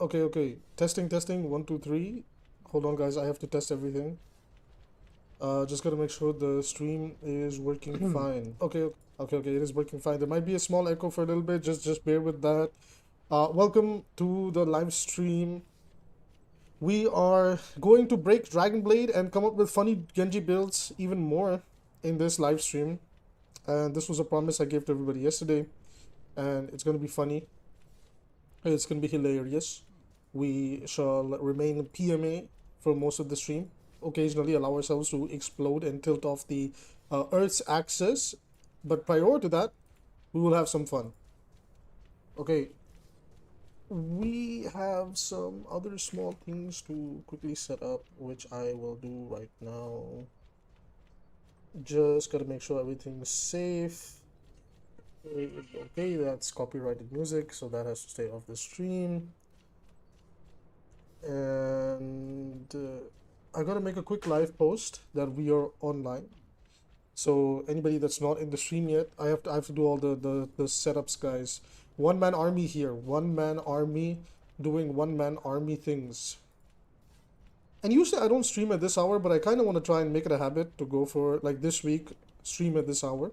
Okay, okay. Testing, testing. One, two, three. Hold on, guys. I have to test everything. Just gotta make sure the stream is working fine. Okay, okay, okay. It is working fine. There might be a small echo for a little bit. Just bear with that. Welcome to the live stream. We are going to break Dragon Blade and come up with funny Genji builds even more in this live stream. And this was a promise I gave to everybody yesterday, and it's gonna be funny. It's gonna be hilarious. We shall remain PMA for most of the stream. Occasionally allow ourselves to explode and tilt off the Earth's axis, but prior to that, we will have some fun. Okay, we have some other small things to quickly set up, which I will do right now. Just gotta make sure everything's safe. Okay, that's copyrighted music, so that has to stay off the stream. And I gotta make a quick live post that we are online. So anybody that's not in the stream yet, I have to do all the setups, guys. One man army here, one man army doing one man army things. And usually I don't stream at this hour, but I kind of want to try and make it a habit to go for like this week stream at this hour.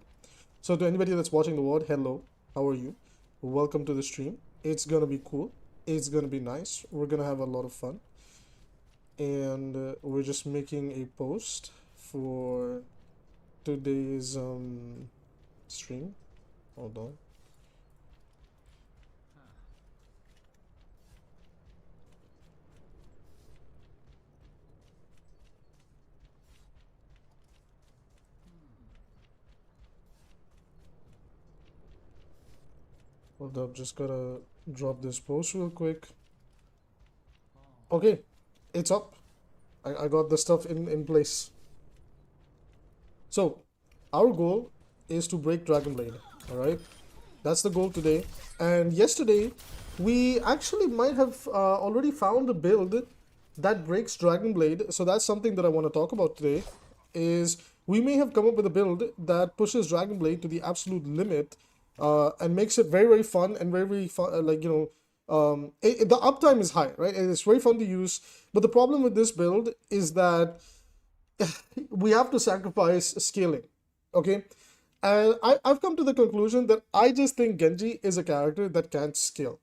So to anybody that's watching the world, hello, how are you? Welcome to the stream. It's gonna be cool. It's gonna be nice. We're gonna have a lot of fun. And we're just making a post for today's stream. Hold on. Hold up, just gotta drop this post real quick. Okay, it's up. I got the stuff in place. So, our goal is to break Dragon Blade. Alright? That's the goal today. And yesterday, we actually might have already found a build that breaks Dragon Blade. So that's something that I want to talk about today. Is we may have come up with a build that pushes Dragon Blade to the absolute limit, and makes it very very fun and very very fun. The uptime is high, right? And it's very fun to use. But the problem with this build is that we have to sacrifice scaling. Okay, and I've come to the conclusion that I just think Genji is a character that can't scale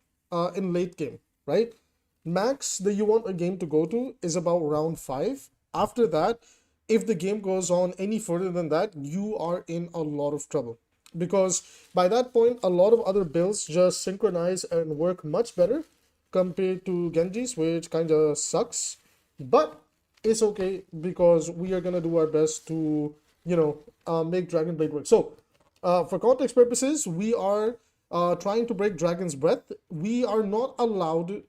in late game, right? Max that you want a game to go to is about round 5. After that, if the game goes on any further than that, you are in a lot of trouble. Because by that point, a lot of other builds just synchronize and work much better compared to Genji's, which kind of sucks. But it's okay because we are gonna do our best to, make Dragon Blade work. So, for context purposes, we are trying to break Dragon's Breath. We are not allowed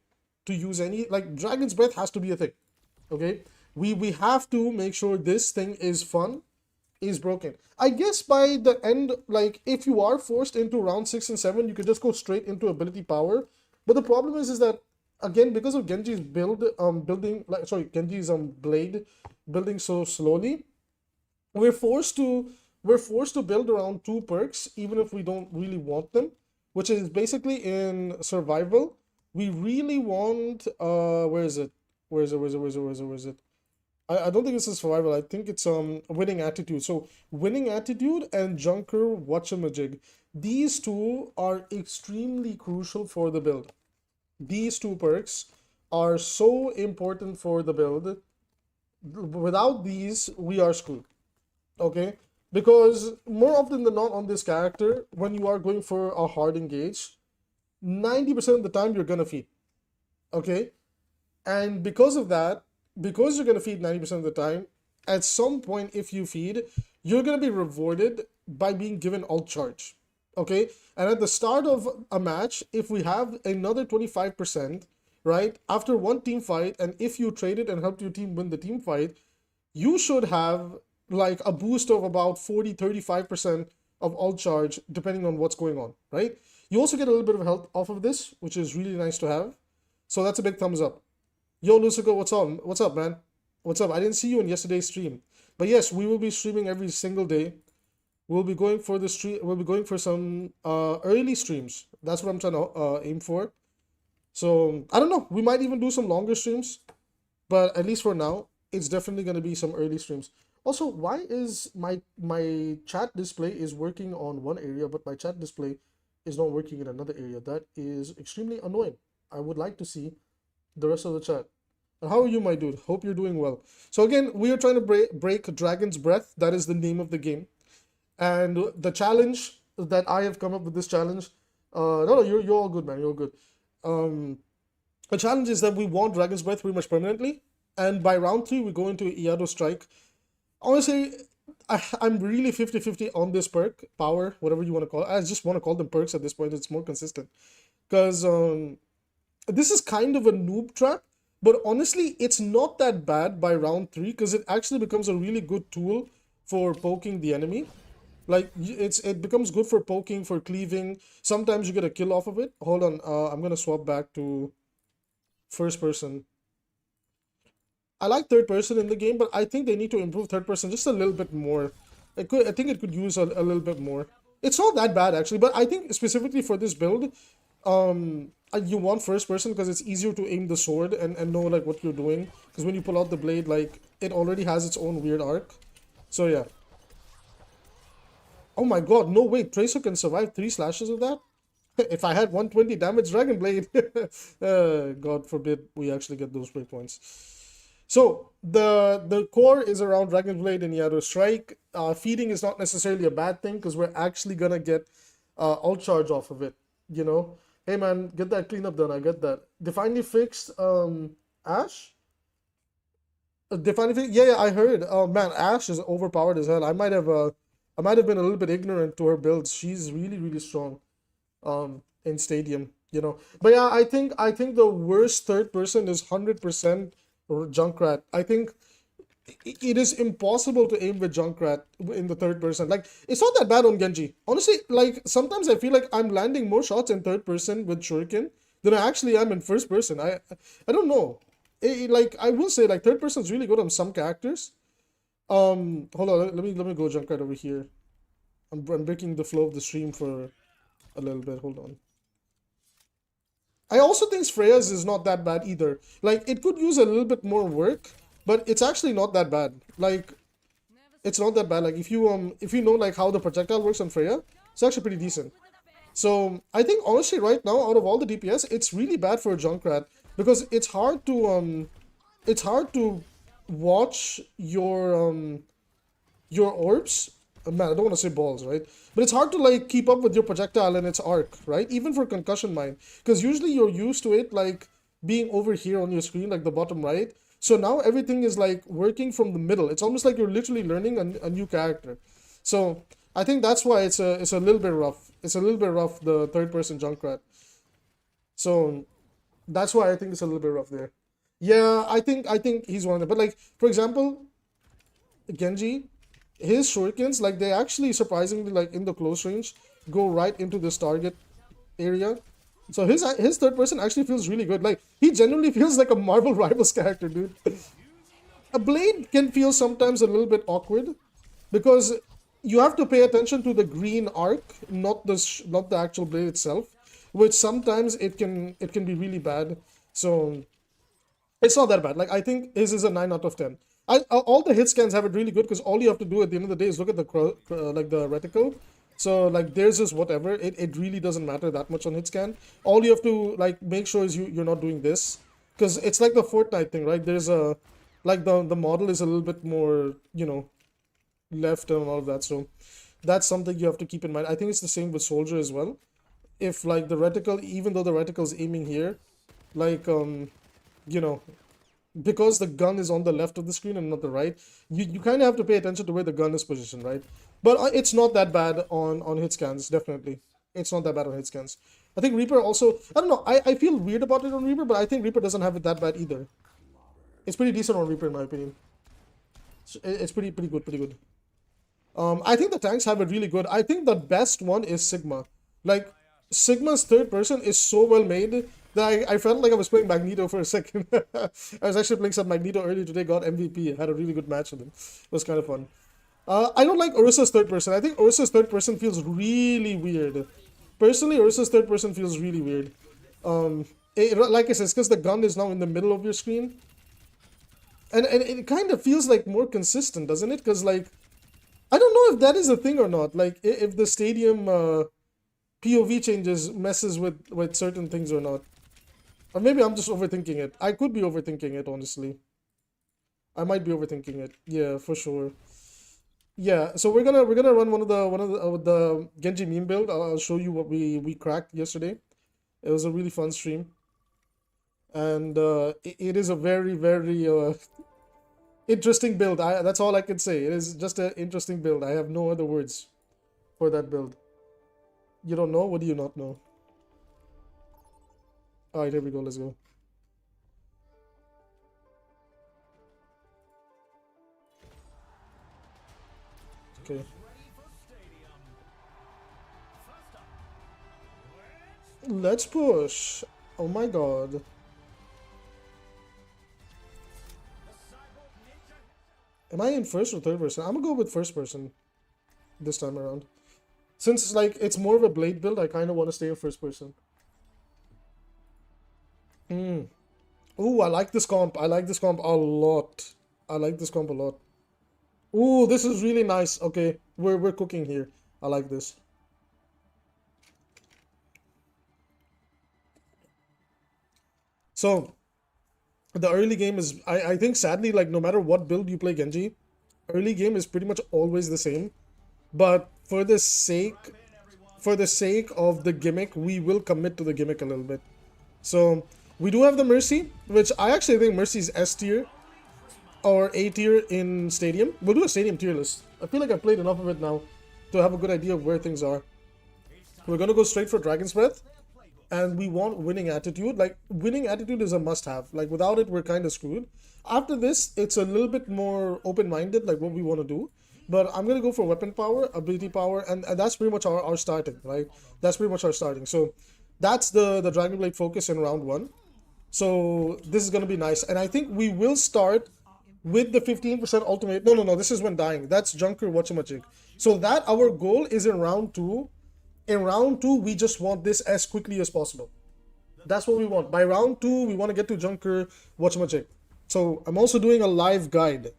to use any, like, Dragon's Breath has to be a thing. Okay, we have to make sure this thing is fun, is broken. I guess by the end, like if you are forced into round 6 and 7, you could just go straight into ability power. But the problem is that again, because of Genji's Genji's blade building so slowly, we're forced to build around 2 perks even if we don't really want them, which is basically in survival. We really want where is it? Where is it? I don't think it's a survival. I think it's winning attitude. So winning attitude and Junker Watchamajig. These two are extremely crucial for the build. These 2 perks are so important for the build. Without these, we are screwed. Okay? Because more often than not on this character, when you are going for a hard engage, 90% of the time you're gonna feed. Okay? And because of that, because you're gonna feed 90% of the time, at some point if you feed, you're gonna be rewarded by being given alt charge. Okay? And at the start of a match, if we have another 25%, right, after one team fight, and if you traded and helped your team win the team fight, you should have like a boost of about 40-35% of alt charge depending on what's going on, right? You also get a little bit of health off of this, which is really nice to have. So that's a big thumbs up. Yo, Lucico, what's on? What's up, man? What's up? I didn't see you in yesterday's stream. But yes, we will be streaming every single day. We'll be going for the stream. We'll be going for some early streams. That's what I'm trying to aim for. So I don't know. We might even do some longer streams, but at least for now, it's definitely going to be some early streams. Also, why is my chat display is working on one area, but my chat display is not working in another area? That is extremely annoying. I would like to see the rest of the chat. And how are you, my dude? Hope you're doing well. So again, we are trying to break Dragon's Breath. That is the name of the game. And the challenge that I have come up with this challenge. No, you're all good, man. You're all good. Um, the challenge is that we want Dragon's Breath pretty much permanently, and by round three we go into Iado Strike. Honestly, I'm really 50-50 on this perk, power, whatever you want to call it. I just want to call them perks at this point. It's more consistent. Because this is kind of a noob trap, but honestly, it's not that bad by round three because it actually becomes a really good tool for poking the enemy. Like it becomes good for poking, for cleaving. Sometimes you get a kill off of it. Hold on, I'm gonna swap back to first person. I like third person in the game, but I think they need to improve third person just a little bit more. I think it could use a little bit more. It's not that bad actually, but I think specifically for this build, you want first person because it's easier to aim the sword and know like what you're doing. Because when you pull out the blade, like it already has its own weird arc. So yeah. Oh my god, no way, Tracer can survive 3 slashes of that? If I had 120 damage Dragon Blade, God forbid we actually get those breakpoints. So the core is around Dragon Blade and Yado Strike. Feeding is not necessarily a bad thing because we're actually gonna get ult charge off of it. You know, hey man, get that cleanup done. I get that. Divinely fixed Ash. Divinely fixed. Yeah, I heard. Oh man, Ash is overpowered as hell. I might have been a little bit ignorant to her builds. She's really strong. In Stadium, you know. But yeah, I think the worst third person is 100% Junkrat. I think it is impossible to aim with Junkrat in the third person. Like it's not that bad on Genji. Honestly, like sometimes I feel like I'm landing more shots in third person with Shuriken than I actually am in first person. I don't know. Like I will say like third person is really good on some characters. Hold on, let me go Junkrat over here. I'm breaking the flow of the stream for a little bit. Hold on. I also think Freya's is not that bad either. Like it could use a little bit more work, but it's actually not that bad. Like it's not that bad. Like if you know like how the projectile works on Freya, it's actually pretty decent. So I think honestly right now out of all the DPS, it's really bad for a Junkrat because it's hard to watch your orbs. Man, I don't want to say balls, right? But it's hard to like keep up with your projectile and its arc, right? Even for concussion mine, because usually you're used to it like being over here on your screen, like the bottom right. So now everything is like working from the middle. It's almost like you're literally learning a new character. So I think that's why it's a little bit rough. It's a little bit rough, the third person Junkrat. So that's why I think it's a little bit rough there. Yeah, I think he's one of them. But like for example, Genji, his shurikens, like they actually surprisingly like in the close range go right into this target area. So his third person actually feels really good. Like he genuinely feels like a Marvel Rivals character, dude. A blade can feel sometimes a little bit awkward because you have to pay attention to the green arc, not the actual blade itself, which sometimes it can be really bad. So it's not that bad. Like I think his is a 9 out of 10. All the hit scans have it really good because all you have to do at the end of the day is look at the like the reticle. So like theirs is whatever. It really doesn't matter that much on hit scan. All you have to like make sure is you're not doing this because it's like the Fortnite thing, right? There's a like the model is a little bit more left and all of that. So that's something you have to keep in mind. I think it's the same with Soldier as well. If like the reticle, even though the reticle is aiming here, like you know because the gun is on the left of the screen and not the right, you kind of have to pay attention to where the gun is positioned, right? But it's not that bad on hit scans, definitely. It's not that bad on hit scans. I think Reaper also, I don't know, I feel weird about it on Reaper, but I think Reaper doesn't have it that bad either. It's pretty decent on Reaper in my opinion. It's pretty good, pretty good. I think the tanks have it really good. I think the best one is Sigma. Like, Sigma's third person is so well made that I felt like I was playing Magneto for a second. I was actually playing some Magneto earlier today, got MVP, had a really good match with him. It was kind of fun. I don't like Orisa's third person. I think Orisa's third person feels really weird. Personally, Orisa's third person feels really weird. Like I said, it's because the gun is now in the middle of your screen. And it kind of feels like more consistent, doesn't it? Because, like, I don't know if that is a thing or not. Like, if the stadium POV changes messes with certain things or not. Or maybe I'm just overthinking it. I could be overthinking it, honestly. I might be overthinking it. Yeah, for sure. Yeah, so we're gonna run one of the Genji meme build. I'll show you what we cracked yesterday. It was a really fun stream, and it is a very interesting build. That's all I can say. It is just an interesting build. I have no other words for that build. You don't know? What do you not know? All right, here we go. Let's go. Okay. Let's push. Oh my god. Am I in first or third person? I'm gonna go with first person this time around. Since like it's more of a blade build, I kind of want to stay in first person. Hmm. Ooh, I like this comp. I like this comp a lot. I like this comp a lot. Ooh, this is really nice. Okay, we're cooking here. I like this. So the early game is I think sadly like no matter what build you play Genji, early game is pretty much always the same. But for the sake of the gimmick, we will commit to the gimmick a little bit. So we do have the Mercy, which I actually think Mercy is S tier or A tier in Stadium. We'll do a Stadium tier list. I feel like I've played enough of it now to have a good idea of where things are. We're gonna go straight for Dragon's Breath, and we want winning attitude. Like winning attitude is a must-have. Like without it, we're kind of screwed. After this, it's a little bit more open-minded, like what we want to do. But I'm gonna go for weapon power, ability power, and that's pretty much our starting, right? That's pretty much our starting. So that's the Dragon Blade focus in round one. So this is gonna be nice, and I think we will start with the 15% ultimate. No, no, no. This is when dying. That's Junker Whatchamajig. So that our goal is in round two. In round two, we just want this as quickly as possible. That's what we want. By round two, we want to get to Junker Whatchamajig. So I'm also doing a live guide.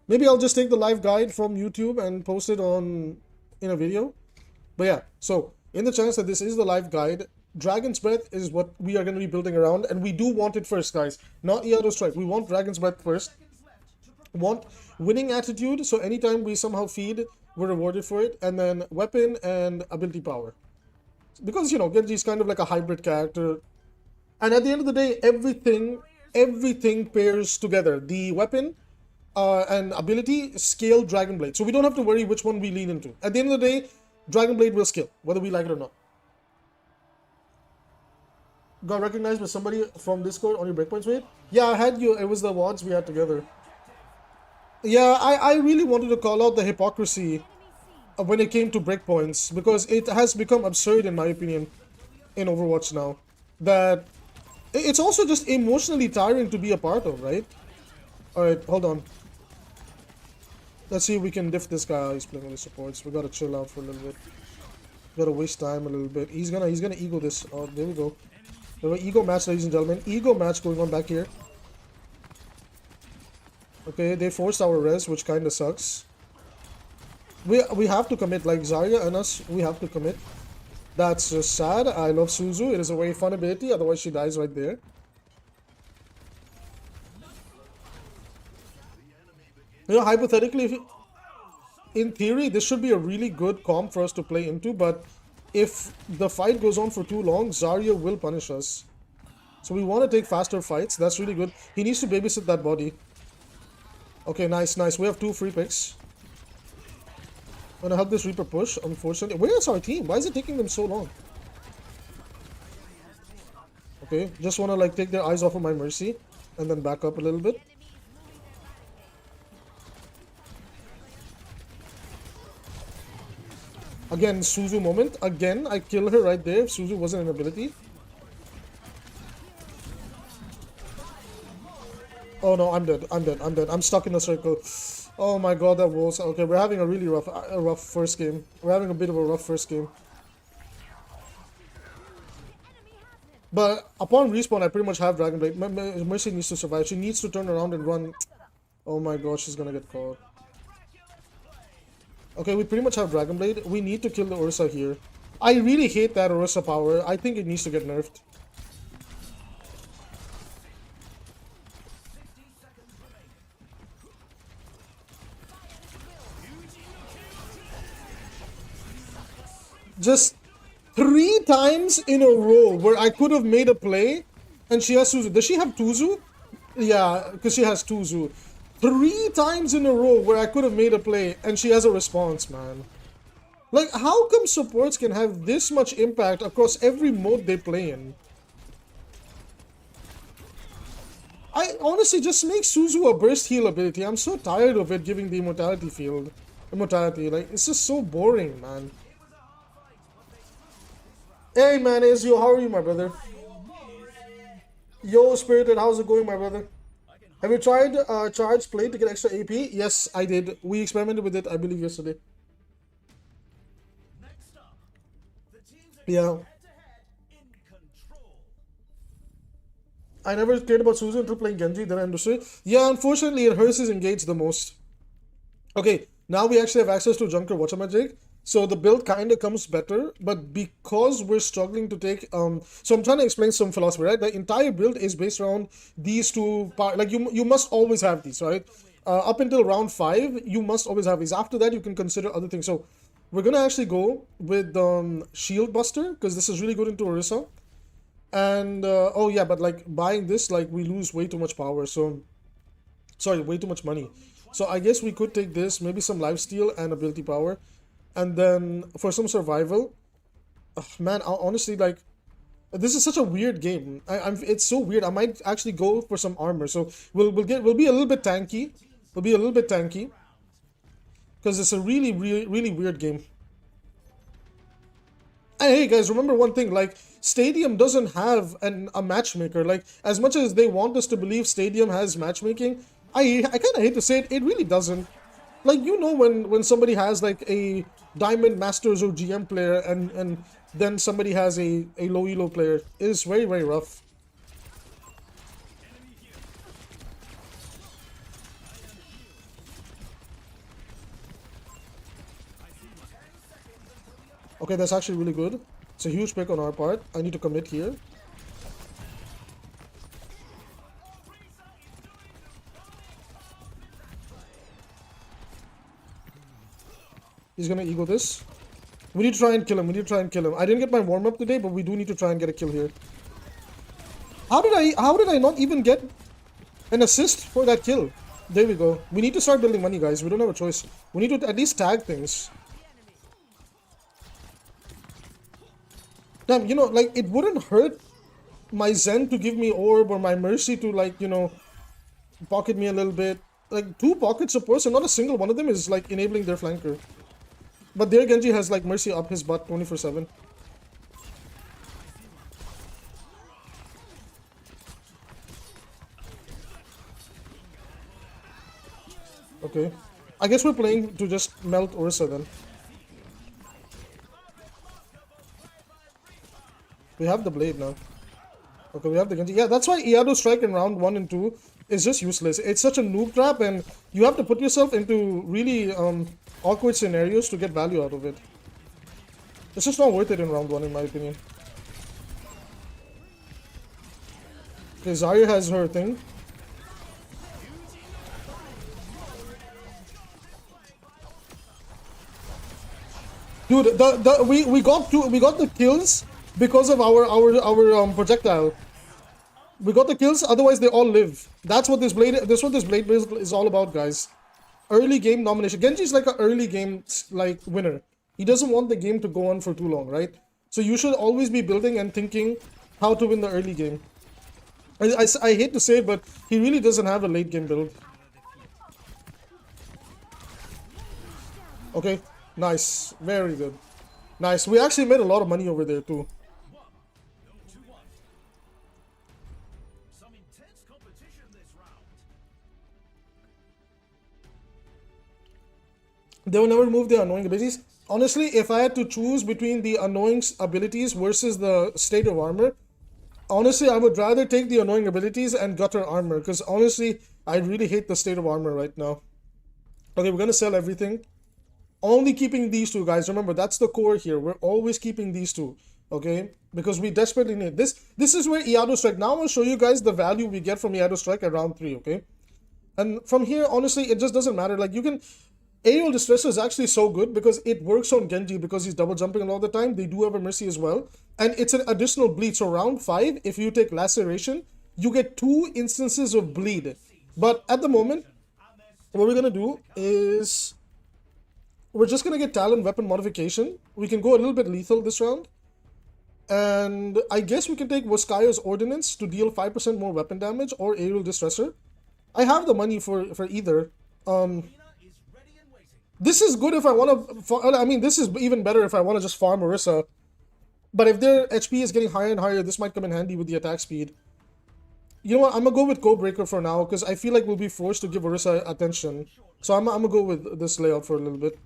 Maybe I'll just take the live guide from YouTube and post it on in a video. But yeah, so in the chance that this is the live guide, Dragon's Breath is what we are going to be building around, and we do want it first, guys. Not Iato Strike. We want Dragon's Breath first. Want winning attitude, so anytime we somehow feed, we're rewarded for it, and then weapon and ability power. Because, Genji is kind of like a hybrid character. And at the end of the day, everything pairs together. The weapon and ability scale Dragon Blade. So we don't have to worry which one we lean into. At the end of the day, Dragon Blade will scale, whether we like it or not. Got recognized by somebody from Discord on your breakpoints wait? Yeah, I had you. It was the WODs we had together. Yeah, I really wanted to call out the hypocrisy when it came to breakpoints, because it has become absurd in my opinion in Overwatch now. That it's also just emotionally tiring to be a part of, right? Alright, hold on. Let's see if we can diff this guy. He's playing with the supports. We gotta chill out for a little bit. Gotta waste time a little bit. He's gonna ego this. Oh, there we go. There we ego match, ladies and gentlemen. Ego match going on back here. Okay, they forced our res, which kinda sucks. We have to commit, like Zarya and us, we have to commit. That's just sad. I love Suzu. It is a very fun ability, otherwise she dies right there. Hypothetically, in theory, this should be a really good comp for us to play into, but if the fight goes on for too long, Zarya will punish us. So we want to take faster fights. That's really good. He needs to babysit that body. Okay, nice, nice. We have 2 free picks. I'm gonna help this Reaper push, unfortunately. Where is our team? Why is it taking them so long? Okay, just wanna like take their eyes off of my Mercy and then back up a little bit. Again, Suzu moment. Again, I kill her right there if Suzu wasn't an ability. Oh no, I'm dead. I'm dead. I'm dead. I'm stuck in a circle. Oh my god, that was... Okay, we're having a really rough first game. We're having a bit of a rough first game. But upon respawn, I pretty much have Dragon Blade. Mercy needs to survive. She needs to turn around and run. Oh my god, she's gonna get caught. Okay, we pretty much have Dragon Blade. We need to kill the Ursa here. I really hate that Ursa power. I think it needs to get nerfed. Just 3 times in a row where I could have made a play, and she has Suzu. Does she have Tuzu? Yeah, because she has Tuzu. 3 times in a row where I could have made a play, and she has a response, man. Like, how come supports can have this much impact across every mode they play in? I honestly just make Suzu a burst heal ability. I'm so tired of it giving the immortality field. Immortality, like, it's just so boring, man. Hey man, Ezio, how are you, my brother? Yo, Spirited, how's it going, my brother? Have you tried Charge Plate to get extra AP? Yes, I did. We experimented with it, I believe, yesterday. Yeah. I never cared about Suzu until playing Genji, then I understood. Yeah, unfortunately, it hurts his engage the most. Okay, now we actually have access to Junker Watcher Magic. So the build kind of comes better, but because we're struggling to take so I'm trying to explain some philosophy, right? The entire build is based around these two like you must always have these, right? Up until round 5, you must always have these. After that, you can consider other things. So we're gonna actually go with Shield Buster because this is really good into Orisa. And oh yeah, but like buying this, like we lose way too much power. So sorry, way too much money. So I guess we could take this, maybe some lifesteal and ability power. And then for some survival, man, honestly, like, this is such a weird game. It's so weird. I might actually go for some armor. So we'll be a little bit tanky. We'll be a little bit tanky because it's a really weird game. And hey guys, remember one thing, like Stadium doesn't have a matchmaker. Like, as much as they want us to believe Stadium has matchmaking, I kind of hate to say it, it really doesn't. Like, you know, when somebody has like a Diamond Masters or GM player and then somebody has a low elo player, it is very rough. Okay, that's actually really good. It's a huge pick on our part. I need to commit here. He's gonna ego this. We need to try and kill him. We need to try and kill him. I didn't get my warm-up today, but we do need to try and get a kill here. How did I not even get an assist for that kill? There we go. We need to start building money, guys. We don't have a choice. We need to at least tag things. Damn, you know, like, it wouldn't hurt my Zen to give me orb or my Mercy to, like, you know, pocket me a little bit. Like, 2 pocket supports and not a single one of them is, like, enabling their flanker. But their Genji has like Mercy up his butt 24/7. Okay. I guess we're playing to just melt Orisa then. We have the blade now. Okay, we have the Genji. Yeah, that's why Iado Strike in round 1 and 2 is just useless. It's such a noob trap and you have to put yourself into really awkward scenarios to get value out of it. It's just not worth it in round 1 in my opinion. Okay, Zarya has her thing. Dude, we got the kills because of our projectile. We got the kills, otherwise they all live. That's what this blade build is all about, guys. Early game domination. Genji's like an early game like winner. He doesn't want the game to go on for too long, right? So you should always be building and thinking how to win the early game. I hate to say it, but he really doesn't have a late game build. Okay, nice. Very good. Nice. We actually made a lot of money over there too. They will never remove the annoying abilities. Honestly, if I had to choose between the annoying abilities versus the state of armor, Honestly, I would rather take the annoying abilities and gutter armor, because honestly, I really hate the state of armor right now. Okay, we're gonna sell everything. Only keeping these two guys. Remember, that's the core here. We're always keeping these two, okay? Because we desperately need this. This is where Iado Strike. Now I'll show you guys the value we get from Iado Strike at round 3, okay? And from here, honestly, it just doesn't matter. Like, you can... Aerial Distressor is actually so good because it works on Genji because he's double jumping a lot of the time. They do have a Mercy as well. And it's an additional bleed. So round 5, if you take Laceration, you get 2 instances of bleed. But at the moment, what we're going to do is... We're just going to get Talon Weapon Modification. We can go a little bit lethal this round. And I guess we can take Woskaya's Ordinance to deal 5% more weapon damage or Aerial Distressor. I have the money for either. This is good if I want to... I mean, this is even better if I want to just farm Orisa. But if their HP is getting higher and higher, this might come in handy with the attack speed. You know what? I'm going to go with Codebreaker for now, because I feel like we'll be forced to give Orisa attention. So I'm going to go with this layout for a little bit.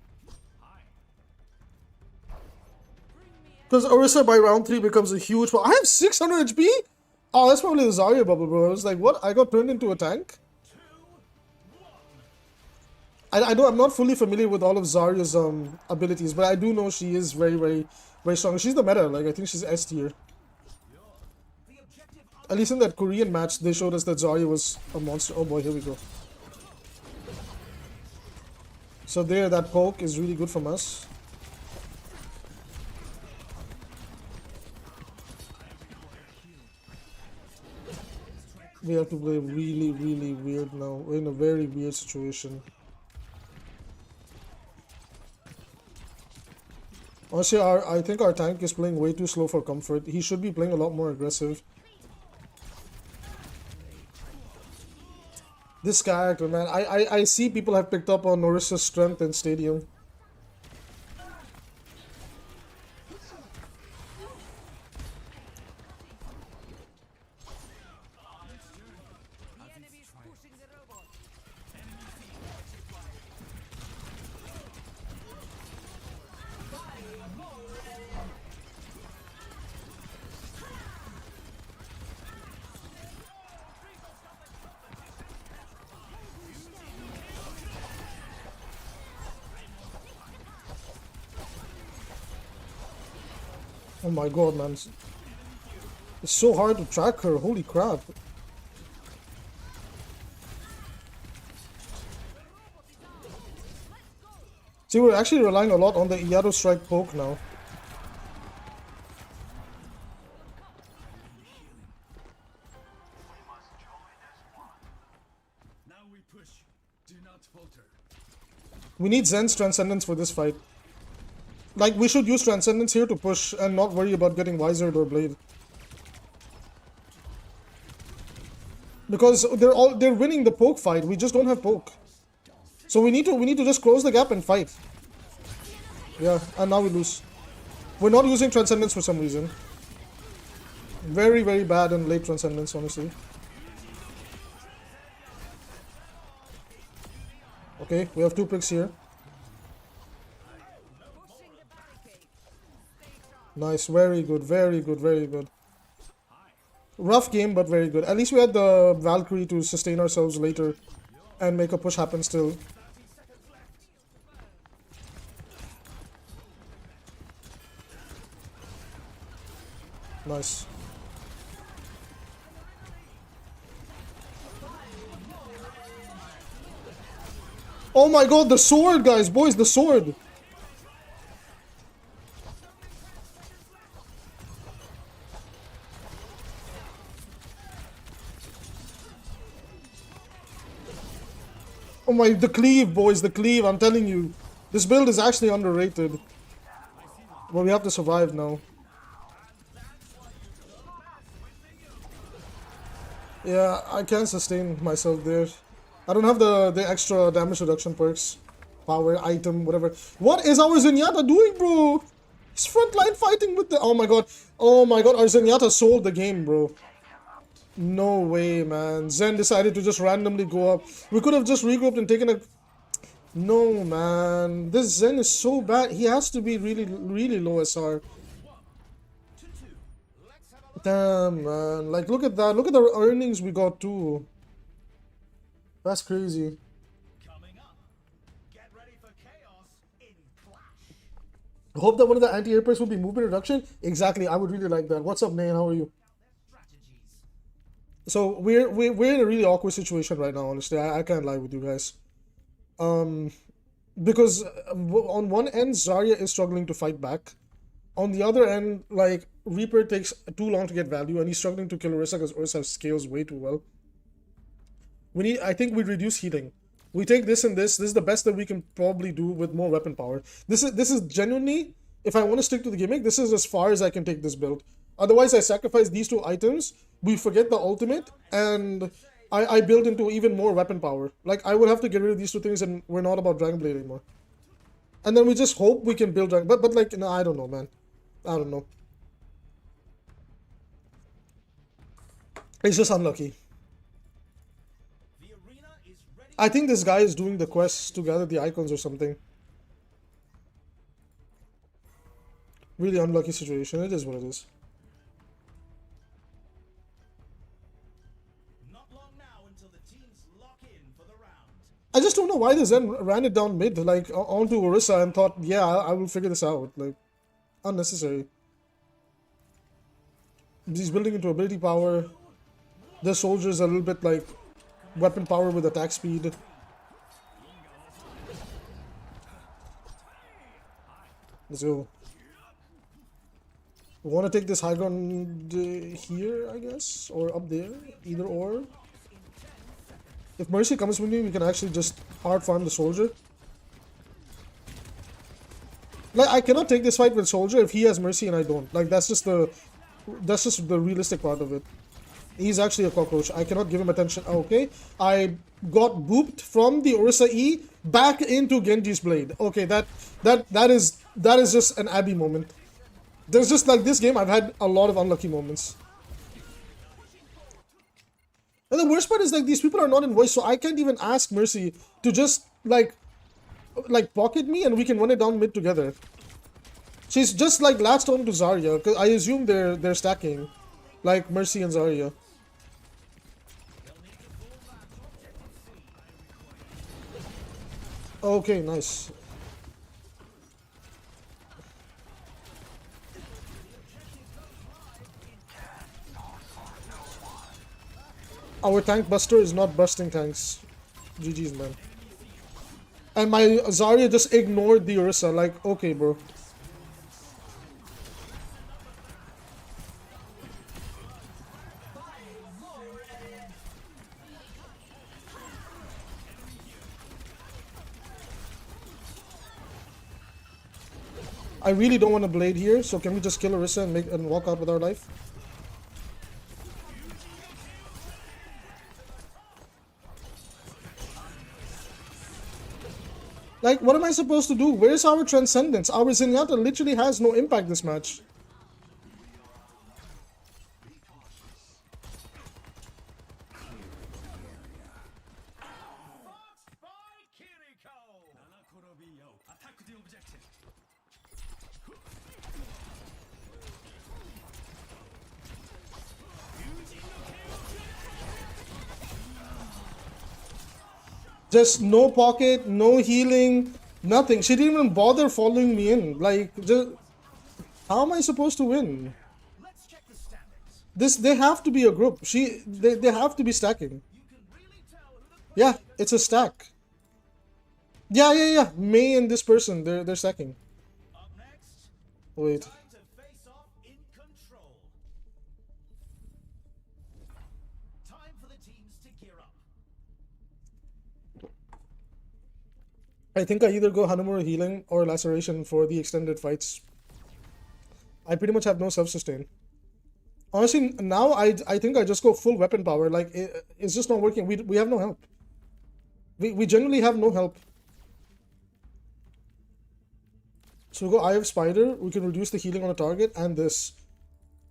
Because Orisa by round 3 becomes a huge... I have 600 HP? Oh, that's probably the Zarya bubble, bro. I was like, what? I got turned into a tank? I'm not fully familiar with all of Zarya's abilities, but I do know she is very, very, very strong. She's the meta, like, I think she's S tier. At least in that Korean match, they showed us that Zarya was a monster. Oh boy, here we go. So there, that poke is really good from us. We have to play really, really weird now. We're in a very weird situation. Honestly, I think our tank is playing way too slow for comfort. He should be playing a lot more aggressive. This character, man, I see people have picked up on Orisa's strength in Stadium. Oh my god, man. It's so hard to track her, holy crap. See, we're actually relying a lot on the Iado Strike poke now. We need Zen's Transcendence for this fight. Like, we should use Transcendence here to push and not worry about getting Wizered or Blade. Because they're winning the poke fight, we just don't have poke. So we need to just close the gap and fight. Yeah, and now we lose. We're not using Transcendence for some reason. Very, very bad in late Transcendence, honestly. Okay, we have 2 picks here. Nice, very good, very good, very good. Rough game, but very good. At least we had the Valkyrie to sustain ourselves later and make a push happen still. Nice. Oh my god, the sword, guys, boys, the sword. Oh my, the cleave, boys, the cleave, I'm telling you. This build is actually underrated. Well, we have to survive now. Yeah, I can't sustain myself there. I don't have the extra damage reduction perks. Power, item, whatever. What is our Zenyatta doing, bro? He's frontline fighting with the... Oh my god. Oh my god, our Zenyatta sold the game, bro. No way, man. Zen decided to just randomly go up. We could have just regrouped and taken a... No, man. This Zen is so bad. He has to be really, really low SR. Damn, man. Like, look at that. Look at the earnings we got, too. That's crazy. I hope that one of the anti-air perks will be movement reduction. Exactly. I would really like that. What's up, Nain? How are you? So we're in a really awkward situation right now. Honestly, I can't lie with you guys. Um, because on one end, Zarya is struggling to fight back. On the other end, like Reaper takes too long to get value, and he's struggling to kill Orisa because Orisa scales way too well. I think we reduce healing. We take this and this. This is the best that we can probably do with more weapon power. This is genuinely, if I want to stick to the gimmick, this is as far as I can take this build. Otherwise, I sacrifice these two items, we forget the ultimate, and I build into even more weapon power. Like, I would have to get rid of these two things, and we're not about Dragon Blade anymore. And then we just hope we can build Dragon... But like, no, I don't know, man. I don't know. It's just unlucky. I think this guy is doing the quests to gather the icons or something. Really unlucky situation. It is what it is. I just don't know why the Zen ran it down mid, like, onto Orisa and thought, yeah, I will figure this out. Like, unnecessary. He's building into ability power. The soldier's a little bit, like, weapon power with attack speed. Let's go. We want to take this high ground here, I guess? Or up there? Either or. If Mercy comes with me, we can actually just hard farm the soldier. Like, I cannot take this fight with soldier if he has Mercy and I don't. Like, that's just the realistic part of it. He's actually a cockroach. I cannot give him attention. Okay. I got booped from the Orisa E back into Genji's blade. Okay, that is just an Abby moment. There's just, like, this game I've had a lot of unlucky moments. And the worst part is, like, these people are not in voice, so I can't even ask Mercy to just, like pocket me and we can run it down mid together. She's just, like, latched on to Zarya, because I assume they're stacking, like Mercy and Zarya. Okay, nice. Our tank buster is not busting tanks. GG's, man. And my Zarya just ignored the Orisa, like, okay, bro. I really don't want to blade here, so can we just kill Orisa and walk out with our life? Like, what am I supposed to do? Where's our Transcendence? Our Zenyatta literally has no impact this match. Just no pocket, no healing, nothing. She didn't even bother following me in. Like, just, how am I supposed to win? They have to be a group. They have to be stacking. Yeah, it's a stack. Yeah. Mei and this person, they're stacking. Wait. I think I either go Hanamura healing or laceration for the extended fights. I pretty much have no self-sustain. Honestly, now I think I just go full weapon power. Like, it's just not working. We have no help. We generally have no help. So we go Eye of Spider, we can reduce the healing on a target, and this.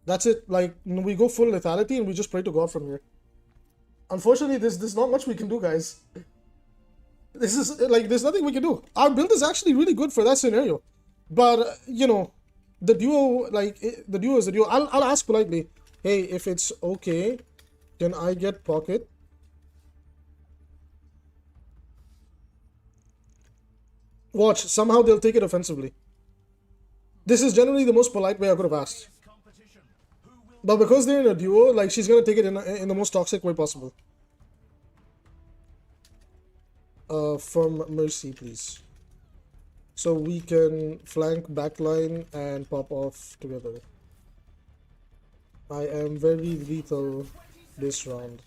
That's it. Like, we go full lethality and we just pray to God from here. Unfortunately, there's not much we can do, guys. This is, like, there's nothing we can do. Our build is actually really good for that scenario. But, you know, the duo, like, the duo is the duo. I'll ask politely. Hey, if it's okay, can I get pocket? Watch, somehow they'll take it offensively. This is generally the most polite way I could have asked. But because they're in a duo, like, she's gonna take it in the most toxic way possible. From Mercy, please. So we can flank backline and pop off together. I am very lethal this round.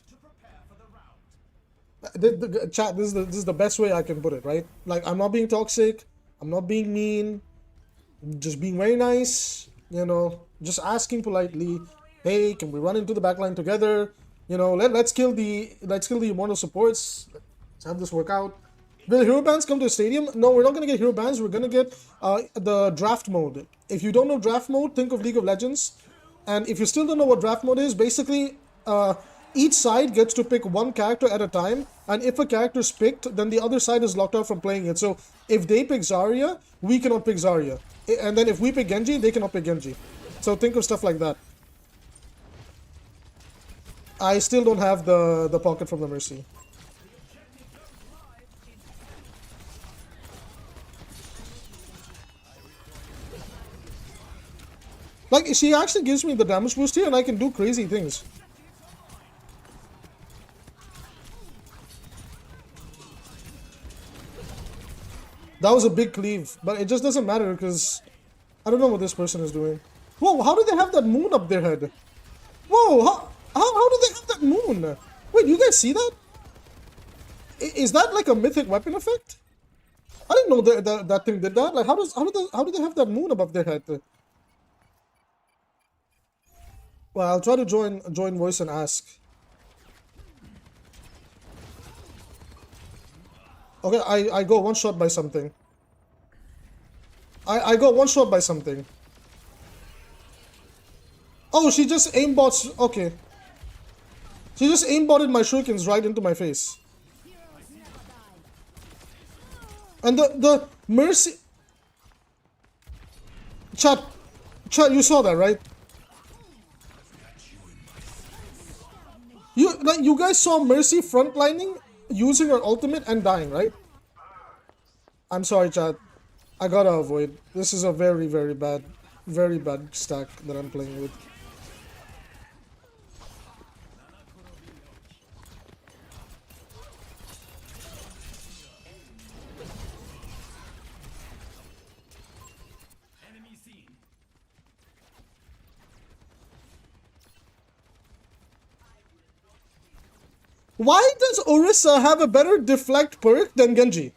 Chat, this is the best way I can put it, right? Like, I'm not being toxic, I'm not being mean, just being very nice, you know, just asking politely, hey, can we run into the backline together? You know, let's kill the immortal supports. Let's have this work out. Will hero bands come to the stadium? No, we're not gonna get hero bands. We're gonna get the draft mode. If you don't know draft mode, think of League of Legends. And if you still don't know what draft mode is, basically, each side gets to pick one character at a time. And if a character is picked, then the other side is locked out from playing it. So if they pick Zarya, we cannot pick Zarya. And then if we pick Genji, they cannot pick Genji. So think of stuff like that. I still don't have the pocket from the Mercy. Like, she actually gives me the damage boost here and I can do crazy things. That was a big cleave, but it just doesn't matter because I don't know what this person is doing. Whoa, how do they have that moon up their head? Whoa, how do they have that moon? Wait, you guys see that? Is that like a mythic weapon effect? I didn't know that thing did that. Like, how do they have that moon above their head? Well, I'll try to join voice and ask. Okay, I go one shot by something. I got one shot by something. Oh, she just aimbots. Okay. She just aimbotted my shurikens right into my face. And the Mercy... Chat, you saw that, right? You guys saw Mercy frontlining, using her ultimate and dying, right? I'm sorry, chat. I gotta avoid. This is a very, very bad stack that I'm playing with. Why does Orisa have a better deflect perk than Genji?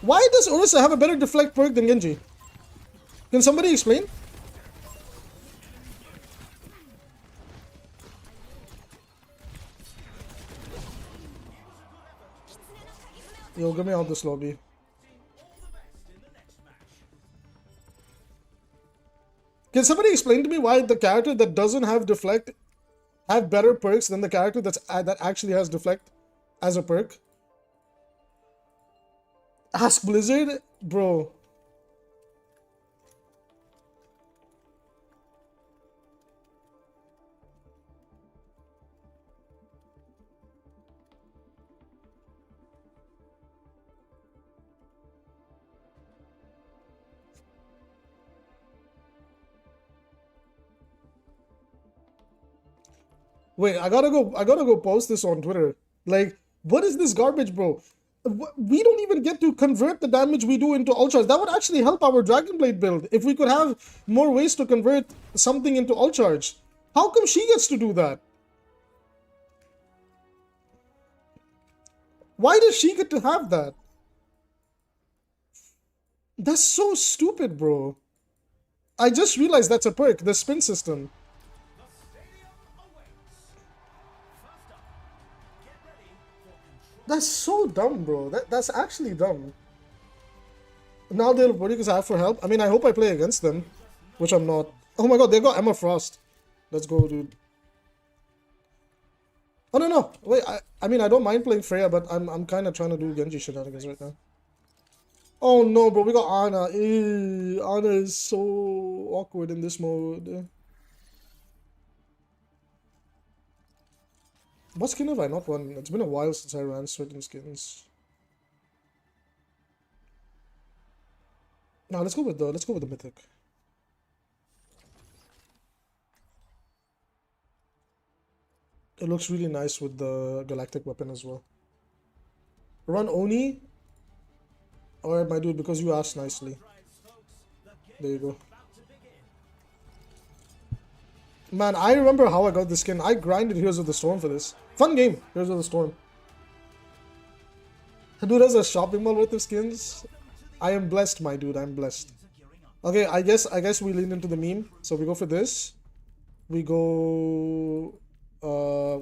Why does Orisa have a better deflect perk than Genji? Can somebody explain? Yo, get me out this lobby. Can somebody explain to me why the character that doesn't have deflect have better perks than the character that actually has deflect as a perk? Ask Blizzard? Bro. Wait, I gotta go post this on Twitter. Like, what is this garbage, bro? We don't even get to convert the damage we do into ultras. That would actually help our Dragonblade build if we could have more ways to convert something into ult charge. How come she gets to do that? Why does she get to have that? That's so stupid, bro. I just realized that's a perk, the spin system. That's so dumb, bro. That's actually dumb. Now they'll worry because I have for help. I mean, I hope I play against them, which I'm not. Oh my god, they got Emma Frost. Let's go, dude. Oh no, wait. I mean, I don't mind playing Freya, but I'm kind of trying to do Genji shenanigans right now. Oh no, bro, we got Ana. Ew, Ana is so awkward in this mode. What skin have I not run? It's been a while since I ran certain skins. Now let's go with the mythic. It looks really nice with the galactic weapon as well. Run Oni. Alright, my dude, because you asked nicely. There you go. Man, I remember how I got this skin. I grinded Heroes of the Storm for this. Fun game, Heroes of the Storm. Dude has a shopping mall worth of skins. I am blessed, my dude. I'm blessed. Okay, I guess we lean into the meme. So we go for this. We go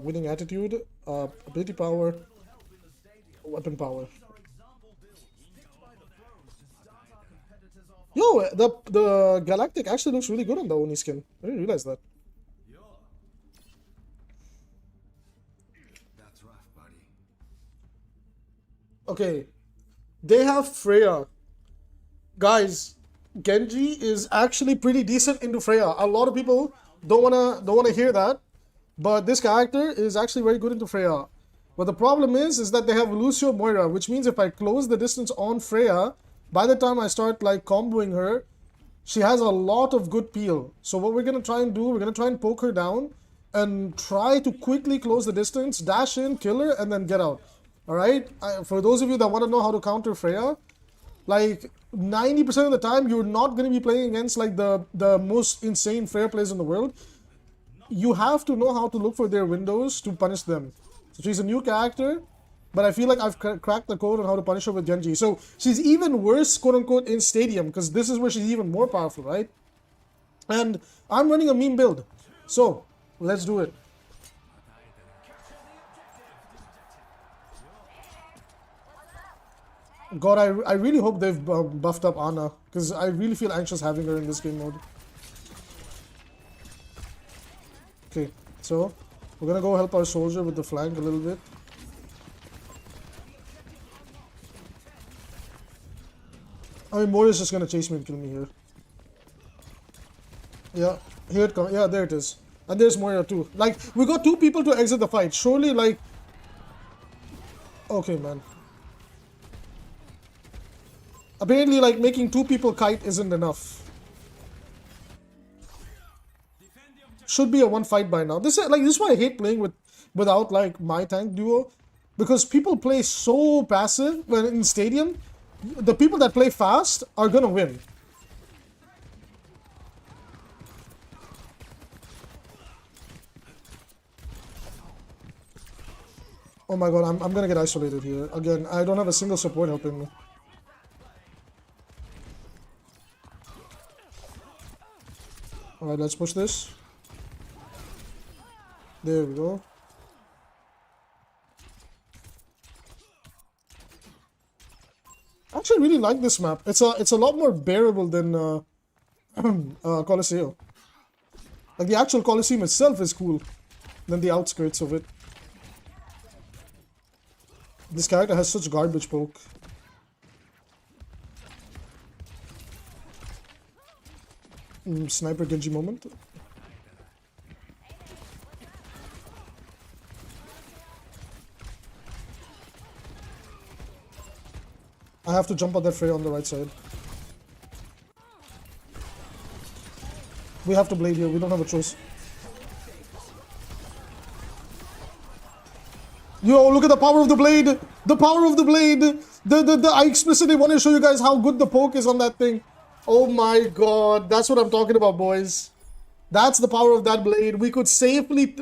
winning attitude, ability power, weapon power. Yo, the galactic actually looks really good on the Oni skin. I didn't realize that. Okay, they have Freya. Guys, Genji is actually pretty decent into Freya. A lot of people don't wanna hear that, but this character is actually very good into Freya. But the problem is that they have Lucio Moira, which means if I close the distance on Freya, by the time I start like comboing her, she has a lot of good peel. So what we're gonna try and do, we're gonna try and poke her down and try to quickly close the distance, dash in, kill her, and then get out. Alright? For those of you that want to know how to counter Freya, like 90% of the time you're not going to be playing against like the most insane Freya players in the world. You have to know how to look for their windows to punish them. So she's a new character, but I feel like I've cracked the code on how to punish her with Genji. So she's even worse, quote unquote, in Stadium, because this is where she's even more powerful, right? And I'm running a meme build. So let's do it. God, I really hope they've buffed up Ana, because I really feel anxious having her in this game mode. Okay, so we're gonna go help our soldier with the flank a little bit. I mean, Moira's just gonna chase me and kill me here. Yeah, here it comes. Yeah, there it is. And there's Moira too. Like, we got two people to exit the fight. Surely, like... Okay, man. Apparently, like, making two people kite isn't enough. Should be a one fight by now. This is why I hate playing without like my tank duo, because people play so passive when in Stadium. The people that play fast are gonna win. Oh my god, I'm gonna get isolated here. Again, I don't have a single support helping me. Alright, let's push this. There we go. I actually really like this map. It's a lot more bearable than Coliseum. Like the actual Coliseum itself is cool than the outskirts of it. This character has such garbage poke. Sniper Genji moment. I have to jump on that Freya on the right side. We have to blade here, we don't have a choice. Yo, look at the power of the blade! The power of the blade! I explicitly want to show you guys how good the poke is on that thing. Oh my god, that's what I'm talking about, boys. That's the power of that blade. We could safely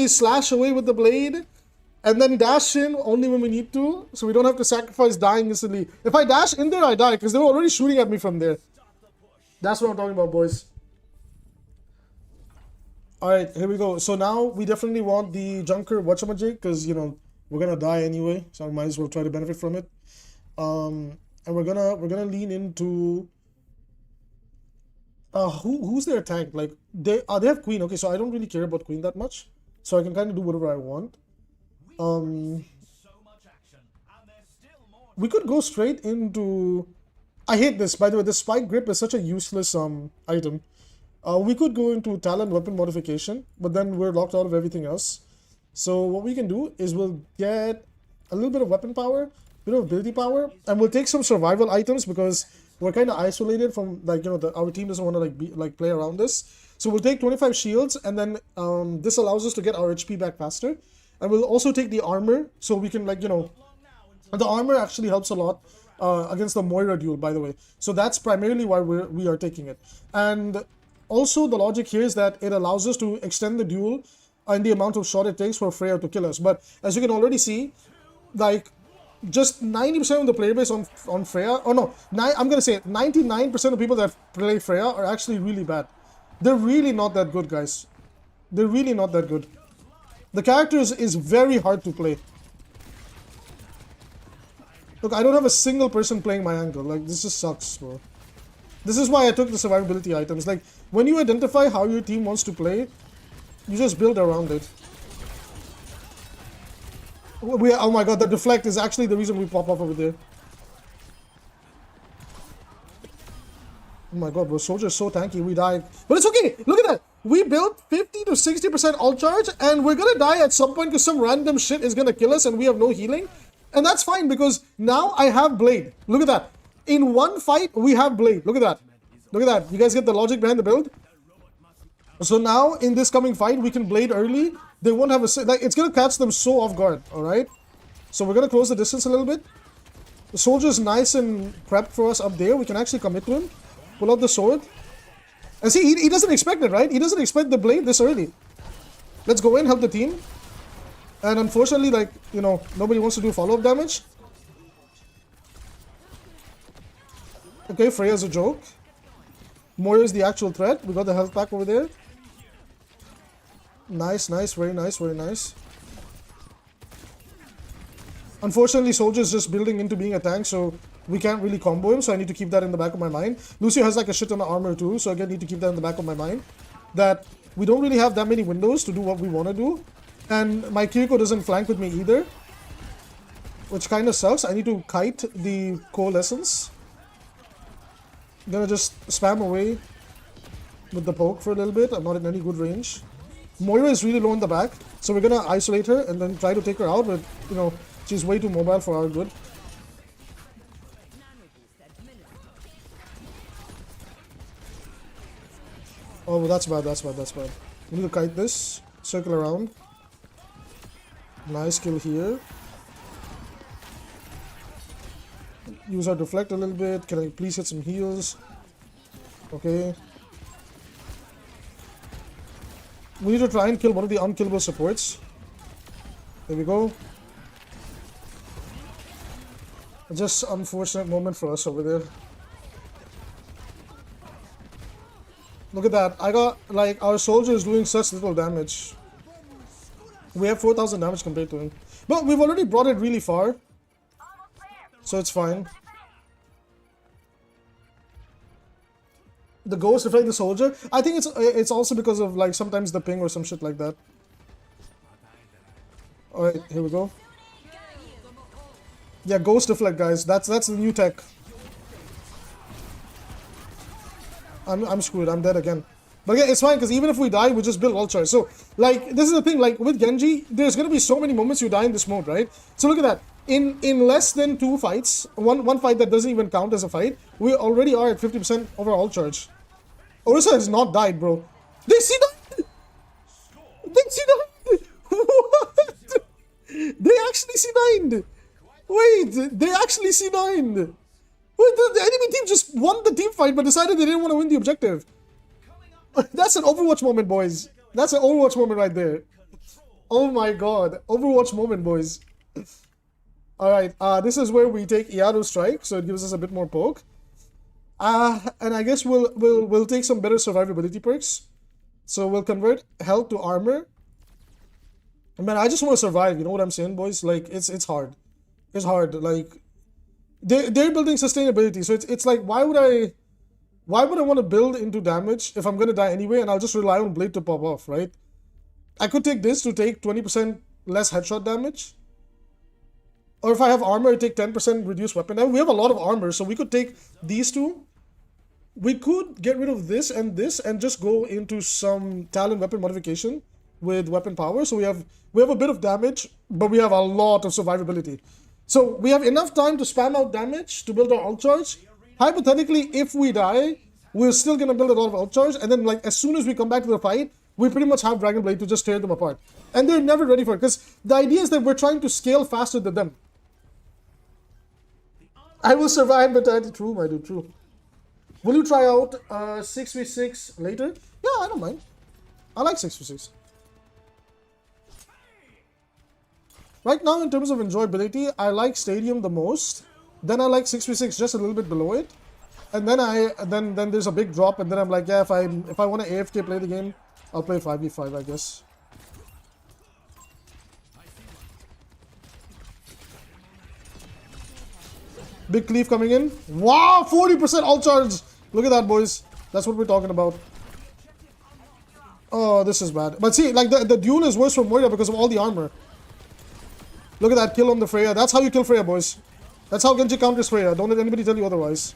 slash away with the blade, and then dash in only when we need to, so we don't have to sacrifice dying instantly. If I dash in there, I die, because they were already shooting at me from there. That's what I'm talking about, boys. Alright, here we go. So now we definitely want the Junker whatchamajig, because, you know, we're gonna die anyway, so I might as well try to benefit from it. And we're gonna lean into who's their tank? Like they have Queen. Okay, so I don't really care about Queen that much, so I can kind of do whatever I want. We could go straight into... I hate this, by the way. The spike grip is such a useless item. We could go into talent weapon modification, but then we're locked out of everything else. So what we can do is we'll get a little bit of weapon power, bit of ability power, and we'll take some survival items because we're kind of isolated from, like, our team doesn't want to play around this. So we'll take 25 shields, and then this allows us to get our HP back faster. And we'll also take the armor, so we can, the armor actually helps a lot against the Moira duel, by the way. So that's primarily why we are taking it. And also the logic here is that it allows us to extend the duel and the amount of shot it takes for Freya to kill us. But as you can already see, like, just 90% of the player base on Freya, I'm gonna say 99% of people that play Freya are actually really bad. They're really not that good, guys. They're really not that good. The character is very hard to play. Look, I don't have a single person playing my angle. Like, this just sucks, bro. This is why I took the survivability items. Like, when you identify how your team wants to play, you just build around it. Oh my god, the deflect is actually the reason we pop up over there. Oh my god, bro, Soldier's so tanky, we died. But it's okay, look at that! We built 50 to 60% ult charge, and we're gonna die at some point because some random shit is gonna kill us and we have no healing. And that's fine because now I have Blade. Look at that. In one fight, we have Blade. Look at that. Look at that. You guys get the logic behind the build? So now, in this coming fight, we can Blade early. They won't have a... Like, it's gonna catch them so off guard, alright? So we're gonna close the distance a little bit. The Soldier's nice and prepped for us up there. We can actually commit to him. Pull out the sword. And see, he doesn't expect it, right? He doesn't expect the Blade this early. Let's go in, help the team. And unfortunately, like, nobody wants to do follow-up damage. Okay, Freya's a joke. Moira is the actual threat. We got the health pack over there. Nice, nice, very nice, very nice. Unfortunately, Soldier's just building into being a tank, so we can't really combo him, so I need to keep that in the back of my mind. Lucio has like a shit ton of armor too, so again, need to keep that in the back of my mind. That we don't really have that many windows to do what we want to do. And my Kiriko doesn't flank with me either, which kind of sucks. I need to kite the coalescence. I'm gonna just spam away with the poke for a little bit. I'm not in any good range. Moira is really low in the back, so we're gonna isolate her and then try to take her out, but she's way too mobile for our good. Oh, that's bad, that's bad, that's bad. We need to kite this, circle around. Nice kill here. Use our deflect a little bit. Can I please hit some heals? Okay. We need to try and kill one of the unkillable supports. There we go. Just unfortunate moment for us over there. Look at that. I got, like, our soldier is doing such little damage. We have 4,000 damage compared to him. But we've already brought it really far. So it's fine. The ghost affect the soldier. I think it's also because of, like, sometimes the ping or some shit like that. Alright, here we go. Yeah, ghost deflect, guys. That's the new tech. I'm screwed. I'm dead again. But again, it's fine because even if we die, we just build ult charge. So, like, this is the thing. Like, with Genji, there's going to be so many moments you die in this mode, right? So look at that. In less than 2 fights, one fight that doesn't even count as a fight, we already are at 50% of our ult charge. Orisa has not died, bro. They C9'd! They C9'd! What? They actually C9'd! Wait, they actually C9'd! Wait, the enemy team just won the team fight but decided they didn't want to win the objective. That's an Overwatch moment, boys. That's an Overwatch moment right there. Oh my god. Overwatch moment, boys. Alright, this is where we take Iado Strike, so it gives us a bit more poke. And I guess we'll take some better survivability perks. So we'll convert health to armor. Man, I just want to survive, you know what I'm saying, boys? Like, it's hard. It's hard, like... They're building sustainability, so it's like, why would I want to build into damage if I'm going to die anyway, and I'll just rely on Blade to pop off, right? I could take this to take 20% less headshot damage. Or if I have armor, I take 10% reduced weapon damage. We have a lot of armor, so we could take these two. We could get rid of this and just go into some talent weapon modification with weapon power. So we have a bit of damage, but we have a lot of survivability. So we have enough time to spam out damage to build our ult charge. Hypothetically, if we die, we're still gonna build a lot of ult charge, and then like as soon as we come back to the fight, we pretty much have Dragon Blade to just tear them apart. And they're never ready for it, because the idea is that we're trying to scale faster than them. I will survive, but true, my dude, true. Will you try out 6v6 later? Yeah, I don't mind. I like 6v6. Right now, in terms of enjoyability, I like Stadium the most. Then I like 6v6 just a little bit below it. And then then there's a big drop, and then I'm like, yeah, if I want to AFK play the game, I'll play 5v5, I guess. Big cleave coming in. Wow, 40% ult charge. Look at that, boys. That's what we're talking about. Oh, this is bad. But see, like the duel is worse for Moira because of all the armor. Look at that kill on the Freya. That's how you kill Freya, boys. That's how Genji counters Freya. Don't let anybody tell you otherwise.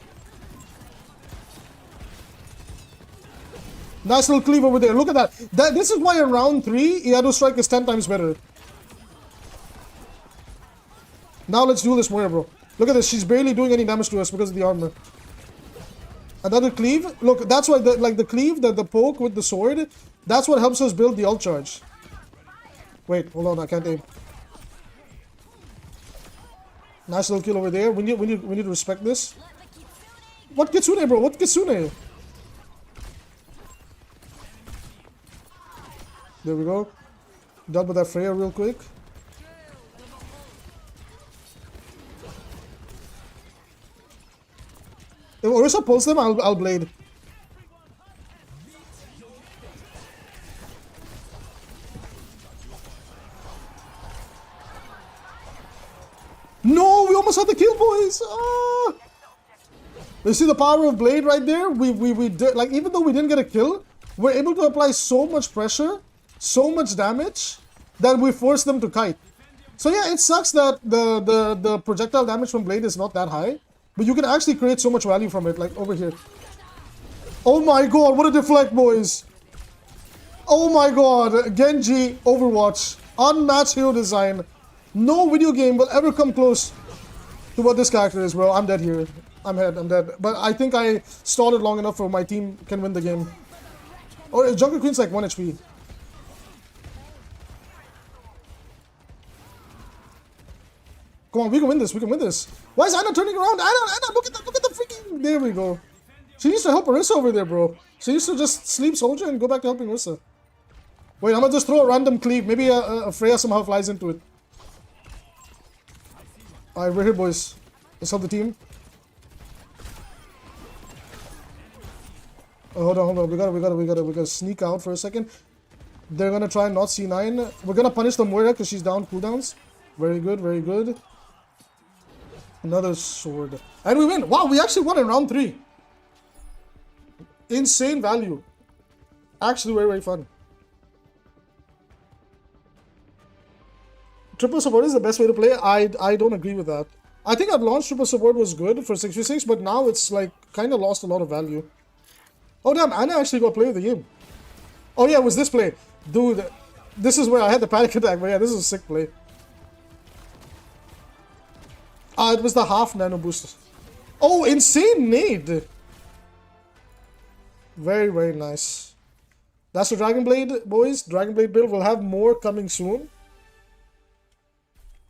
Nice little cleave over there. Look at that. This is why in round 3, Iado's strike is 10 times better. Now let's do this Moira, bro. Look at this. She's barely doing any damage to us because of the armor. Another cleave. Look, that's why the cleave, the poke with the sword, that's what helps us build the ult charge. Wait, hold on. I can't aim. Nice little kill over there. We need to respect this. What Kitsune, bro? What Kitsune? There we go. Dealt with that Freya real quick. If Orisa pulls them, I'll blade. No, we almost had the kill, boys. Ah. You see the power of blade right there? We did, like, even though we didn't get a kill, we're able to apply so much pressure, so much damage, that we forced them to kite. So yeah, it sucks that the projectile damage from blade is not that high, but you can actually create so much value from it, like over here. Oh my god, what a deflect, boys. Oh my god, Genji, Overwatch, unmatched hero design. No video game will ever come close to what this character is, bro. I'm dead here. I'm dead. But I think I stalled it long enough for my team can win the game. Oh, Jungle Queen's like 1 HP. Come on, we can win this. We can win this. Why is Anna turning around? Anna, look at the freaking... There we go. She needs to help Orisa over there, bro. She needs to just sleep soldier and go back to helping Orisa. Wait, I'm gonna just throw a random cleave. Maybe a Freya somehow flies into it. Alright, we're here, boys. Let's help the team. Oh, hold on. We gotta sneak out for a second. They're gonna try and not C9. We're gonna punish the Moira because she's down cooldowns. Very good, very good. Another sword. And we win. Wow, we actually won in round 3. Insane value. Actually very, very fun. Triple support is the best way to play. I don't agree with that. I think at launch triple support was good for 6v6, but now it's like kind of lost a lot of value. Oh damn, Anna actually got play of the game. Oh yeah, it was this play. Dude, this is where I had the panic attack, but yeah, this is a sick play. It was the half nano boost. Oh, insane nade! Very, very nice. That's the Dragon Blade, boys. Dragon Blade build. We'll have more coming soon.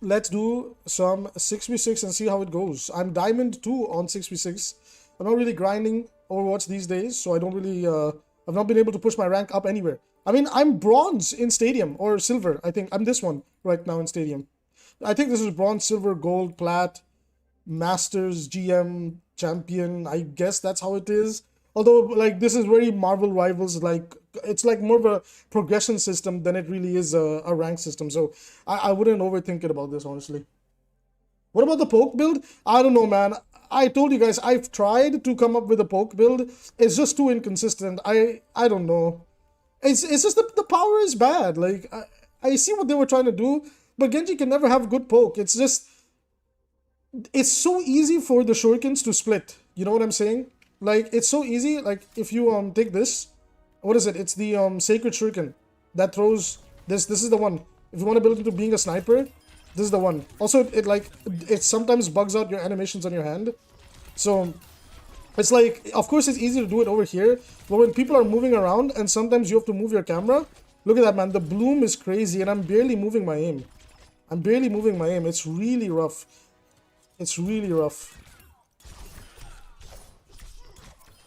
Let's do some 6v6 and see how it goes. I'm Diamond 2 on 6v6. I'm not really grinding Overwatch these days, so I don't really... I've not been able to push my rank up anywhere. I mean, I'm bronze in Stadium, or silver, I think. I'm this one right now in Stadium. I think this is bronze, silver, gold, plat, Masters, GM, Champion. I guess that's how it is. Although, like, this is very Marvel Rivals, like, it's like more of a progression system than it really is a rank system. So, I wouldn't overthink it about this, honestly. What about the poke build? I don't know, man. I told you guys, I've tried to come up with a poke build. It's just too inconsistent. I don't know. It's just the power is bad. Like, I see what they were trying to do, but Genji can never have good poke. It's just... It's so easy for the shurikens to split. You know what I'm saying? Like, it's so easy. Like, if you take this, what is it? It's the Sacred Shuriken that throws this. This is the one. If you want to build into being a sniper, this is the one. Also, it sometimes bugs out your animations on your hand. So it's like, of course, it's easy to do it over here, but when people are moving around and sometimes you have to move your camera, look at that, man. The bloom is crazy, and I'm barely moving my aim. I'm barely moving my aim. It's really rough. It's really rough.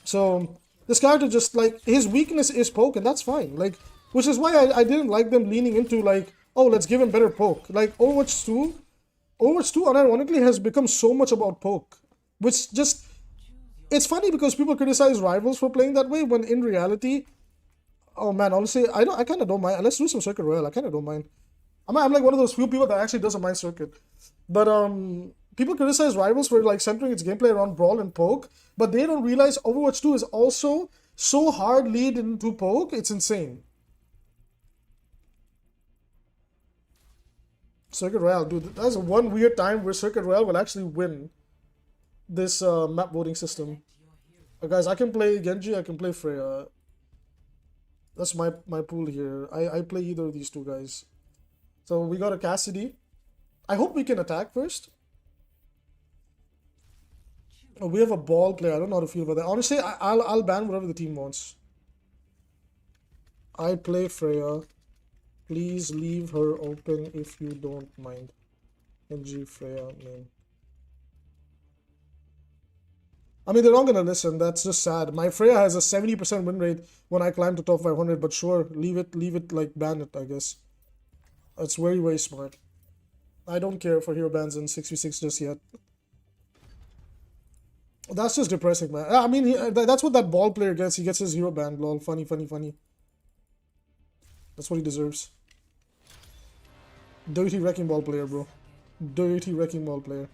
So this character just, like, his weakness is poke, and that's fine. Like, which is why I didn't like them leaning into, like, oh, let's give him better poke. Like, Overwatch 2 unironically has become so much about poke, which just, it's funny because people criticize rivals for playing that way when in reality, oh man, honestly, I kind of don't mind. Let's do some Circuit Royale. I kind of don't mind. I'm like one of those few people that actually doesn't mind Circuit. But people criticize rivals for like centering its gameplay around brawl and poke, but they don't realize Overwatch 2 is also so hard lead into poke. It's insane. Circuit Royale, dude, that's one weird time where Circuit Royale will actually win this map voting system. Guys, I can play Genji, I can play Freya. That's my pool here. I play either of these two guys. So we got a Cassidy. I hope we can attack first. Oh, we have a ball player. I don't know how to feel about that. Honestly, I'll ban whatever the team wants. I play Freya. Please leave her open if you don't mind. Genji, Freya, name. I mean, they're not gonna listen. That's just sad. My Freya has a 70% win rate when I climb to top 500, but sure, leave it, like, ban it, I guess. It's very, very smart. I don't care for hero bans in 6v6 just yet. That's just depressing, man. I mean, that's what that ball player gets. He gets his hero ban, lol. Funny, funny, funny. That's what he deserves. Dirty wrecking ball player, bro. Dirty wrecking ball player.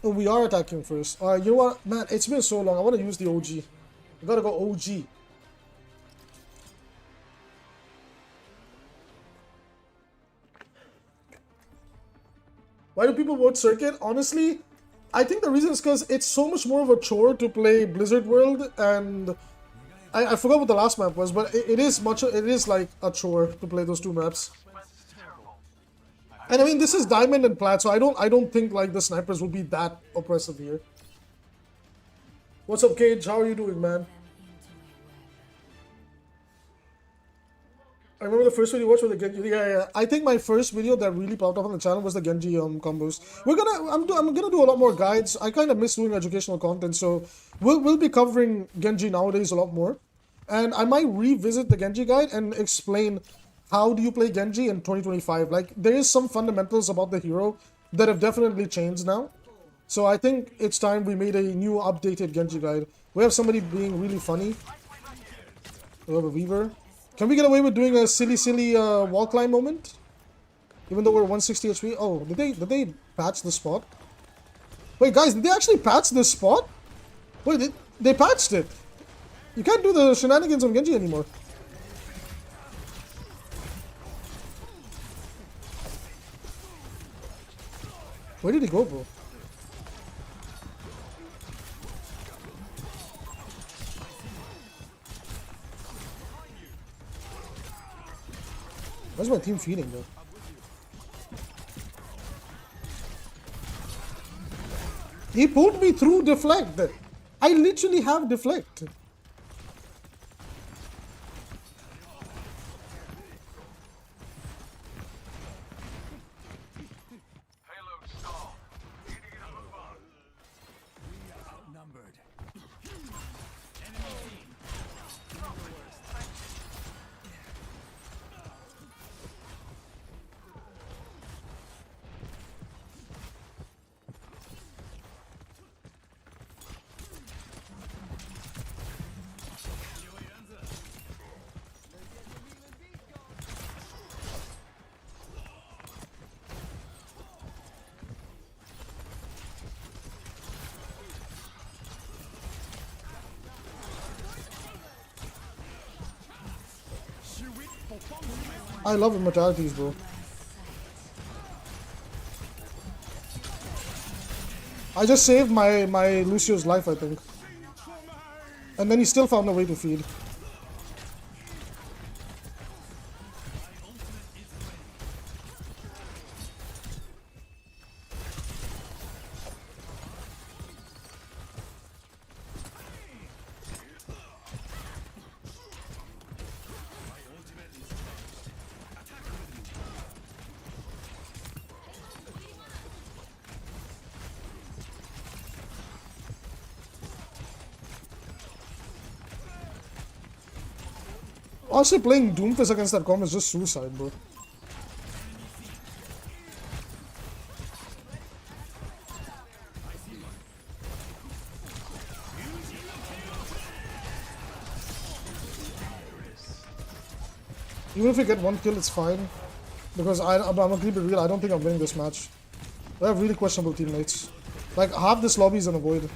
Oh, we are attacking first. Alright, you know what? Man, it's been so long. I want to use the OG. I gotta go OG. Why do people vote Circuit? Honestly, I think the reason is because it's so much more of a chore to play Blizzard World, and I forgot what the last map was, but it is like a chore to play those two maps. And I mean, this is Diamond and Plat, so I don't think like the snipers will be that oppressive here. What's up, Cage? How are you doing, man? I remember the first video you watched with the Genji. Yeah. I think my first video that really popped up on the channel was the Genji combos. I'm gonna do a lot more guides. I kind of miss doing educational content, so we'll be covering Genji nowadays a lot more. And I might revisit the Genji guide and explain how do you play Genji in 2025. Like, there is some fundamentals about the hero that have definitely changed now. So I think it's time we made a new updated Genji guide. We have somebody being really funny. We have a Weaver. Can we get away with doing a silly wall climb moment? Even though we're 160 HP? Oh, did they patch the spot? Wait, guys, did they actually patch this spot? Wait, they patched it. You can't do the shenanigans on Genji anymore. Where did he go, bro? Where's my team feeding, though? He pulled me through deflect. I literally have deflect. I love immortalities, bro. I just saved my Lucio's life, I think. And then he still found a way to feed. Honestly, playing Doomfist against that comp is just suicide, bro. Even if we get one kill, it's fine. Because I'm gonna keep it real, I don't think I'm winning this match. We have really questionable teammates. Like, half this lobby is in a void.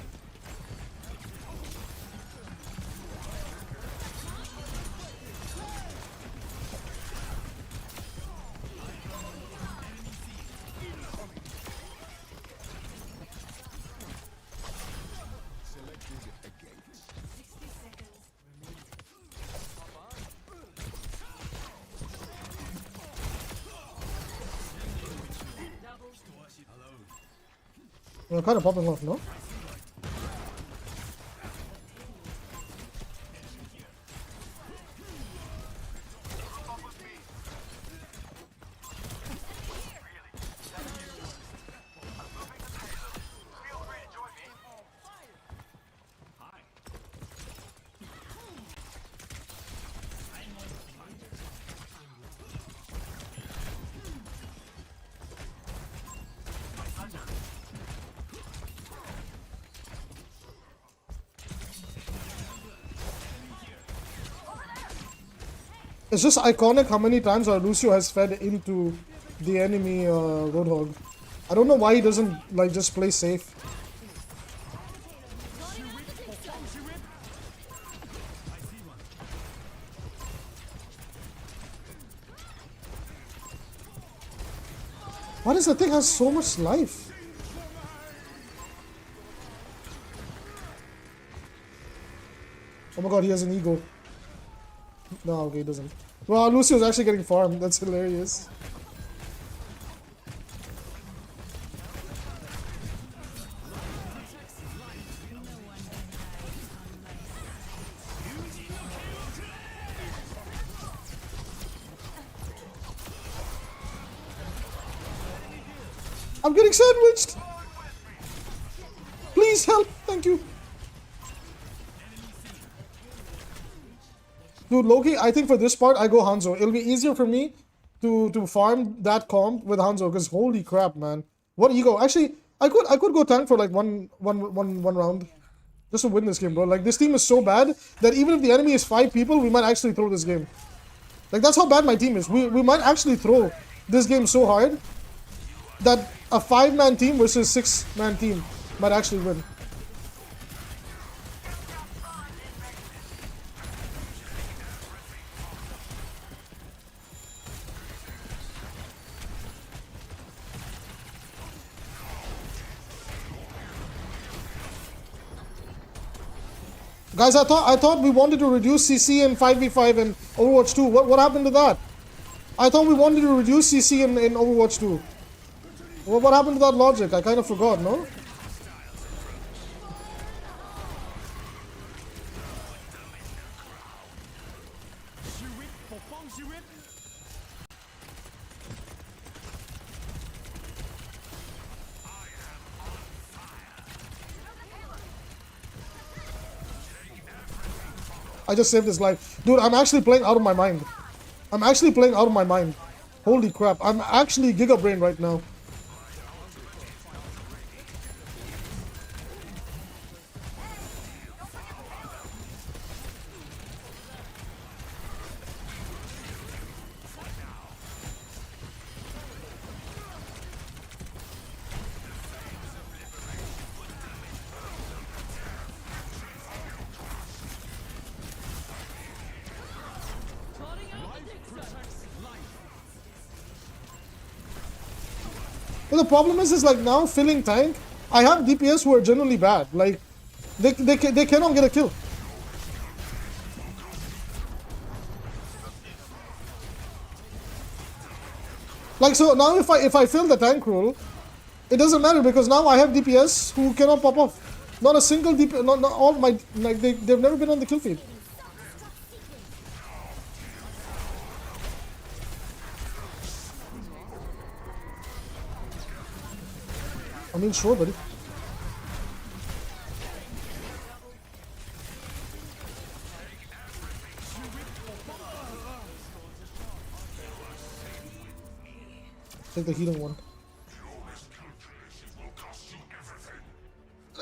We're kind of popping off, no? It's just iconic how many times our Lucio has fed into the enemy Roadhog. I don't know why he doesn't like just play safe. Why does the thing have so much life? Oh my god, he has an ego. No, okay, he doesn't. Well, Lucio's actually getting farmed. That's hilarious. I'm getting sandwiched! Please help! Thank you! Dude, Loki, I think for this part, I go Hanzo. It'll be easier for me to farm that comp with Hanzo, because holy crap, man. What ego. Actually, I could go tank for like one round. Just to win this game, bro. Like, this team is so bad that even if the enemy is 5 people, we might actually throw this game. Like, that's how bad my team is. We might actually throw this game so hard that a 5-man team versus 6-man team might actually win. Guys, I thought we wanted to reduce CC in 5v5 in Overwatch 2. What happened to that? I thought we wanted to reduce CC in Overwatch 2. Well, what happened to that logic? I kind of forgot, no? I just saved his life. Dude, I'm actually playing out of my mind. I'm actually playing out of my mind. Holy crap. I'm actually Giga Brain right now. But the problem is like now filling tank I have DPS who are generally bad. Like, they cannot get a kill. Like, so now if I fill the tank role, it doesn't matter because now I have DPS who cannot pop off. Not a single DPS, not all my, like, they've never been on the kill feed. I mean, sure, buddy. Take the healing one.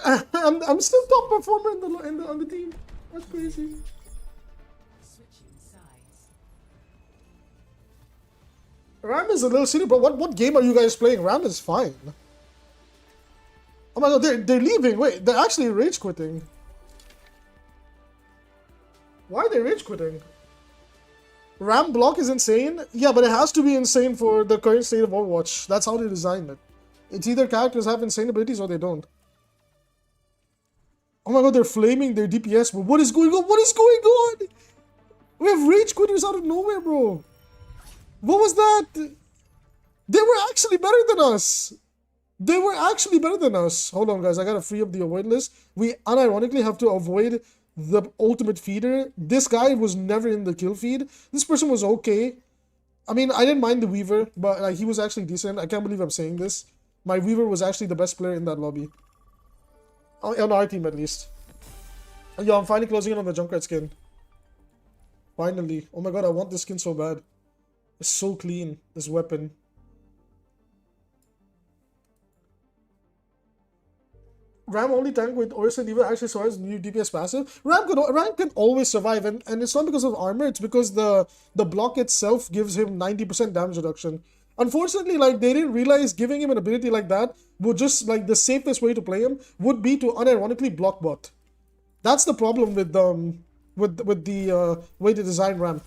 I'm still top performer on the team. That's crazy. Ram is a little silly, bro. What game are you guys playing? Ram is fine. Oh my god, they're leaving. Wait, they're actually rage quitting. Why are they rage quitting? Ram block is insane. Yeah, but it has to be insane for the current state of Overwatch. That's how they designed it. It's either characters have insane abilities or they don't. Oh my god, they're flaming their DPS, bro. What is going on? What is going on? We have rage quitters out of nowhere, bro. What was that? They were actually better than us. They were actually better than us. Hold on, guys. I gotta free up the avoid list. We unironically have to avoid the ultimate feeder. This guy was never in the kill feed. This person was okay. I mean, I didn't mind the Weaver, but like, he was actually decent. I can't believe I'm saying this. My Weaver was actually the best player in that lobby. On our team, at least. Yo, I'm finally closing in on the Junkrat skin. Finally. Oh my god, I want this skin so bad. It's so clean, this weapon. Ram only tank with Orisa Diva actually survives new DPS passive. Ram can always survive, and it's not because of armor, it's because the block itself gives him 90% damage reduction. Unfortunately, like, they didn't realize giving him an ability like that would just, like, the safest way to play him would be to unironically block bot. That's the problem with the way they design Ram.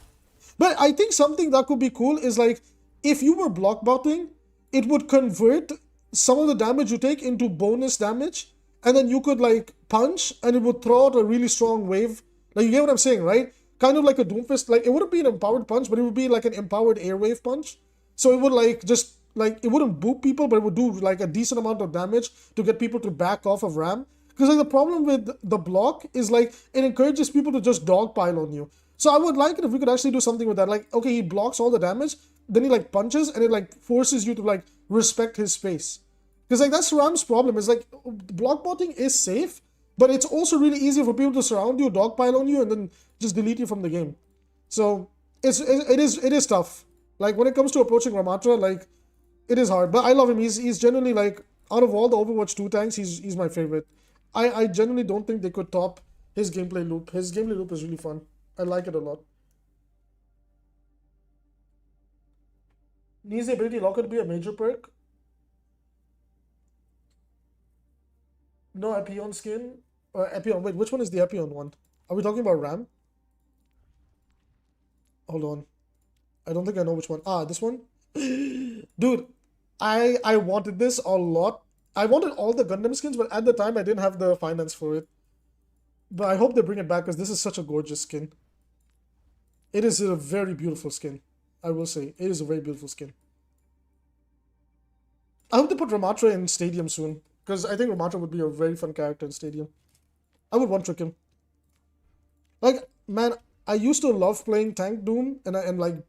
But I think something that could be cool is, like, if you were block botting, it would convert some of the damage you take into bonus damage, and then you could, like, punch, and it would throw out a really strong wave. Like, you get what I'm saying, right? Kind of like a Doomfist. Like, it wouldn't be an empowered punch, but it would be like an empowered airwave punch. So it would, like, just, like, it wouldn't boop people, but it would do, like, a decent amount of damage to get people to back off of Ram. Because, like, the problem with the block is, like, it encourages people to just dogpile on you. So I would like it if we could actually do something with that. Like, okay, he blocks all the damage, then he, like, punches, and it, like, forces you to, like, respect his space. Because, like, that's Ram's problem. Is, like, block botting is safe, but it's also really easy for people to surround you, dogpile on you, and then just delete you from the game. So it is tough. Like, when it comes to approaching Ramatra, like, it is hard. But I love him. He's generally, like, out of all the Overwatch 2 tanks, he's my favorite. I genuinely don't think they could top his gameplay loop. His gameplay loop is really fun. I like it a lot. Needs the ability lock could be a major perk. No Epion skin. Epion. Wait, which one is the Epion one? Are we talking about Ram? Hold on. I don't think I know which one. Ah, this one? Dude, I wanted this a lot. I wanted all the Gundam skins, but at the time I didn't have the finance for it. But I hope they bring it back because this is such a gorgeous skin. It is a very beautiful skin. I will say, it is a very beautiful skin. I hope they put Ramatra in Stadium soon, because I think Ramatra would be a very fun character in Stadium. I would one-trick him. Like, man, I used to love playing Tank Doom, and like,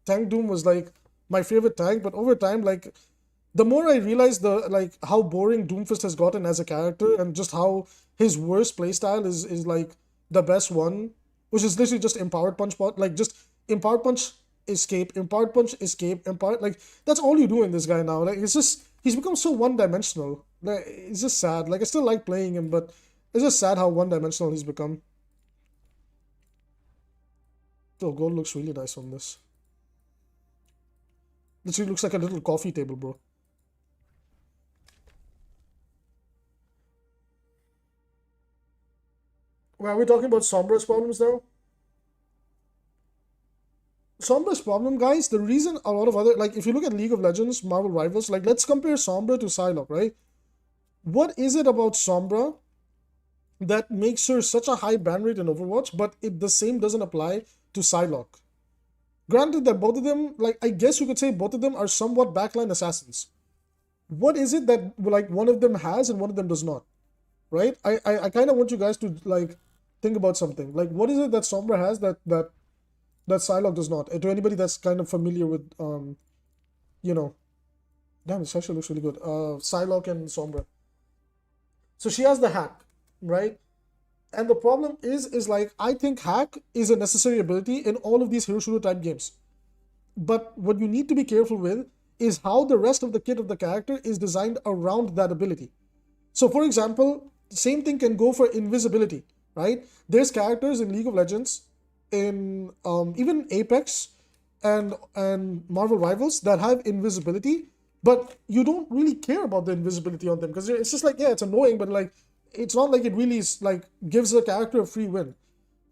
Tank Doom was like my favorite tank, but over time, like, the more I realized like how boring Doomfist has gotten as a character, and just how his worst playstyle is like the best one, which is literally just empowered punch bot, like just empowered punch, escape, empowered punch, escape, empowered, like, that's all you do in this guy now. Like, it's just, he's become so one-dimensional. Like, it's just sad. Like, I still like playing him, but it's just sad how one-dimensional he's become. Oh, gold looks really nice on this. Literally looks like a little coffee table, bro. Well, are we talking about Sombra's problems now? Sombra's problem, guys, the reason a lot of other, like, if you look at League of Legends, Marvel Rivals, like, let's compare Sombra to Psylocke, right? What is it about Sombra that makes her such a high ban rate in Overwatch, but the same doesn't apply to Psylocke? Granted that both of them, like, I guess you could say both of them are somewhat backline assassins. What is it that, like, one of them has and one of them does not? Right? I kind of want you guys to, like, think about something. Like, what is it that Sombra has that Psylocke does not? To anybody that's kind of familiar with, you know, damn, this actually looks really good. Psylocke and Sombra. So she has the hack, right? And the problem is like, I think hack is a necessary ability in all of these hero shooter type games. But what you need to be careful with is how the rest of the kit of the character is designed around that ability. So for example, the same thing can go for invisibility, right? There's characters in League of Legends, in even Apex and Marvel Rivals that have invisibility, but you don't really care about the invisibility on them because it's just like, yeah, it's annoying, but like it's not like it really is like gives the character a free win.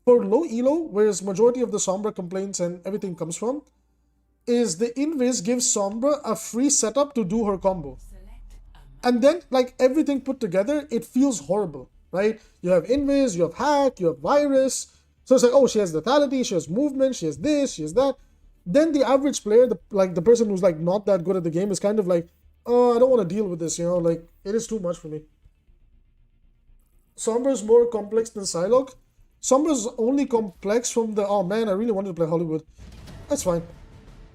For low elo, whereas majority of the Sombra complaints and everything comes from, is the invis gives Sombra a free setup to do her combo. And then, like, everything put together, it feels horrible, right? You have invis, you have hack, you have virus. So it's like, oh, she has lethality, she has movement, she has this, she has that. Then the average player, the person who's like not that good at the game, is kind of like, oh, I don't want to deal with this, like it is too much for me. Sombra is more complex than Psylocke. Sombra is only complex from the, oh man, I really wanted to play Hollywood. That's fine.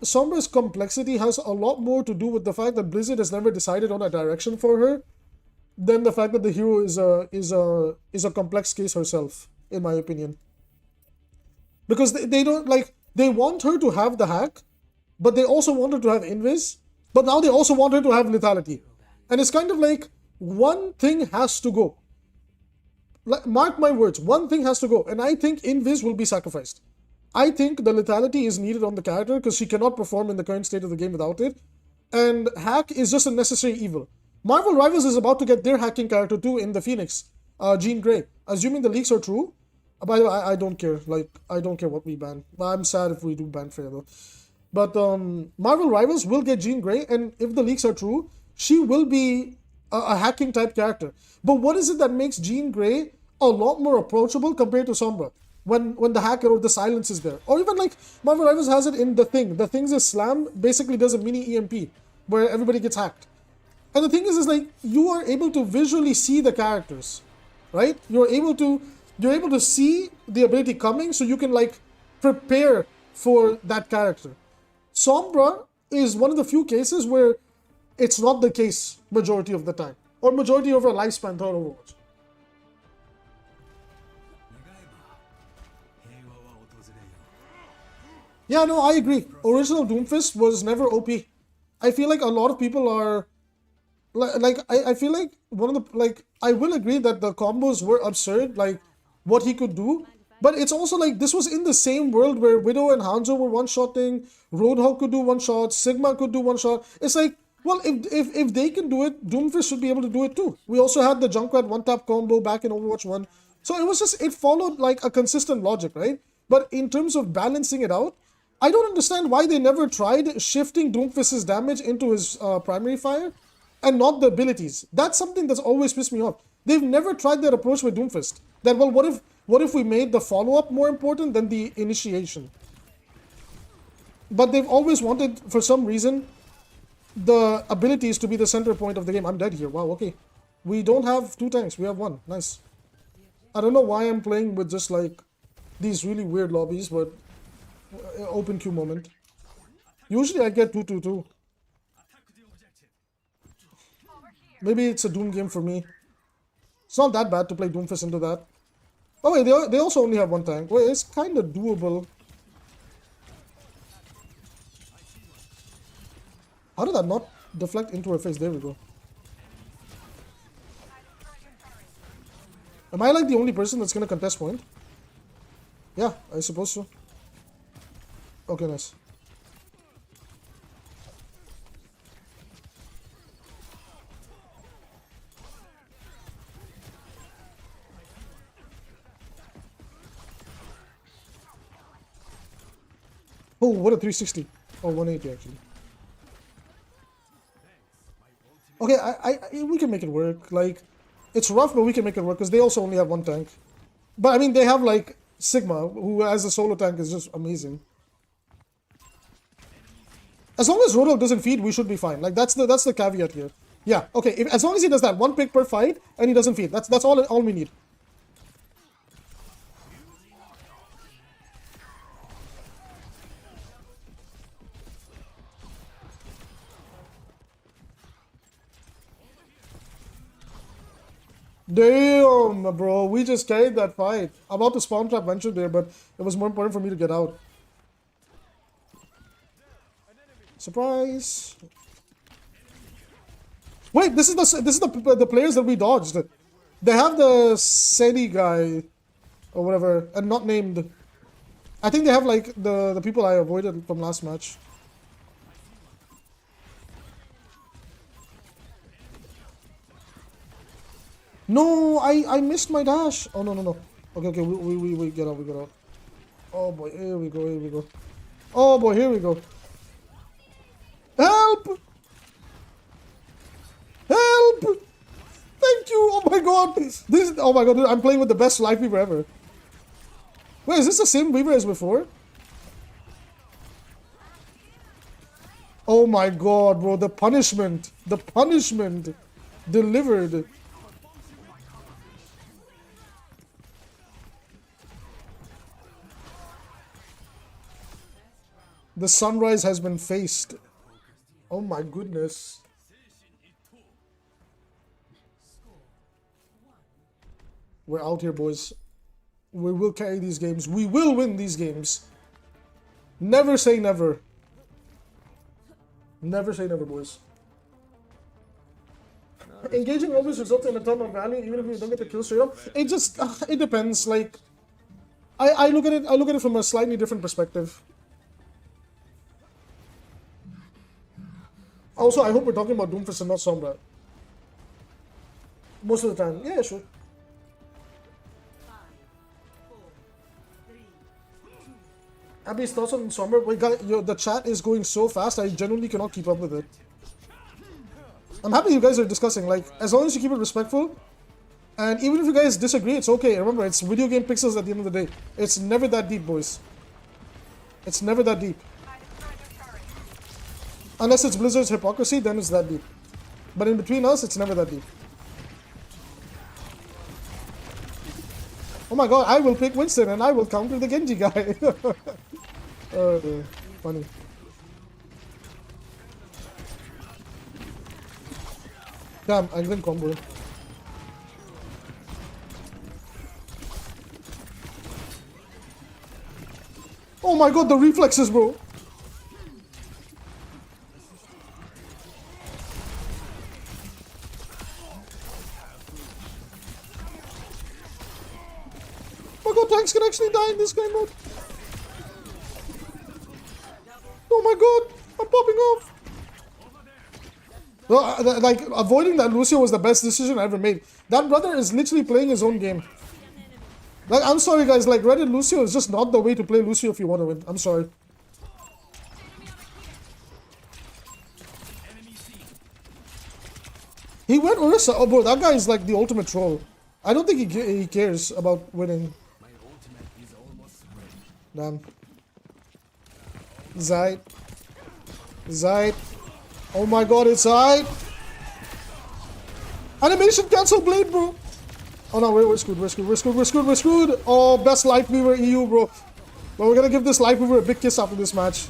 Sombra's complexity has a lot more to do with the fact that Blizzard has never decided on a direction for her than the fact that the hero is a complex case herself, in my opinion. Because they don't like they want her to have the hack, but they also want her to have invis, but now they also want her to have lethality. And it's kind of like one thing has to go. Like, mark my words, one thing has to go, and I think invis will be sacrificed. I think the lethality is needed on the character because she cannot perform in the current state of the game without it. And hack is just a necessary evil. Marvel Rivals is about to get their hacking character too in the Phoenix, Jean Grey. Assuming the leaks are true. By the way, I don't care. Like, I don't care what we ban. I'm sad if we do ban Freya though. But Marvel Rivals will get Jean Grey, and if the leaks are true, she will be a hacking type character. But what is it that makes Jean Grey a lot more approachable compared to Sombra? When the hacker or the silence is there. Or even like Marvel Rivals has it in The Thing. The Thing's slam basically does a mini EMP where everybody gets hacked. And the thing is like you are able to visually see the characters, right? You're able to see the ability coming so you can like prepare for that character. Sombra is one of the few cases where it's not the case majority of the time. Or majority of our lifespan throughout Overwatch. Yeah, no, I agree. Original Doomfist was never OP. I feel like a lot of people are I feel like one of the like I will agree that the combos were absurd, like what he could do. But it's also like this was in the same world where Widow and Hanzo were one-shotting, Roadhog could do one shot, Sigma could do one shot. It's like, well, if they can do it, Doomfist should be able to do it too. We also had the Junkrat one-tap combo back in Overwatch 1. So it was just, it followed like a consistent logic, right? But in terms of balancing it out, I don't understand why they never tried shifting Doomfist's damage into his primary fire and not the abilities. That's something that's always pissed me off. They've never tried that approach with Doomfist. That, well, what if we made the follow-up more important than the initiation? But they've always wanted, for some reason, the abilities to be the center point of the game. I'm dead here. Wow, okay. We don't have 2 tanks. We have 1. Nice. I don't know why I'm playing with just like these really weird lobbies, but open queue moment. Usually I get 2-2-2. Maybe it's a Doom game for me. It's not that bad to play Doomfist into that. Oh wait, they also only have 1 tank. Wait, it's kind of doable. How did that not deflect into her face? There we go. Am I like the only person that's gonna contest point? Yeah, I suppose so. Okay, nice. Oh, what a 360. Oh, 180 actually. Okay, we can make it work. Like, it's rough, but we can make it work because they also only have one tank. But I mean, they have like Sigma, who as a solo tank is just amazing. As long as Rodok doesn't feed, we should be fine. Like that's the caveat here. Yeah, okay. As long as he does that, one pick per fight, and he doesn't feed. That's all we need. Damn, bro, we just carried that fight. I'm about to spawn trap venture there, but it was more important for me to get out. Surprise! Wait, this is the players that we dodged. They have the Sedi guy or whatever, and not named. I think they have like the people I avoided from last match. No, I missed my dash. Oh no. Okay, we get out, we get out. Oh boy, here we go. Oh boy, here we go. Help! Help! Thank you! Oh my god! Oh my god, dude, I'm playing with the best life weaver ever. Wait, is this the same weaver as before? Oh my god, bro, the punishment! The punishment! Delivered! The sunrise has been faced. Oh my goodness. We're out here, boys. We will carry these games. We will win these games. Never say never. Never say never, boys. Engaging always results in a ton of value, even if you don't get the kill straight up. It just it depends. Like I look at it from a slightly different perspective. Also, I hope we're talking about Doomfist and not Sombra. Most of the time. Yeah, sure. Abby's thoughts on Sombra? Wait, guys, the chat is going so fast, I genuinely cannot keep up with it. I'm happy you guys are discussing. Like, as long as you keep it respectful, and even if you guys disagree, it's okay. Remember, it's video game pixels at the end of the day. It's never that deep, boys. It's never that deep. Unless it's Blizzard's hypocrisy, then it's that deep. But in between us, it's never that deep. Oh my god, I will pick Winston and I will counter the Genji guy. Funny. Damn, I didn't combo him. Oh my god, the reflexes, bro. Tanks can actually die in this game mode. Oh my god, I'm popping off. Well, like, avoiding that Lucio was the best decision I ever made. That brother is literally playing his own game. Like, I'm sorry guys, like, Reddit Lucio is just not the way to play Lucio if you want to win. I'm sorry. He went Orisa. Oh bro, that guy is like the ultimate troll. I don't think he cares about winning. Damn. Zite. Oh my god, it's Zite. Animation cancel blade, bro. Oh no, we're screwed. Oh, best life weaver EU, bro. But we're gonna give this life weaver a big kiss after this match.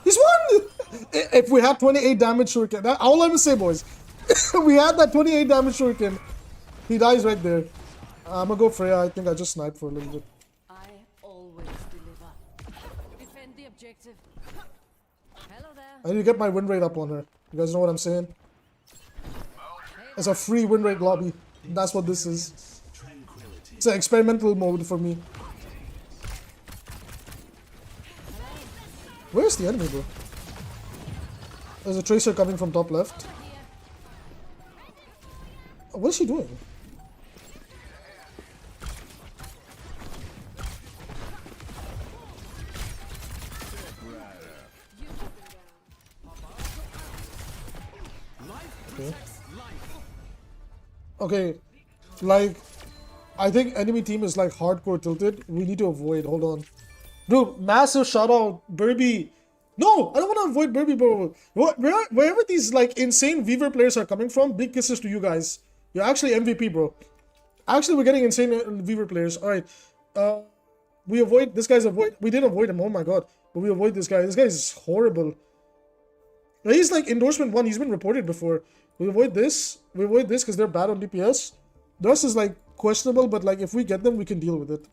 He's won! If we had 28 damage shuriken, that's all I'm gonna say, boys. We had that 28 damage shuriken. He dies right there. I'm gonna go Freya. I think I just sniped for a little bit. I always deliver. Defend the objective. Hello there. I need to get my win rate up on her. You guys know what I'm saying? It's a free win rate lobby. That's what this is. It's an experimental mode for me. Where's the enemy, bro? There's a tracer coming from top left. What is she doing? Okay. Okay. Like, I think enemy team is like hardcore tilted. We need to avoid. Hold on. Dude, massive shout out, Burby. No, I don't want to avoid Burby, bro. Wherever these like insane Weaver players are coming from, big kisses to you guys. You're actually MVP, bro. Actually, we're getting insane Weaver players. All right. We avoid this guy's avoid. We didn't avoid him. Oh my god. But we avoid this guy. This guy is horrible. He's like endorsement 1. He's been reported before. We avoid this. We avoid this because they're bad on DPS. The rest is like questionable, but like if we get them, we can deal with it.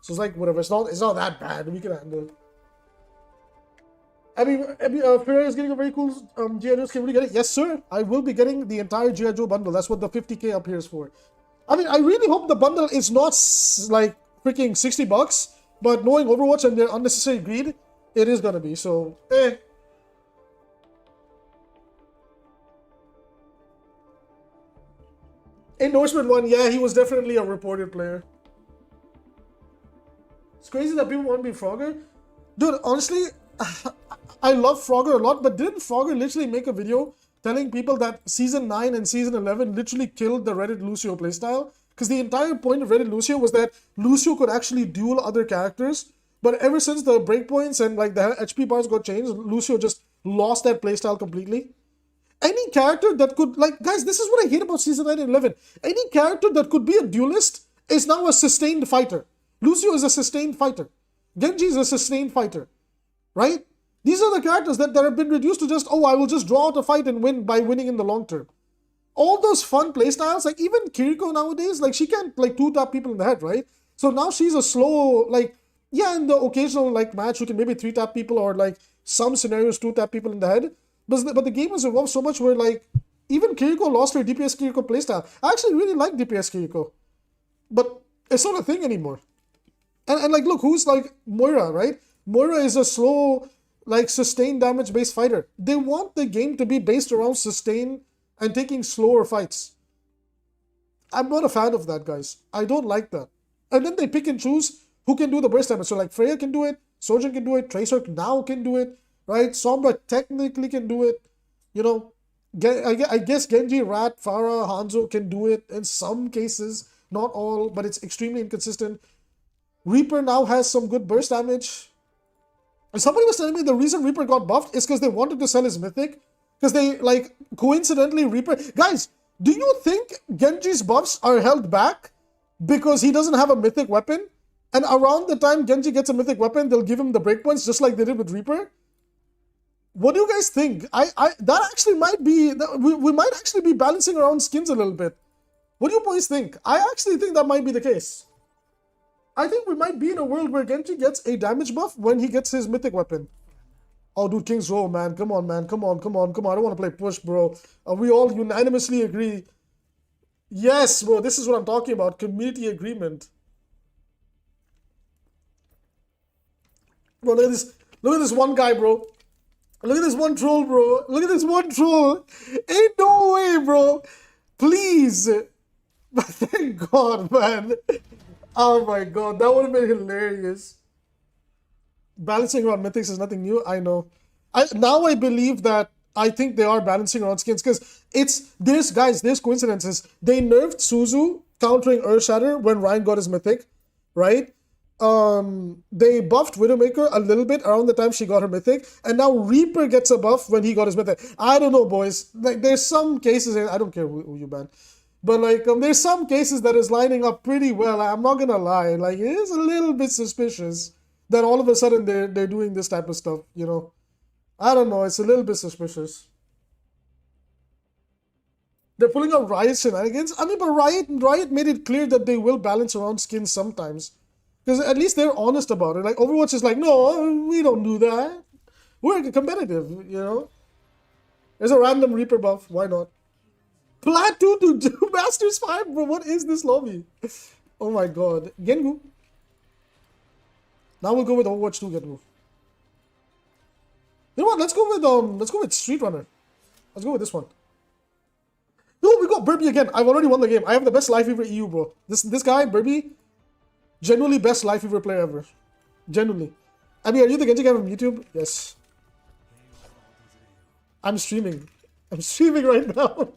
So it's like whatever. It's not that bad. We can handle it. Ferrer is getting a very cool G.I. Joe. Can we get it? Yes, sir. I will be getting the entire G.I. Joe bundle. That's what the 50k up here is for. I mean, I really hope the bundle is not like freaking $60, but knowing Overwatch and their unnecessary greed, it is gonna be. So, Endorsement 1, yeah, he was definitely a reported player. It's crazy that people want to be Frogger. Dude, honestly, I love Frogger a lot, but didn't Frogger literally make a video telling people that Season 9 and Season 11 literally killed the Reddit Lucio playstyle? Because the entire point of Reddit Lucio was that Lucio could actually duel other characters, but ever since the breakpoints and like the HP bars got changed, Lucio just lost that playstyle completely. Any character that could, like, guys, this is what I hate about Season 9 and 11. Any character that could be a duelist is now a sustained fighter. Lucio is a sustained fighter. Genji is a sustained fighter. Right? These are the characters that have been reduced to just, oh, I will just draw out a fight and win by winning in the long term. All those fun playstyles, like even Kiriko nowadays, like she can't like 2-tap people in the head, right? So now she's a slow, like, yeah, in the occasional like match, you can maybe 3-tap people or like some scenarios 2-tap people in the head. But the game has evolved so much where like even Kiriko lost her DPS Kiriko playstyle. I actually really like DPS Kiriko, but it's not a thing anymore. And like look, who's like Moira, right? Moira is a slow, like sustained damage based fighter. They want the game to be based around sustain and taking slower fights. I'm not a fan of that, guys. I don't like that. And then they pick and choose who can do the burst damage. So like Freya can do it, Sojourn can do it, Tracer now can do it. Right, Sombra technically can do it. You know, I guess Genji, Rat, Pharah, Hanzo can do it in some cases, not all, but it's extremely inconsistent. Reaper now has some good burst damage. And somebody was telling me the reason Reaper got buffed is because they wanted to sell his mythic. Because they, like, coincidentally, Reaper... Guys, do you think Genji's buffs are held back because he doesn't have a mythic weapon? And around the time Genji gets a mythic weapon, they'll give him the breakpoints just like they did with Reaper? What do you guys think? That actually might be... We might actually be balancing around skins a little bit. What do you boys think? I actually think that might be the case. I think we might be in a world where Genji gets a damage buff when he gets his mythic weapon. Oh, dude, King's Row, man. Come on, man. Come on. I don't want to play push, bro. We all unanimously agree. Yes, bro. This is what I'm talking about. Community agreement. Bro, look at this. Look at this one guy, bro. Look at this one troll, bro. Look at this one troll. Ain't no way, bro. Please. But thank God, man. Oh my God. That would have been hilarious. Balancing around mythics is nothing new. I know. Now I believe that I think they are balancing around skins because there's coincidences. They nerfed Suzu countering Earthshatter when Ryan got his mythic, right? They buffed Widowmaker a little bit around the time she got her mythic, and now Reaper gets a buff when he got his mythic. I don't know, boys. Like, there's some cases, I don't care who you ban, but like, there's some cases that is lining up pretty well. I'm not gonna lie. Like, it is a little bit suspicious that all of a sudden they're doing this type of stuff, you know? I don't know. It's a little bit suspicious. They're pulling out Riot shenanigans. I mean, but Riot made it clear that they will balance around skins sometimes. Because at least they're honest about it. Like, Overwatch is like, no, we don't do that. We're competitive, you know? There's a random Reaper buff. Why not? Plateau to Masters 5, bro. What is this lobby? Oh my God. Gengu. Now we'll go with Overwatch 2 Gengu. You know what? Let's go with Street Runner. Let's go with this one. No, we got Burby again. I've already won the game. I have the best Life Weaver EU, bro. This guy, Burby, genuinely best Life Weaver player ever. Genuinely. I mean, are you the Genji guy from YouTube? Yes. I'm streaming. I'm streaming right now.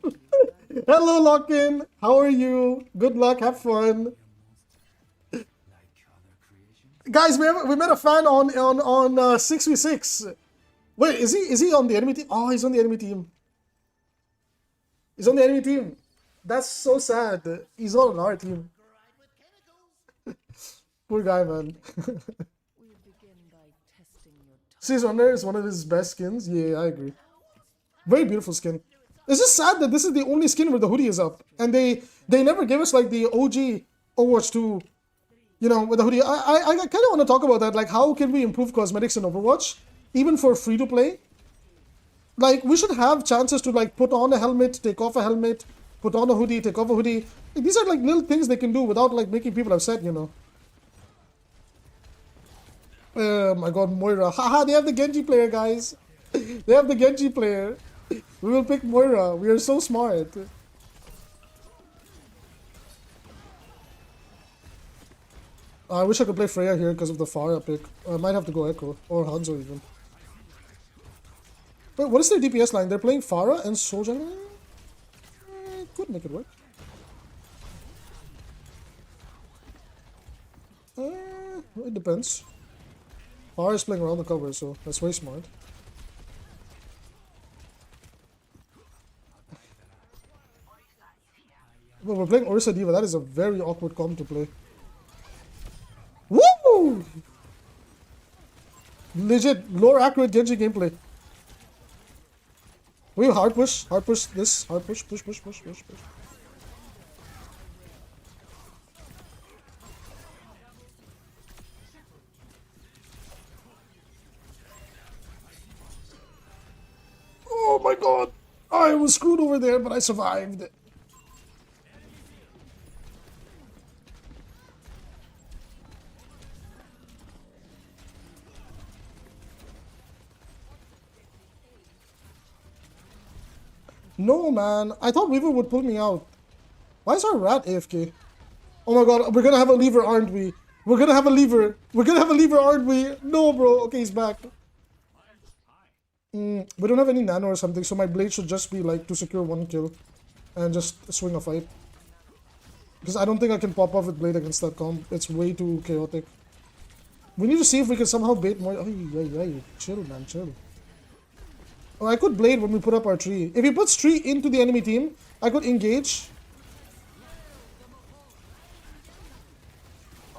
Hello, Lock-in. How are you? Good luck. Have fun. Guys, we met a fan on 6v6. Wait, is he on the enemy team? Oh, he's on the enemy team. He's on the enemy team. That's so sad. He's not on our team. Poor guy, man. Seas Runner is one of his best skins. Yeah, I agree. Very beautiful skin. It's just sad that this is the only skin where the hoodie is up, and they never give us like the OG Overwatch 2, you know, with the hoodie. I kind of want to talk about that. Like, how can we improve cosmetics in Overwatch, even for free to play? Like, we should have chances to like put on a helmet, take off a helmet, put on a hoodie, take off a hoodie. Like, these are like little things they can do without like making people upset, you know. Oh my god, Moira. Haha, they have the Genji player, guys. They have the Genji player. We will pick Moira. We are so smart. I wish I could play Freya here because of the Pharah pick. I might have to go Echo. Or Hanzo even. But what is their DPS line? They're playing Pharah and Soul Jungle? Could make it work. It depends. Pharah is playing around the cover, so that's very smart. But we're playing Orisa Diva. That is a very awkward comp to play. Woo! Legit, lower accurate Genji gameplay. We hard push this, hard push. Oh my god! I was screwed over there, but I survived. No, man. I thought Weaver would pull me out. Why is our rat AFK? Oh my god, we're gonna have a lever, aren't we? We're gonna have a lever. We're gonna have a lever, aren't we? No, bro. Okay, he's back. We don't have any nano or something, so my blade should just be like to secure one kill and just swing a fight. Because I don't think I can pop off with blade against that comp. It's way too chaotic. We need to see if we can somehow bait more. Chill, man, chill. Oh, I could blade when we put up our tree. If he puts tree into the enemy team, I could engage.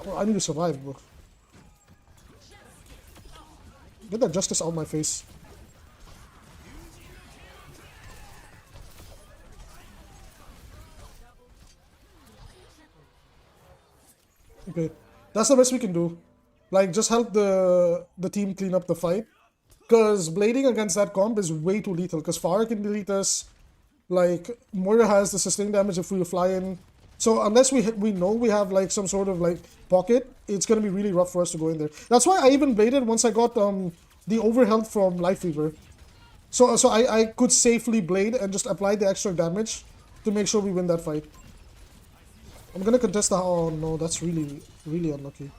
Oh, I need to survive, bro. Get that justice out of my face. Okay, that's the best we can do. Like, just help the team clean up the fight. Because blading against that comp is way too lethal. Because Pharah can delete us. Like, Moira has the sustained damage if we fly in. So unless we know we have like some sort of like pocket, it's gonna be really rough for us to go in there. That's why I even bladed once I got the overhealth from Life Fever. So I could safely blade and just apply the extra damage to make sure we win that fight. I'm gonna contest the... Oh no, that's really unlucky.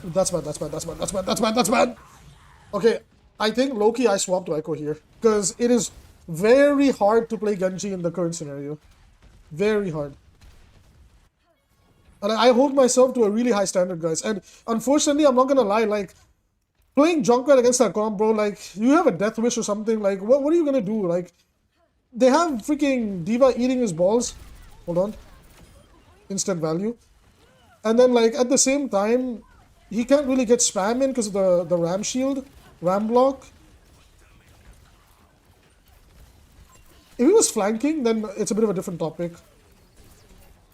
That's bad. Okay, I think low-key I swapped to Echo here. Because it is very hard to play Genji in the current scenario. Very hard. And I hold myself to a really high standard, guys. And unfortunately, I'm not gonna lie, like, playing Junkrat against that comp, bro, like, you have a death wish or something, like, what are you gonna do? Like, they have freaking Diva eating his balls. Hold on. Instant value. And then, like, at the same time, he can't really get spam in because of the ram shield, ram block. If he was flanking, then it's a bit of a different topic.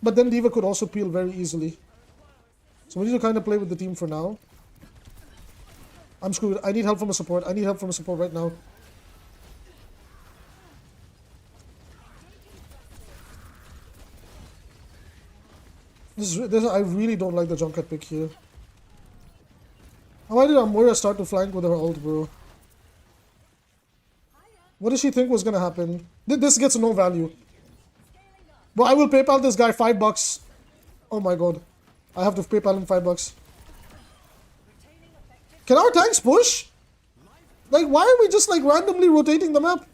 But then Diva could also peel very easily. So we need to kind of play with the team for now. I'm screwed. I need help from a support. I need help from a support right now. I really don't like the Junkrat pick here. Why did Moira start to flank with her ult, bro? What did she think was gonna happen? This gets no value. Bro, I will PayPal this guy $5. Oh my god. I have to PayPal him $5. Can our tanks push? Like, why are we just like randomly rotating the map?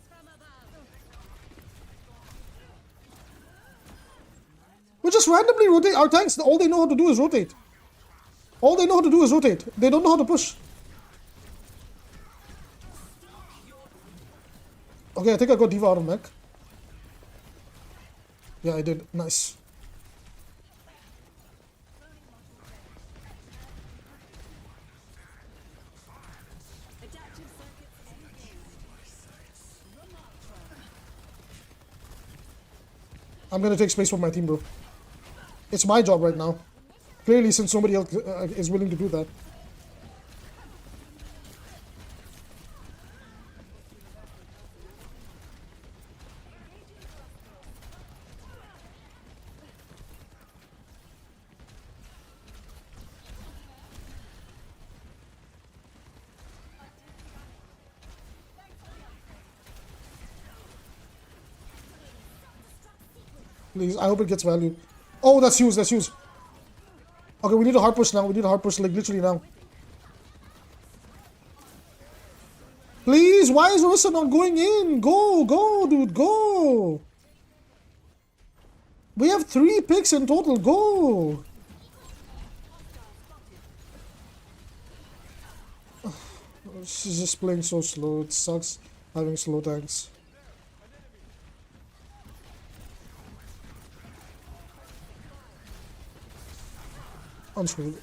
We just randomly rotate our tanks. All they know how to do is rotate. All they know how to do is rotate. They don't know how to push. Okay, I think I got Diva out of mech. Yeah, I did. Nice. I'm gonna take space for my team, bro. It's my job right now. Clearly, since somebody else is willing to do that. Please, I hope it gets value. Oh, that's huge, that's huge. Okay, we need a hard push now. We need a hard push, like, literally now. Please, why is Orisa not going in? Go, go, dude, go. We have 3 picks in total. Go. She's just playing so slow. It sucks having slow tanks. I'm screwed.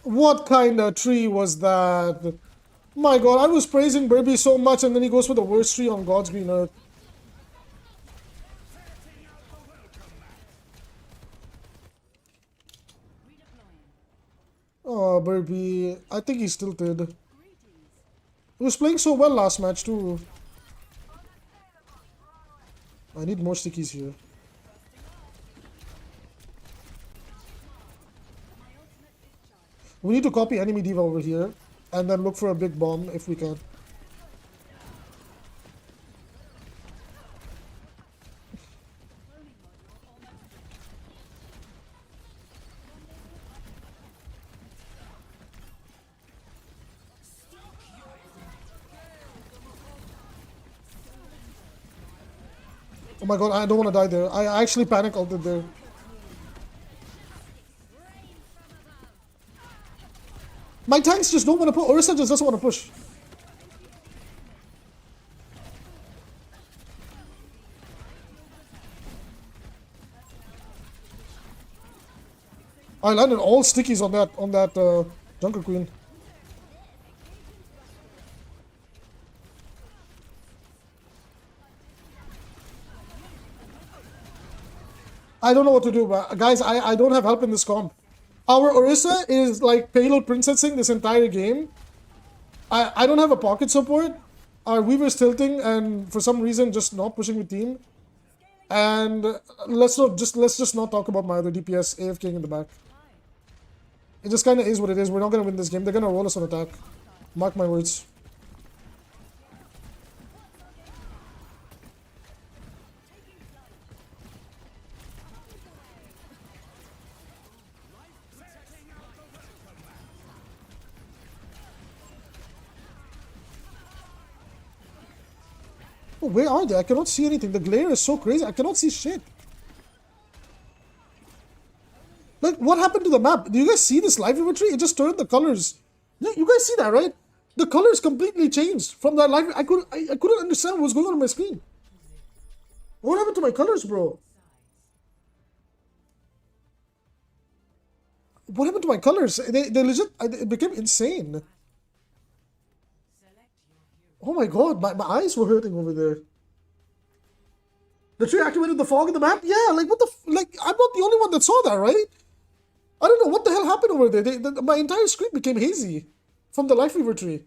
What kind of tree was that? My god, I was praising Burby so much and then he goes for the worst tree on God's green earth. Oh, Burby. I think he's tilted. He was playing so well last match too. I need more stickies here. We need to copy enemy diva over here and then look for a big bomb if we can. Oh my god, I don't want to die there. I actually panic ulted there. My tanks just don't want to push. Orisa just doesn't want to push. I landed all stickies on that Junker Queen. I don't know what to do, but guys, I don't have help in this comp. Our Orisa is like payload princessing this entire game. I don't have a pocket support. Our Weaver's tilting and for some reason just not pushing with team. And let's just not talk about my other DPS AFKing in the back. It just kind of is what it is. We're not gonna win this game. They're gonna roll us on attack. Mark my words. Oh, where are they? I cannot see anything. The glare is so crazy. I cannot see shit. Like, what happened to the map? Do you guys see this live inventory? It just turned the colors. Yeah, you guys see that, right? The colors completely changed from that live. I couldn't understand what was going on my screen. What happened to my colors, bro? What happened to my colors? They legit. It became insane. Oh my god, my eyes were hurting over there. The tree activated the fog in the map? Yeah, like what the like I'm not the only one that saw that, right? I don't know what the hell happened over there. My entire screen became hazy from the life fever tree.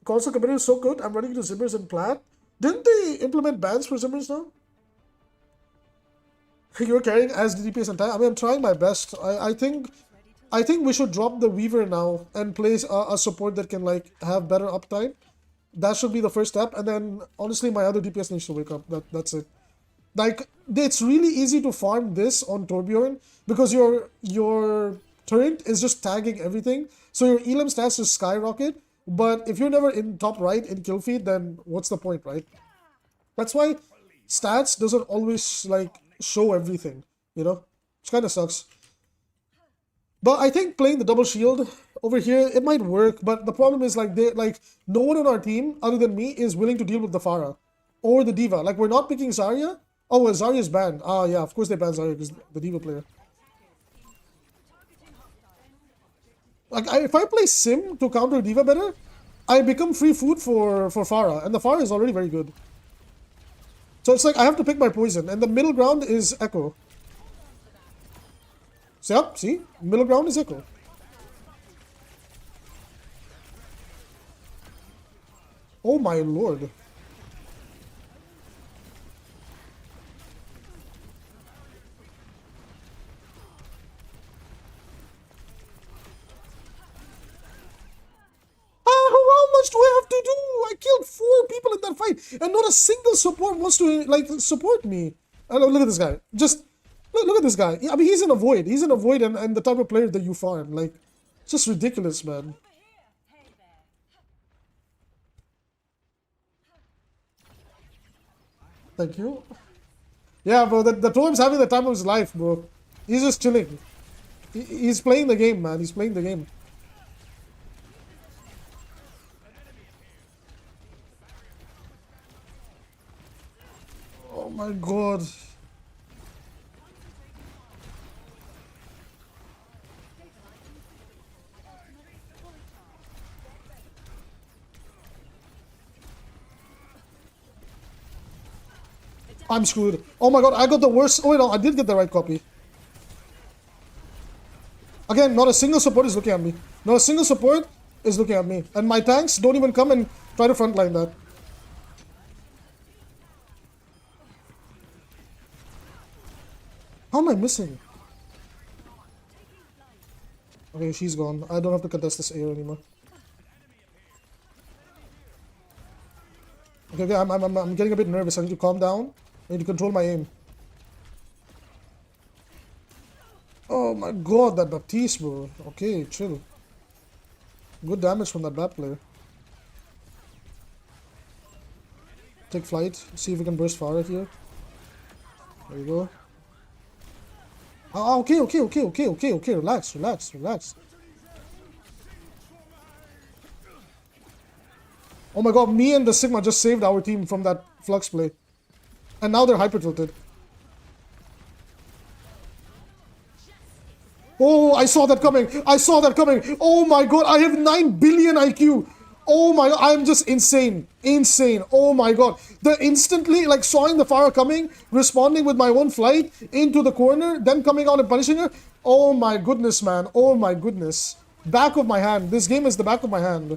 Console commander is so good. I'm running into Zimmers and Plat. Didn't they implement bans for Zimmers now? You're carrying as the DPS and time. I mean, I'm trying my best. I think we should drop the Weaver now and place a support that can like have better uptime. That should be the first step, and then honestly, my other DPS needs to wake up. That's it. Like it's really easy to farm this on Torbjorn because your turret is just tagging everything, so your elim stats just skyrocket. But if you're never in top right in kill feed, then what's the point, right? That's why stats doesn't always like show everything, you know, which kind of sucks. But I think playing the double shield over here, it might work. But the problem is like no one on our team other than me is willing to deal with the Pharah or the Diva. Like we're not picking Zarya. Oh, well, Zarya's banned. Ah, yeah, of course they banned Zarya because the Diva player. Like if I play Sim to counter Diva better, I become free food for Pharah, and the Pharah is already very good. So it's like I have to pick my poison, and the middle ground is Echo. So yep, see? Middle ground is Echo. Oh my lord. How much do I have to do? I killed 4 people in that fight, and not a single support wants to like support me. Look at this guy. Just look at this guy. I mean, he's in a void. He's in a void, and the type of player that you farm. Like, it's just ridiculous, man. Thank you. Yeah, bro. The Toem's having the time of his life, bro. He's just chilling. He's playing the game, man. He's playing the game. Oh my god. I'm screwed. Oh my god, I got the worst. Oh, wait, no, I did get the right copy. Again, not a single support is looking at me. Not a single support is looking at me. And my tanks don't even come and try to frontline that. How am I missing? Okay, she's gone. I don't have to contest this air anymore. Okay, I'm getting a bit nervous. I need to calm down. I need to control my aim. Oh my god, that Baptiste, bro. Okay, chill. Good damage from that Bap player. Take flight. See if we can burst Pharah here. There you go. Okay. Relax. Oh my god, me and the Sigma just saved our team from that flux play. And now they're hyper tilted. Oh, I saw that coming. Oh my god, I have 9 billion IQ. Oh my god, I'm just insane. Oh my god. The instantly, like, sawing the Pharah coming, responding with my own flight into the corner, then coming out and punishing her. Oh my goodness, man. Oh my goodness. Back of my hand. This game is the back of my hand.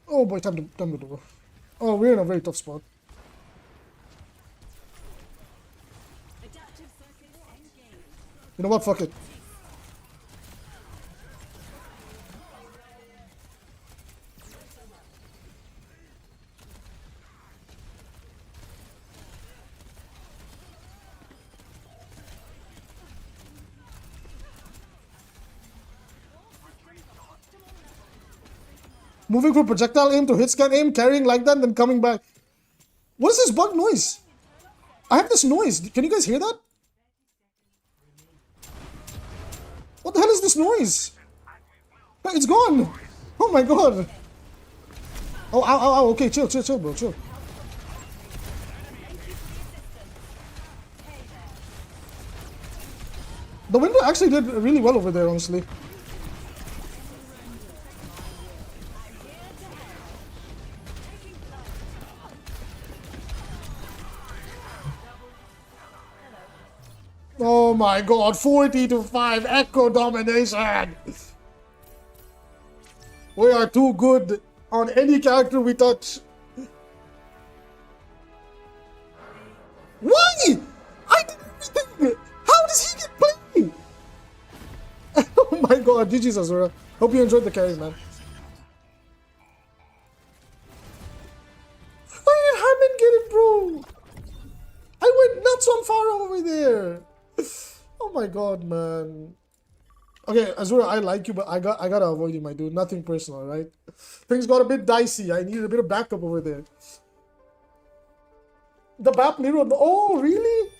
Oh boy, time to go. Oh, we're in a very tough spot. You know what? Fuck it. Moving from projectile aim to hit scan aim, carrying like that, then coming back. What is this bug noise? I have this noise. Can you guys hear that? What the hell is this noise? It's gone. Oh my god. Oh, ow. Okay, chill, bro, chill. The window actually did really well over there, honestly. Oh my god, 40-5 Echo domination! We are too good on any character we touch. Why? I did everything! How does he get played? Oh my god, GG's Azura. Hope you enjoyed the carry, man. Why did Hammond get it, bro? I went nuts on Pharah over there. Oh my my god, man. Okay, Azura, I like you, but I gotta avoid you, my dude. Nothing personal, right? Things got a bit dicey. I needed a bit of backup over there. The BAP leader of the oh really?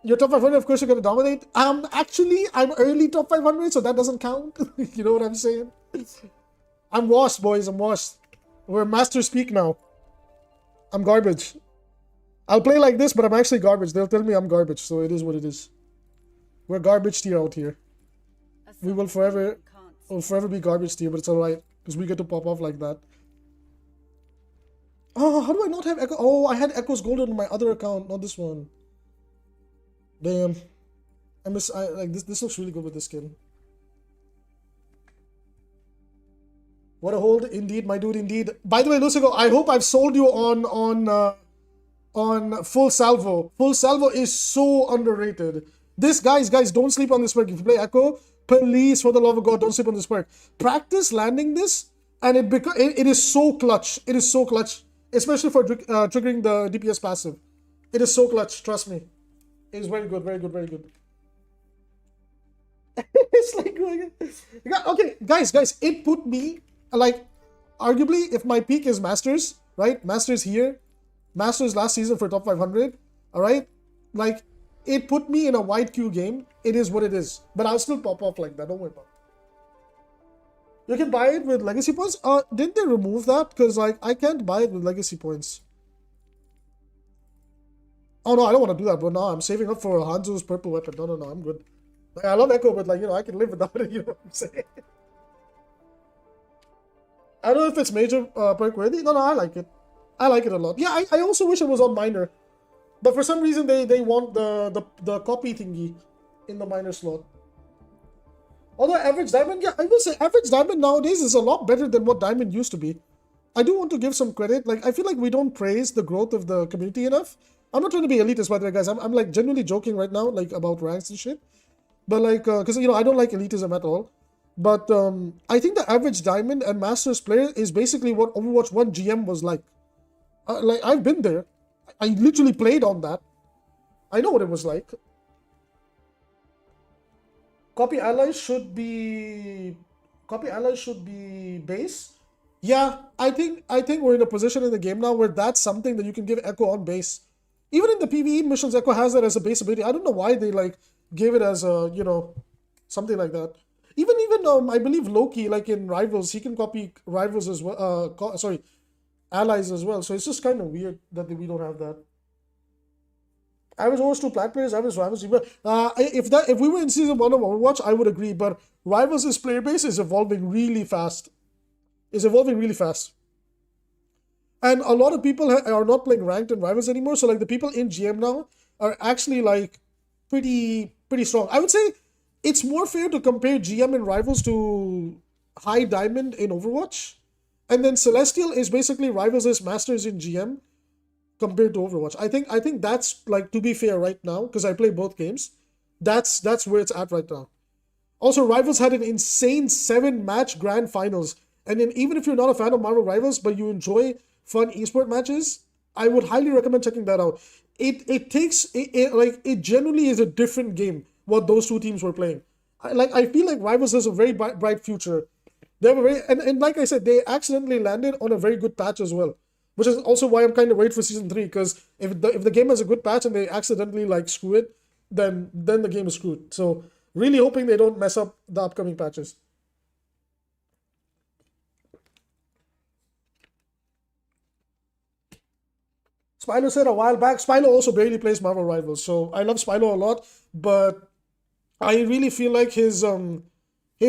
Your top 500, of course, you're gonna dominate. Actually, I'm early top 500, so that doesn't count. You know what I'm saying? I'm washed, boys. I'm washed. We're Master's Peak now. I'm garbage. I'll play like this, but I'm actually garbage. They'll tell me I'm garbage, so it is what it is. We're garbage tier out here. We will forever be garbage tier, but it's alright because we get to pop off like that. Oh, how do I not have Echo? Oh, I had Echo's Golden on my other account, not this one. Damn. I like this. This looks really good with this skin. What a hold, indeed, my dude, indeed. By the way, Lucigo, I hope I've sold you on Full Salvo. Full Salvo is so underrated. This, guys, don't sleep on this perk. If you play Echo, please, for the love of God, don't sleep on this perk. Practice landing this, and it is so clutch. It is so clutch, especially for triggering the DPS passive. It is so clutch. Trust me. It is very good, very good, very good. It's like going. Okay, guys, it put me like, arguably, if my peak is Masters, right? Masters here, Masters last season for top 500, all right? Like, it put me in a wide queue game. It is what it is. But I'll still pop off like that. Don't worry about it. You can buy it with legacy points. Didn't they remove that? Because, like, I can't buy it with legacy points. Oh, no, I don't want to do that, bro. No, I'm saving up for Hanzo's purple weapon. No, I'm good. Like, I love Echo, but, like, I can live without it. You know what I'm saying? I don't know if it's major perk worthy. No, I like it. I like it a lot. Yeah, I also wish it was on minor. But for some reason, they want the copy thingy in the minor slot. Although average diamond, yeah, I will say average diamond nowadays is a lot better than what diamond used to be. I do want to give some credit. Like, I feel like we don't praise the growth of the community enough. I'm not trying to be elitist, by the way, guys. I'm like genuinely joking right now, like about ranks and shit. But like, because I don't like elitism at all. But I think the average diamond and masters player is basically what Overwatch 1 GM was like. Like, I've been there. I literally played on that. I know what it was like. Copy allies should be base. Yeah, I think we're in a position in the game now where that's something that you can give Echo on base. Even in the PvE missions, Echo has that as a base ability. I don't know why they like gave it as a something like that. Even I believe Loki, like in Rivals, he can copy Rivals as well. Allies as well. So it's just kind of weird that we don't have that. Average Overwatch 2 plat players, average Rivals. If we were in season 1 of Overwatch, I would agree. But Rivals' player base is evolving really fast. And a lot of people are not playing ranked in Rivals anymore. So like the people in GM now are actually like pretty strong. I would say it's more fair to compare GM in Rivals to High Diamond in Overwatch. And then Celestial is basically Rivals' Masters in GM compared to Overwatch. I think that's, like, to be fair right now, because I play both games, that's where it's at right now. Also, Rivals had an insane 7-match grand finals. And then even if you're not a fan of Marvel Rivals, but you enjoy fun esport matches, I would highly recommend checking that out. It generally is a different game, what those two teams were playing. I feel like Rivals has a very bright future. They have a very, and like I said, they accidentally landed on a very good patch as well, which is also why I'm kind of worried for season 3. Because if the game has a good patch and they accidentally like screw it, then the game is screwed. So really hoping they don't mess up the upcoming patches. Spilo said a while back. Spilo also barely plays Marvel Rivals, so I love Spilo a lot, but I really feel like his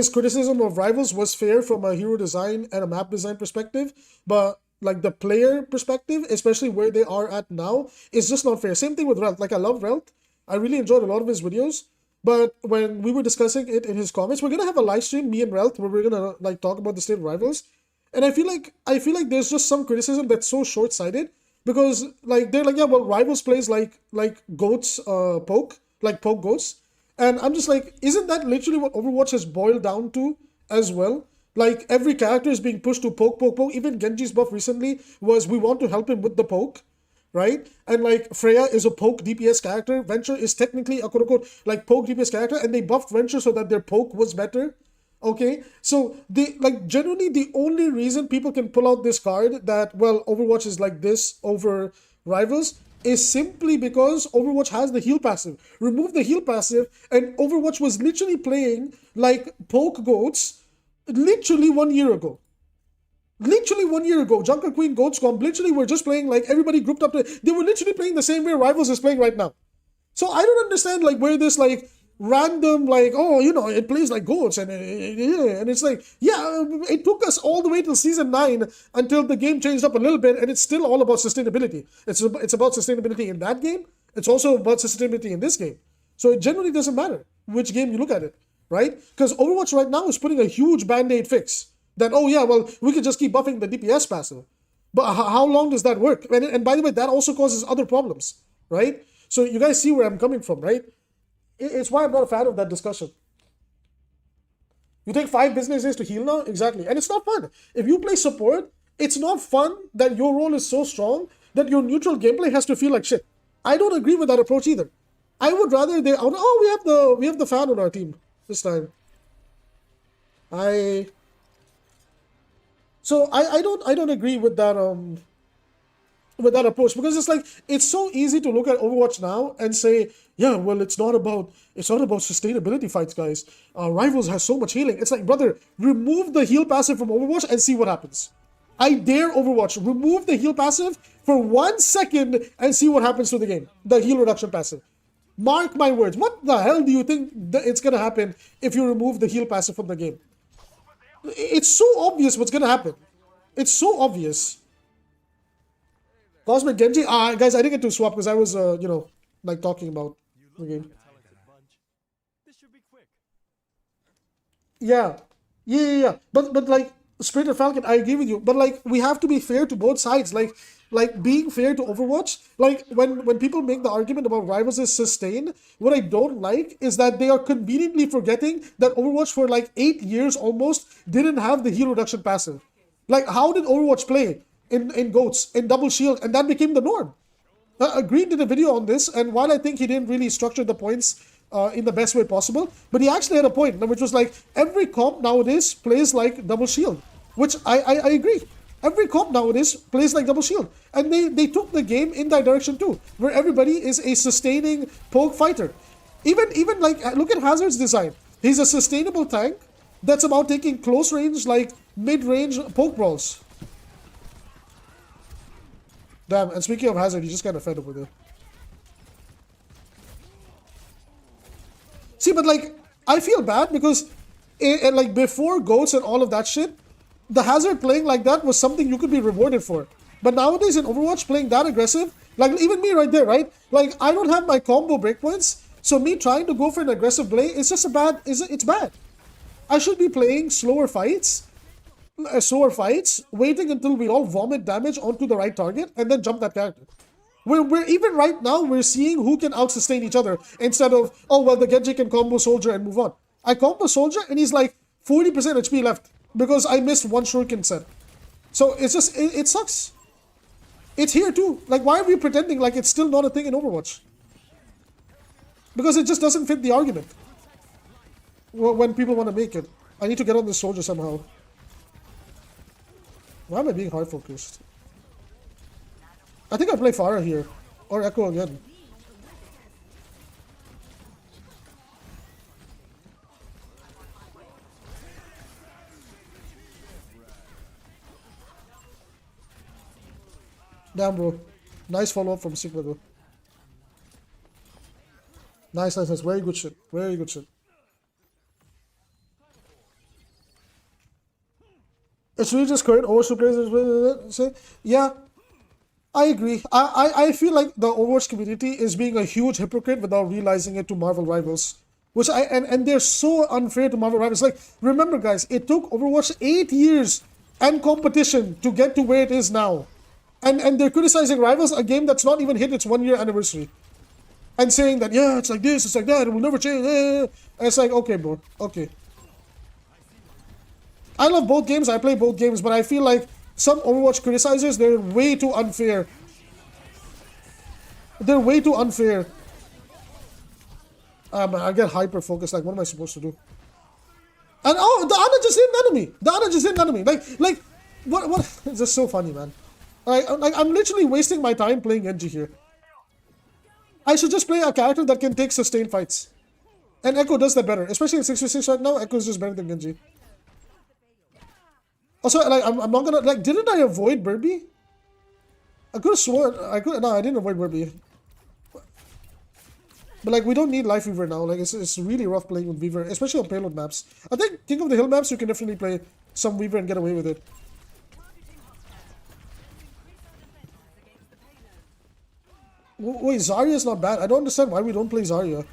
criticism of Rivals was fair from a hero design and a map design perspective, but like the player perspective, especially where they are at now, is just not fair. Same thing with Relt. Like, I love Relt. I really enjoyed a lot of his videos, but when we were discussing it in his comments, we're gonna have a live stream, me and Relt, where we're gonna like talk about the state of Rivals, and I feel like there's just some criticism that's so short-sighted, because like they're like, yeah, well, Rivals plays like goats poke, like poke goats. And I'm just like, isn't that literally what Overwatch has boiled down to as well? Like, every character is being pushed to poke. Even Genji's buff recently was, we want to help him with the poke. right? And like Freya is a poke DPS character. Venture is technically a quote unquote like poke DPS character, and they buffed Venture so that their poke was better. Okay, so the like generally the only reason people can pull out this card that well Overwatch is like this over rivals is simply because Overwatch has the heal passive. Remove the heal passive, and Overwatch was literally playing like poke goats literally 1 year ago. Literally 1 year ago, Junker Queen Goats Comp literally were just playing like everybody grouped up. They were literally playing the same way Rivals is playing right now. So I don't understand like where this like random like oh it plays like goats and it's like yeah it took us all the way till season 9 until the game changed up a little bit and it's still all about sustainability. It's about sustainability in that game. It's also about sustainability in this game. So it generally doesn't matter which game you look at it, right? Because Overwatch right now is putting a huge band-aid fix that oh yeah well we could just keep buffing the DPS passive. But how long does that work? And by the way, that also causes other problems, right? So you guys see where I'm coming from, right? It's why I'm not a fan of that discussion. You take 5 business days to heal now? Exactly. And it's not fun. If you play support, it's not fun that your role is so strong that your neutral gameplay has to feel like shit. I don't agree with that approach either. I would rather they we have the fan on our team this time. I don't agree with that approach because it's like it's so easy to look at Overwatch now and say, yeah, well, it's not about sustainability fights, guys. Rivals has so much healing. It's like, brother, remove the heal passive from Overwatch and see what happens. I dare Overwatch remove the heal passive for 1 second and see what happens to the game. The heal reduction passive. Mark my words. What the hell do you think it's gonna happen if you remove the heal passive from the game? It's so obvious what's gonna happen. It's so obvious. Cosmic Genji. Guys, I didn't get to swap because I was, like talking about the game. Yeah. But like Sprinter Falcon, I agree with you. But like we have to be fair to both sides. Like being fair to Overwatch. Like when people make the argument about Rivals is sustained, what I don't like is that they are conveniently forgetting that Overwatch for like 8 years almost didn't have the heal reduction passive. Like how did Overwatch play in Goats, in Double Shield, and that became the norm? Green did a video on this, and while I think he didn't really structure the points in the best way possible, but he actually had a point, which was like every comp nowadays plays like Double Shield, which I agree. Every comp nowadays plays like Double Shield, and they took the game in that direction too, where everybody is a sustaining poke fighter. Even like look at Hazard's design. He's a sustainable tank that's about taking close range, like mid-range poke brawls. Damn, and speaking of Hazard, he just kind of fed over there. See, but like, I feel bad because like before Goats and all of that shit, the Hazard playing like that was something you could be rewarded for. But nowadays in Overwatch, playing that aggressive, like even me right there, right? Like, I don't have my combo breakpoints, so me trying to go for an aggressive play, it's just it's bad. I should be playing slower fights, waiting until we all vomit damage onto the right target, and then jump that character. We're even right now, we're seeing who can out-sustain each other, instead of, oh, well, the Genji can combo Soldier and move on. I combo Soldier, and he's like 40% HP left, because I missed one shuriken set. So it's just, it sucks. It's here too. Like, why are we pretending like it's still not a thing in Overwatch? Because it just doesn't fit the argument when people want to make it. I need to get on this Soldier somehow. Why am I being hard focused? I think I play Pharah here. Or Echo again. Damn, bro. Nice follow-up from Sigma, though. Nice. Very good shit. Very good shit. It's really just current Overwatch players. Yeah, I agree. I feel like the Overwatch community is being a huge hypocrite without realizing it to Marvel Rivals. And they're so unfair to Marvel Rivals. Like, remember guys, it took Overwatch 8 years and competition to get to where it is now. And they're criticizing Rivals, a game that's not even hit its 1 year anniversary. And saying that, yeah, it's like this, it's like that, it will never change. And it's like, okay, bro, okay. I love both games, I play both games, but I feel like some Overwatch criticizers, they're way too unfair. They're way too unfair. I get hyper focused. Like, what am I supposed to do? And oh, the Ana just hit enemy. The Ana just hit enemy. Like, what? It's just so funny, man. Like, I'm literally wasting my time playing Genji here. I should just play a character that can take sustained fights. And Echo does that better, especially in 6v6 right now. Echo is just better than Genji. Also, like, I'm not gonna like. Didn't I avoid Burby? I could have sworn I could. No, I didn't avoid Burby. But like, we don't need Life Weaver now. Like, it's really rough playing with Weaver, especially on payload maps. I think King of the Hill maps, you can definitely play some Weaver and get away with it. Wait, Zarya's not bad. I don't understand why we don't play Zarya.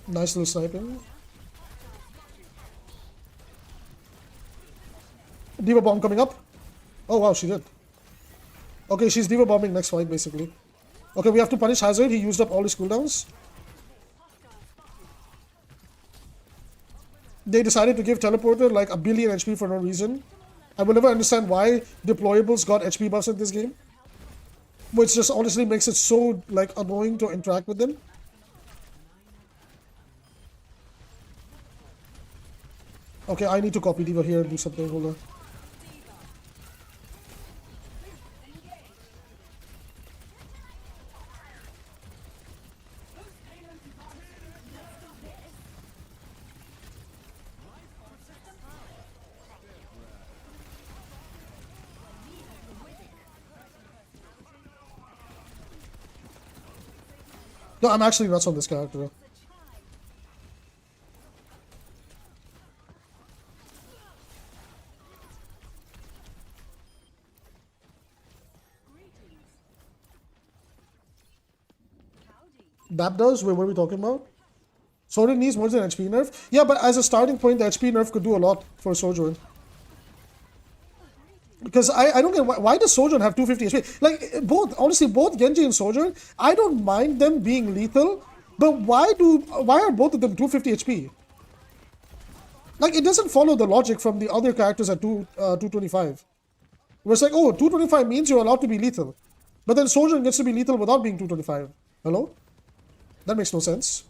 Nice little sniping. Diva bomb coming up. Oh wow, she did. Okay, she's Diva bombing next fight basically. Okay, we have to punish Hazard. He used up all his cooldowns. They decided to give Teleporter like 1 billion HP for no reason. I will never understand why deployables got HP buffs in this game. Which just honestly makes it so like annoying to interact with them. Okay, I need to copy Diva here and do something. Hold on. No, I'm actually nuts on this character. Bap does? Wait, what are we talking about? Sojourn needs more than HP nerf? Yeah, but as a starting point, the HP nerf could do a lot for Sojourn. Because I don't get why does Sojourn have 250 HP? Like, both, honestly, both Genji and Sojourn, I don't mind them being lethal, but why are both of them 250 HP? Like, it doesn't follow the logic from the other characters at 225. Where it's like, oh, 225 means you're allowed to be lethal. But then Sojourn gets to be lethal without being 225. Hello? That makes no sense.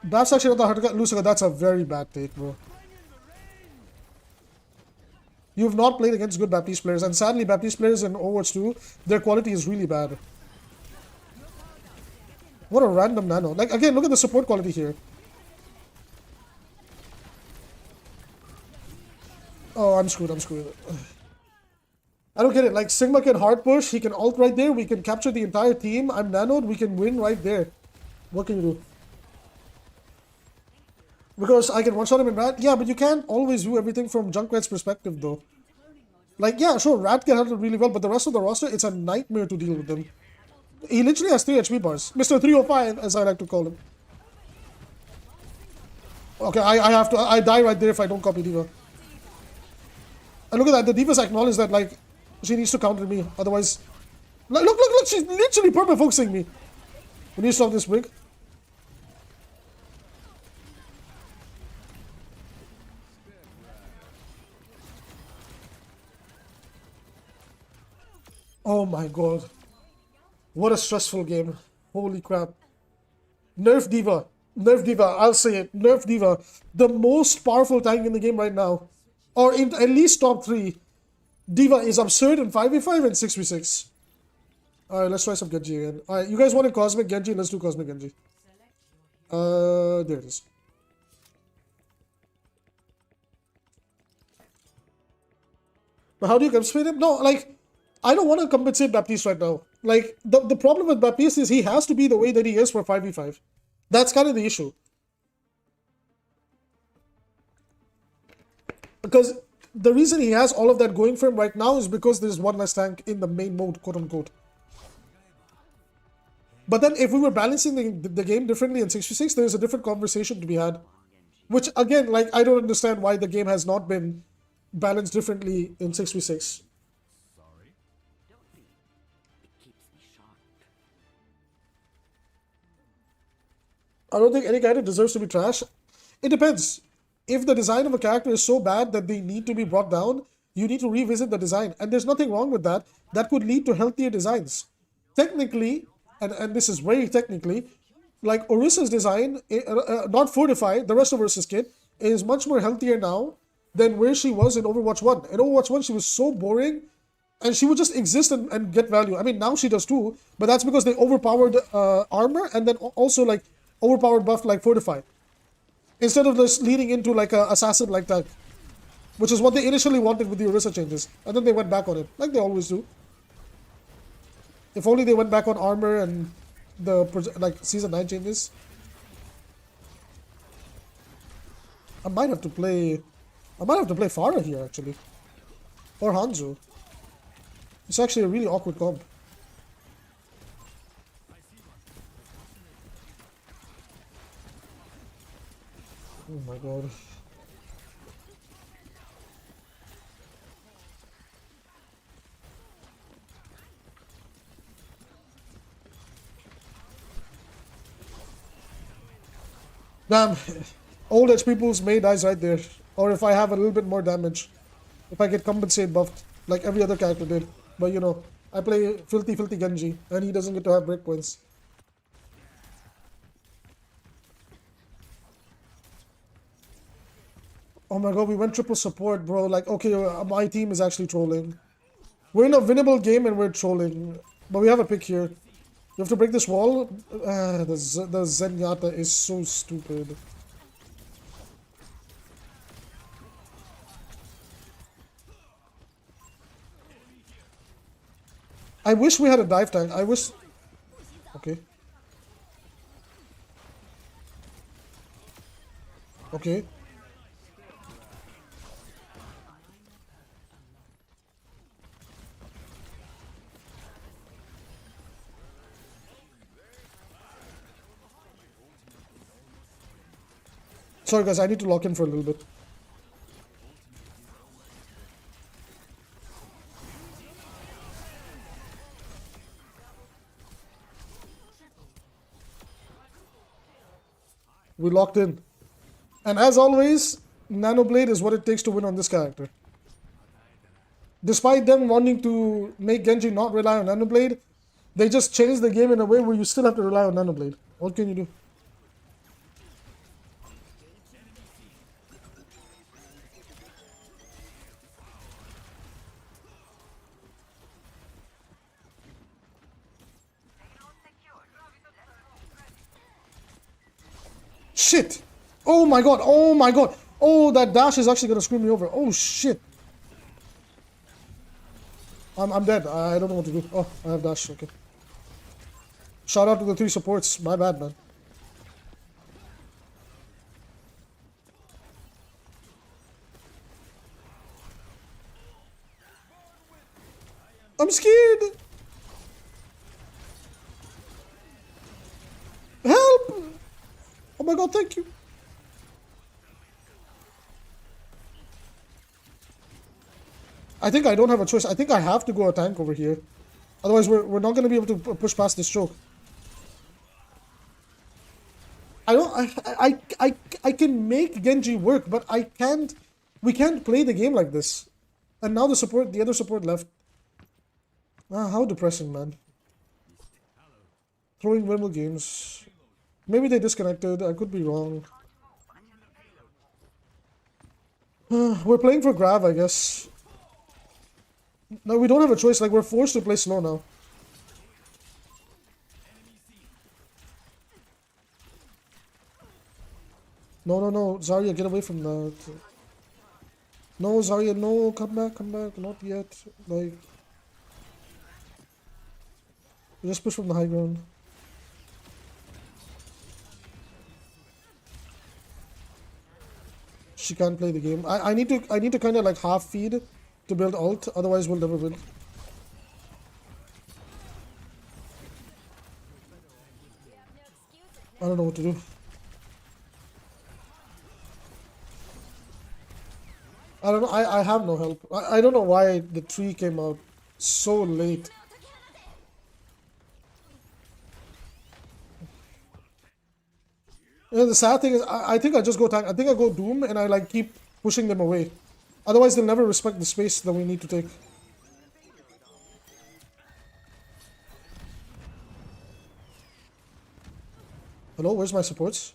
That's actually not the Lucifer, that's a very bad take, bro. You've not played against good Baptiste players, and sadly Baptiste players in Overwatch 2, their quality is really bad. What a random nano. Like, again, look at the support quality here. Oh, I'm screwed. I don't get it. Like, Sigma can hard push, he can ult right there, we can capture the entire team, I'm nanoed, we can win right there. What can you do? Because I can one-shot him in Rat? Yeah, but you can't always do everything from Junkrat's perspective, though. Like, yeah, sure, Rat can handle it really well, but the rest of the roster, it's a nightmare to deal with them. He literally has 3 HP bars. Mr. 305, as I like to call him. Okay, I die right there if I don't copy Diva. And look at that, the Diva's acknowledged that, like, she needs to counter me, otherwise... Look, she's literally purple-focusing me. We need to stop this break. Oh my god. What a stressful game. Holy crap. Nerf Diva. Nerf Diva, I'll say it. Nerf Diva. The most powerful tank in the game right now. Or in at least top 3. Diva is absurd in 5v5 and 6v6. Alright, let's try some Genji again. Alright, you guys wanted Cosmic Genji? Let's do Cosmic Genji. There it is. But how do you compensate him? No, like, I don't want to compensate Baptiste right now. Like, the problem with Baptiste is he has to be the way that he is for 5v5. That's kind of the issue. Because the reason he has all of that going for him right now is because there's one less tank in the main mode, quote-unquote. But then if we were balancing the game differently in 6v6, there's a different conversation to be had. Which, again, like, I don't understand why the game has not been balanced differently in 6v6. I don't think any character deserves to be trash. It depends. If the design of a character is so bad that they need to be brought down, you need to revisit the design. And there's nothing wrong with that. That could lead to healthier designs. Technically, and this is very technically, like Orissa's design, not fortified, the rest of Orissa's kit, is much more healthier now than where she was in Overwatch 1. In Overwatch 1, she was so boring and she would just exist and get value. I mean, now she does too, but that's because they overpowered armor and then also like overpowered buff like fortified instead of just leading into like a assassin like that, which is what they initially wanted with the Orisa changes, and then they went back on it like they always do. If only they went back on armor and the like season 9 changes. I might have to play. I might have to play Pharah here actually, or Hanzo. It's actually a really awkward comp. Oh my god. Damn. Old HP pools May dies right there. Or if I have a little bit more damage. If I get compensate buffed like every other character did. But you know, I play filthy Genji and he doesn't get to have breakpoints. Oh my god, we went triple support, bro. Like, okay, my team is actually trolling. We're in a winnable game and we're trolling. But we have a pick here. You have to break this wall. The Zenyatta is so stupid. I wish we had a dive tank. I wish... Okay. Okay. Sorry guys, I need to lock in for a little bit. We locked in. And as always, Nanoblade is what it takes to win on this character. Despite them wanting to make Genji not rely on Nanoblade, they just changed the game in a way where you still have to rely on Nanoblade. What can you do? Shit! Oh my god! Oh my god! Oh, that dash is actually gonna screw me over. Oh shit! I'm dead. I don't know what to do. Oh, I have dash. Okay. Shout out to the 3 supports. My bad, man. I'm scared! Help! Oh my god, thank you. I think I don't have a choice. I think I have to go a tank over here. Otherwise, we're not going to be able to push past this choke. I can make Genji work, but I can't. We can't play the game like this. And now the other support left. Ah, how depressing, man. Throwing windmill games. Maybe they disconnected. I could be wrong. We're playing for Grav, I guess. No, we don't have a choice. Like, we're forced to play slow now. No, no, no. Zarya, get away from that. No, Zarya, no. Come back, come back. Not yet. Like... Just push from the high ground. She can't play the game. I need to kind of like half feed to build ult, otherwise we'll never win. I don't know what to do. I don't know. I have no help. I don't know why the tree came out so late. And the sad thing is, I think I just go tank. I think I go Doom and I like keep pushing them away. Otherwise, they'll never respect the space that we need to take. Hello, where's my supports?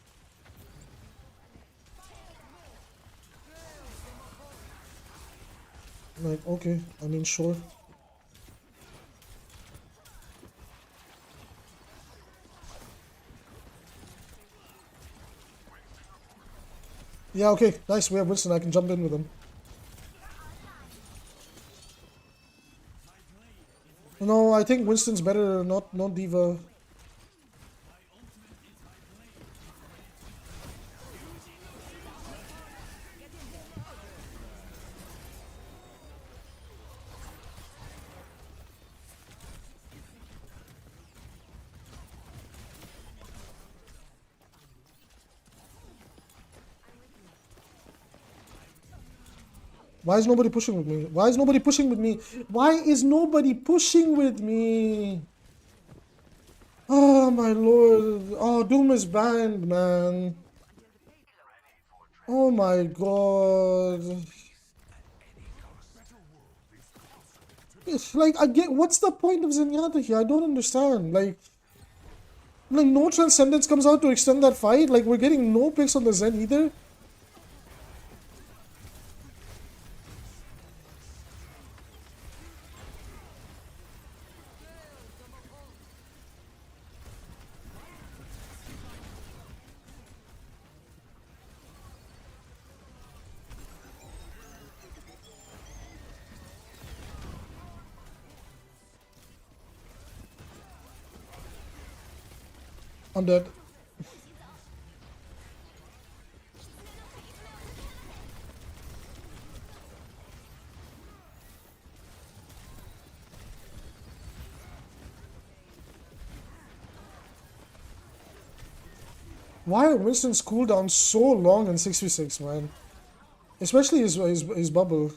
Like, okay, I mean, sure. Yeah, okay, nice. We have Winston. I can jump in with him. No, I think Winston's better, not Diva. Why is nobody pushing with me? Why is nobody pushing with me? Why is nobody pushing with me? Oh my lord. Oh, Doom is banned, man. Oh my god. It's like, I get, what's the point of Zenyatta here? I don't understand. Like no Transcendence comes out to extend that fight. Like, we're getting no picks on the Zen either. I'm dead. Why are Winston's cooldown so long in 6v6, man? Especially his bubble.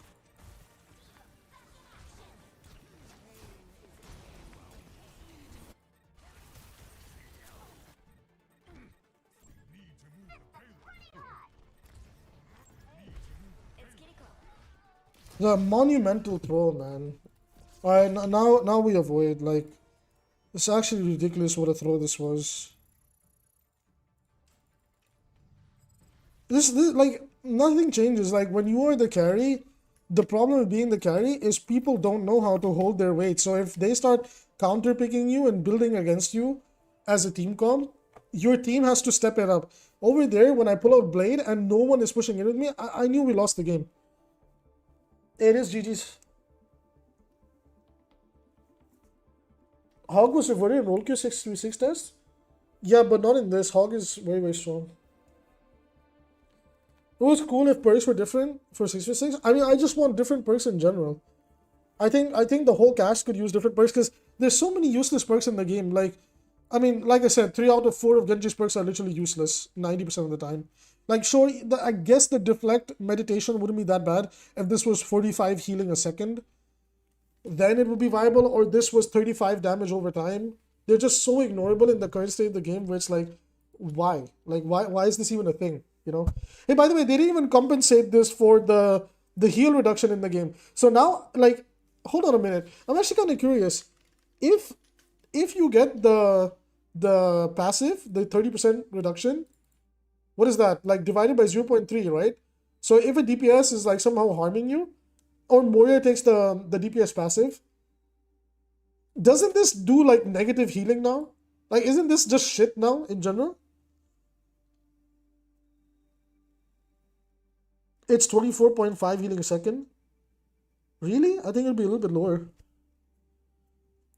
The monumental throw, man. Alright, now we avoid. Like, it's actually ridiculous what a throw this was. This like, nothing changes. Like, when you are the carry, the problem with being the carry is people don't know how to hold their weight. So if they start counter picking you and building against you as a team comp, your team has to step it up. Over there, when I pull out Blade and no one is pushing in with me, I knew we lost the game. It is GG's. Hog was reverted in roll Q 6v6 test? Yeah, but not in this. Hog is very, very strong. It was cool if perks were different for 6v6. I mean, I just want different perks in general. I think the whole cast could use different perks because there's so many useless perks in the game. Like, I mean, like I said, 3 out of 4 of Genji's perks are literally useless 90% of the time. Like, sure, I guess the deflect meditation wouldn't be that bad if this was 45 healing a second. Then it would be viable, or this was 35 damage over time. They're just so ignorable in the current state of the game where it's like, why? Like, why is this even a thing? You know? Hey, by the way, they didn't even compensate this for the heal reduction in the game. So now, like, hold on a minute. I'm actually kind of curious. If you get the passive, the 30% reduction, what is that? Like, divided by 0.3, right? So if a DPS is like somehow harming you, or Moria takes the DPS passive, doesn't this do like negative healing now? Like, isn't this just shit now in general? It's 24.5 healing a second. Really? I think it'll be a little bit lower.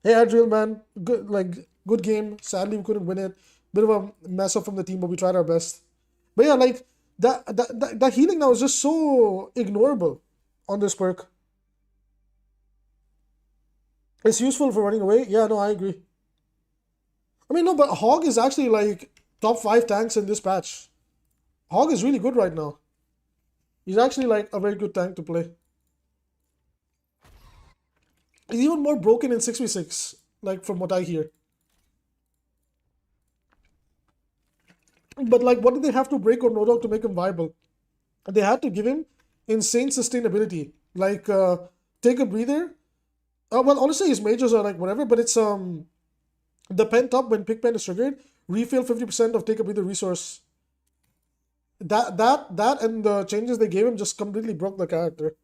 Hey, Adriel, man, good game. Sadly, we couldn't win it. Bit of a mess up from the team, but we tried our best. But yeah, like that healing now is just so ignorable on this perk. It's useful for running away. Yeah, no, I agree. I mean, no, but Hog is actually like top 5 tanks in this patch. Hog is really good right now. He's actually like a very good tank to play. He's even more broken in 6v6, like from what I hear. But like, what did they have to break on Roadhog to make him viable? They had to give him insane sustainability. Like, take a breather. Well, honestly, his majors are like whatever, but it's the pent up when pick pen is triggered, refill 50% of take a breather resource. That and the changes they gave him just completely broke the character.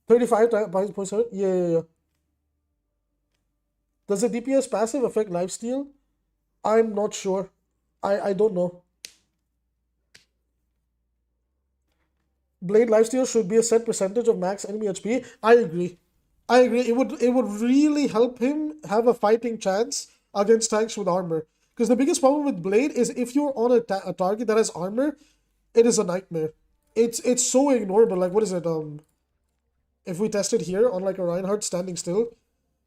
35.7? Yeah, yeah, yeah. Does the DPS passive affect lifesteal? I'm not sure. I don't know. Blade lifesteal should be a set percentage of max enemy HP. I agree. I agree. It would really help him have a fighting chance against tanks with armor. Because the biggest problem with Blade is if you're on a target that has armor, it is a nightmare. It's so ignorable. Like what is it? If we test it here on like a Reinhardt standing still,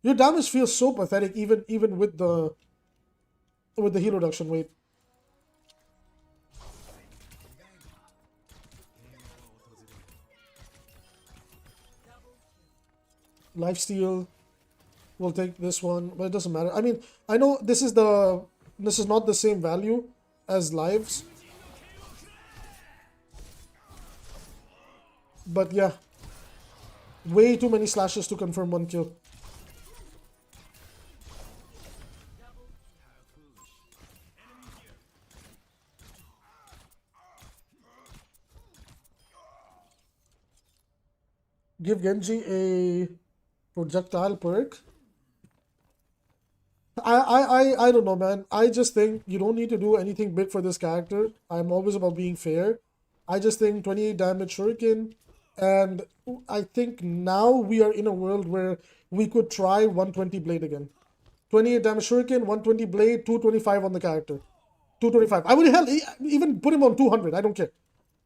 your damage feels so pathetic even with the heal reduction. Wait, lifesteal. We'll take this one, but it doesn't matter. I mean, I know this is not the same value as lives, but yeah, way too many slashes to confirm one kill. Give Genji a projectile perk. I don't know, man. I just think you don't need to do anything big for this character. I'm always about being fair. I just think 28 damage shuriken, and I think now we are in a world where we could try 120 blade again. 28 damage shuriken, 120 blade, 225 on the character. 225. I would hell even put him on 200. I don't care.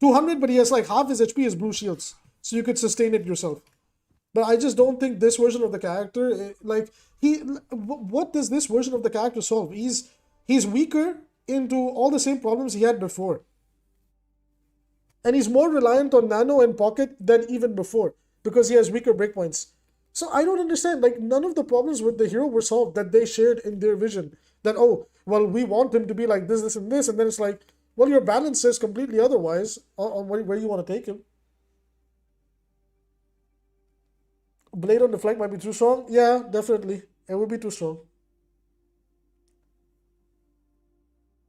200, but he has like half his HP is blue shields, so you could sustain it yourself. But I just don't think this version of the character, like he, what does this version of the character solve? He's weaker into all the same problems he had before, and he's more reliant on nano and pocket than even before because he has weaker breakpoints. So I don't understand. Like none of the problems with the hero were solved that they shared in their vision. That oh well, we want him to be like this, and then it's like, well, your balance says completely otherwise on where you want to take him. Blade on deflect might be too strong. Yeah, definitely. It would be too strong.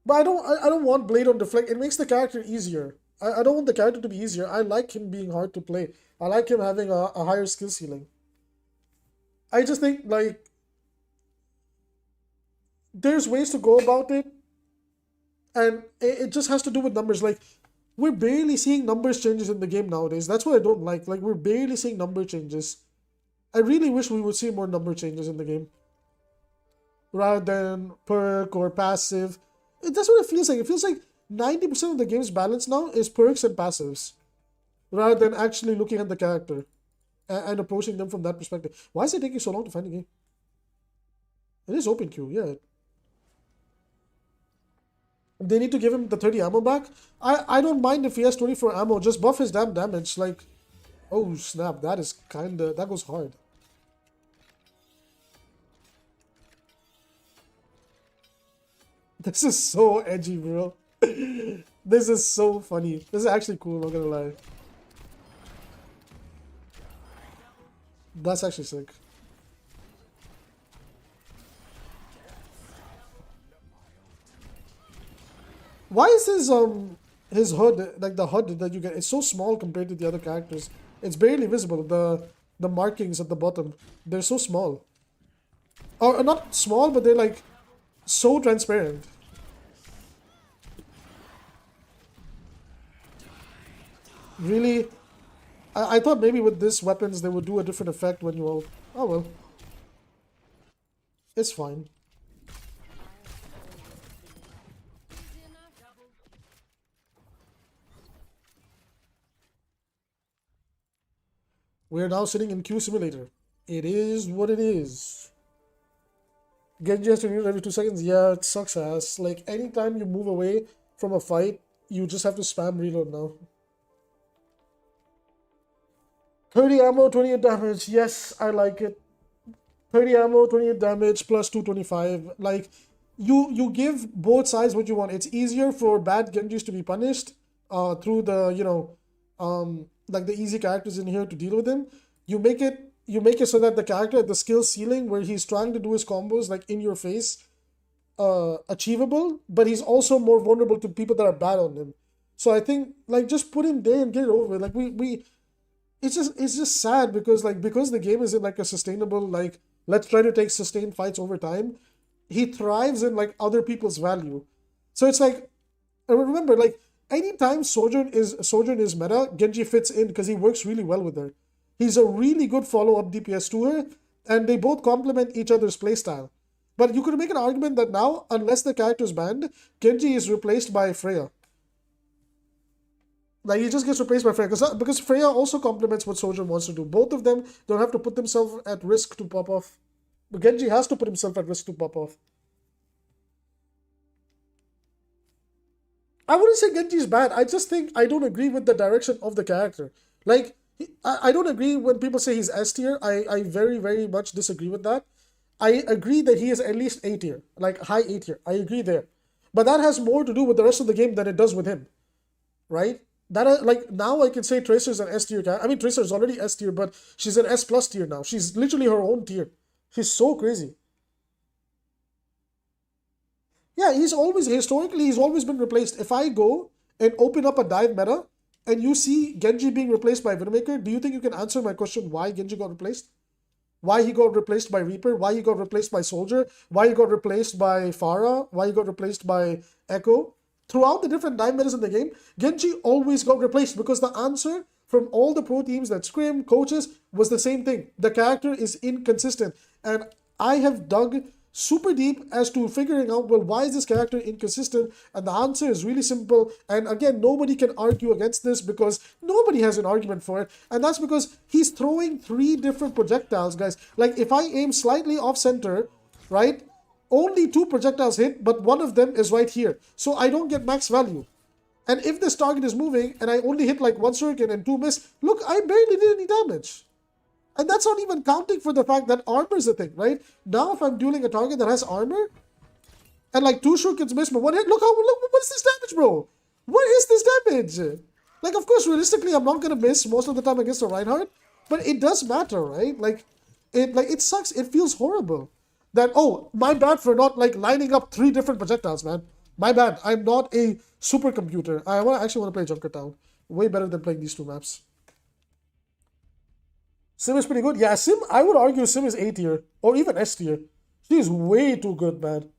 But I don't want Blade on deflect. It makes the character easier. I don't want the character to be easier. I like him being hard to play. I like him having a higher skill ceiling. I just think like there's ways to go about it, and it just has to do with numbers. Like we're barely seeing numbers changes in the game nowadays. That's what I don't like. Like we're barely seeing number changes. I really wish we would see more number changes in the game rather than perk or passive. That's what it feels like. It feels like 90% of the game's balance now is perks and passives rather than actually looking at the character and approaching them from that perspective. Why is it taking so long to find a game? It is open queue, yeah. They need to give him the 30 ammo back. I don't mind if he has 24 ammo. Just buff his damn damage. Like, oh snap, that is kinda, that goes hard. This is so edgy, bro. This is so funny. This is actually cool, not gonna lie. That's actually sick. Why is his HUD, like the HUD that you get, it's so small compared to the other characters. It's barely visible. The markings at the bottom, they're so small. Or not small, but they're like so transparent. Really, I thought maybe with this weapons they would do a different effect when you all. Oh well, it's fine. We're now sitting in Q Simulator. It is what it is. Genji has to reload every 2 seconds. Yeah, it sucks ass. Like anytime you move away from a fight, you just have to spam reload now. 30 ammo, 28 damage. Yes, I like it. 30 ammo, 28 damage plus 225. Like you give both sides what you want. It's easier for bad Genjis to be punished through the like the easy characters in here to deal with him. You make it so that the character at the skill ceiling where he's trying to do his combos like in your face achievable, but he's also more vulnerable to people that are bad on him. So I think like just put him there and get it over with. Like we it's just sad because because the game isn't like a sustainable like let's try to take sustained fights over time. He thrives in like other people's value. So it's like remember like anytime Sojourn is meta, Genji fits in because he works really well with her. He's a really good follow-up DPS to her, and they both complement each other's playstyle. But you could make an argument that now, unless the character is banned, Genji is replaced by Freya. Like he just gets replaced by Freya because Freya also complements what Sojourn wants to do. Both of them don't have to put themselves at risk to pop off. But Genji has to put himself at risk to pop off. I wouldn't say Genji's bad. I just think I don't agree with the direction of the character. Like I don't agree when people say he's S tier. I very very much disagree with that. I agree that he is at least A tier, like high A tier. I agree there, but that has more to do with the rest of the game than it does with him, right? That like now I can say Tracer's an S tier character. I mean Tracer is already S tier, but she's an S plus tier now. She's literally her own tier. She's so crazy. Yeah, he's always been replaced. If I go and open up a dive meta and you see Genji being replaced by Widowmaker, do you think you can answer my question why Genji got replaced? Why he got replaced by Reaper? Why he got replaced by Soldier? Why he got replaced by Pharah? Why he got replaced by Echo? Throughout the different dive metas in the game, Genji always got replaced because the answer from all the pro teams that scrim, coaches, was the same thing. The character is inconsistent. And I have dug super deep as to figuring out, well, why is this character inconsistent? And the answer is really simple. And again, nobody can argue against this because nobody has an argument for it. And that's because he's throwing three different projectiles, guys. Like if I aim slightly off center, right? Only two projectiles hit, but one of them is right here. So I don't get max value. And if this target is moving and I only hit like one shuriken and two miss, look, I barely did any damage. And that's not even counting for the fact that armor is a thing, right? Now if I'm dueling a target that has armor, and like two shurikens miss, but one hit, look, what is this damage, bro? What is this damage? Like, of course, realistically, I'm not gonna miss most of the time against a Reinhardt, but it does matter, right? Like it sucks. It feels horrible. That oh, my bad for not like lining up three different projectiles, man. My bad. I'm not a supercomputer. Actually want to play Junker Town. Way better than playing these two maps. Sim is pretty good. Yeah, Sim. I would argue Sim is A tier or even S tier. She's way too good, man.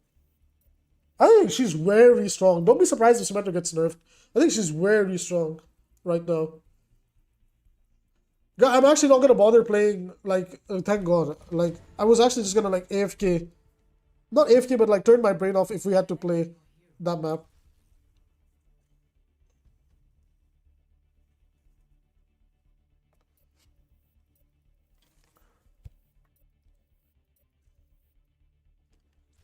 I think she's very strong. Don't be surprised if Symmetra gets nerfed. I think she's very strong right now. Yeah, I'm actually not gonna bother playing. Like, thank God. Like, I was actually just gonna like AFK, not AFK, but like turn my brain off if we had to play that map.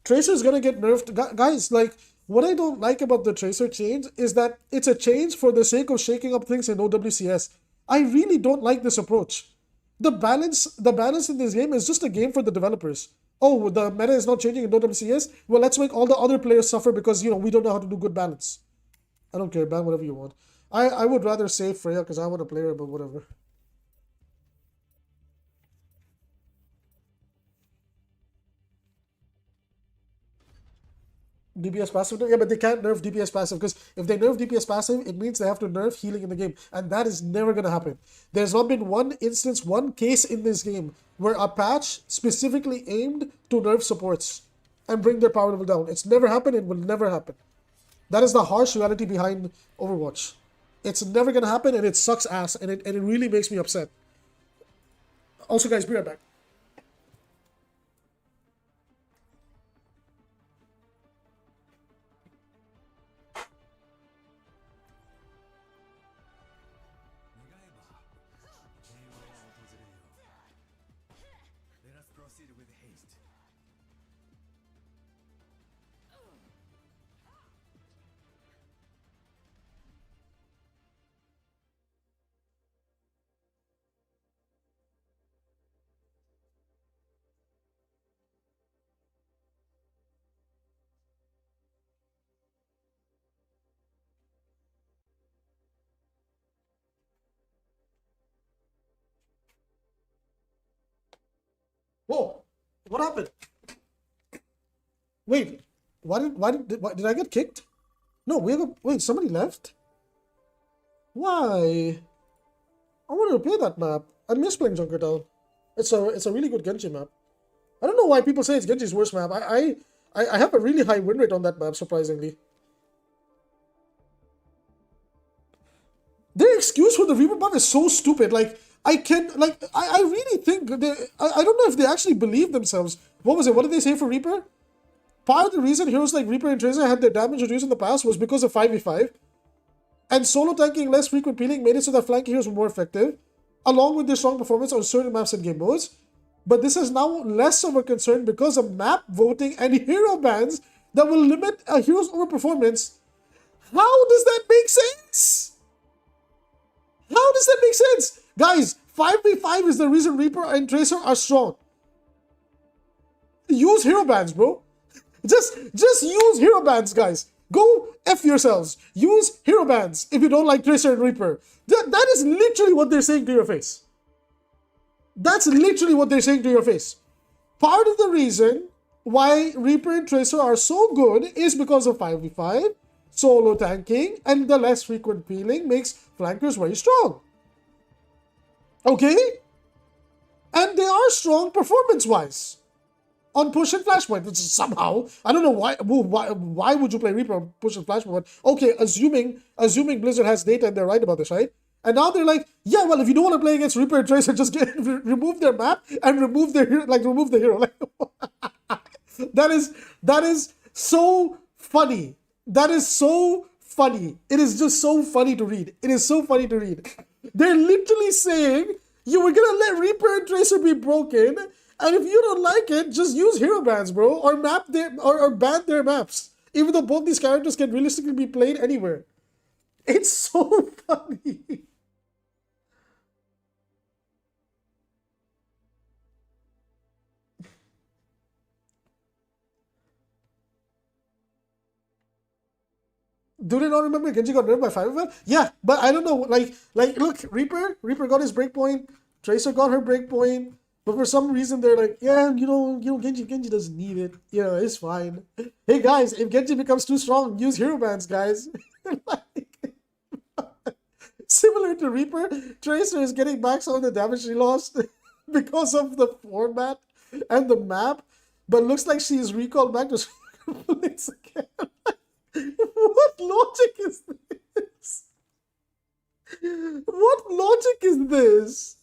Tracer's gonna get nerfed, guys. Like, what I don't like about the Tracer change is that it's a change for the sake of shaking up things in OWCS. I really don't like this approach. The balance in this game is just a game for the developers. Oh, the meta is not changing in OWCS. Well, let's make all the other players suffer because we don't know how to do good balance. I don't care, ban whatever you want. I would rather save Freya because I want to play her, but whatever. DPS passive? Yeah, but they can't nerf DPS passive because if they nerf DPS passive, it means they have to nerf healing in the game, and that is never gonna happen. There's not been one instance, one case in this game where a patch specifically aimed to nerf supports and bring their power level down. It's never happened. It will never happen. That is the harsh reality behind Overwatch. It's never gonna happen, and it sucks ass, and it really makes me upset. Also, guys, be right back. Oh, what happened? Wait, why did I get kicked? No, wait, somebody left? Why? I wanted to play that map. I miss playing Junkertown. It's a really good Genji map. I don't know why people say it's Genji's worst map. I have a really high win rate on that map, surprisingly. Their excuse for the Reaper buff is so stupid. Like, I really think I don't know if they actually believe themselves. What was it? What did they say for Reaper? Part of the reason heroes like Reaper and Tracer had their damage reduced in the past was because of 5v5. And solo tanking less frequent peeling made it so that flanking heroes were more effective, along with their strong performance on certain maps and game modes. But this is now less of a concern because of map voting and hero bans that will limit a hero's overperformance. How does that make sense? How does that make sense? Guys, 5v5 is the reason Reaper and Tracer are strong. Use hero bans, bro. Just use hero bans, guys. Go F yourselves. Use hero bans if you don't like Tracer and Reaper. That is literally what they're saying to your face. That's literally what they're saying to your face. Part of the reason why Reaper and Tracer are so good is because of 5v5, solo tanking, and the less frequent peeling makes flankers very strong. Okay? And they are strong performance-wise on push and flashpoint, which is somehow, I don't know why would you play Reaper on push and flashpoint? Okay, assuming Blizzard has data and they're right about this, right? And now they're like, yeah, well, if you don't want to play against Reaper and Tracer, just remove their map and remove the hero. Like, that is so funny. That is so funny. It is just so funny to read. It is so funny to read. They're literally saying you were gonna let Reaper and Tracer be broken, and if you don't like it, just use hero bans, bro, or ban their maps. Even though both these characters can realistically be played anywhere. It's so funny. Do they not remember Genji got nerfed by 5? Yeah, but I don't know. Like, look, Reaper got his breakpoint. Tracer got her breakpoint. But for some reason, they're like, yeah, Genji doesn't need it. It's fine. Hey guys, if Genji becomes too strong, use hero bans, guys. Like, similar to Reaper, Tracer is getting back some of the damage she lost because of the format and the map. But looks like she's recalled back to links again. What logic is this? What logic is this?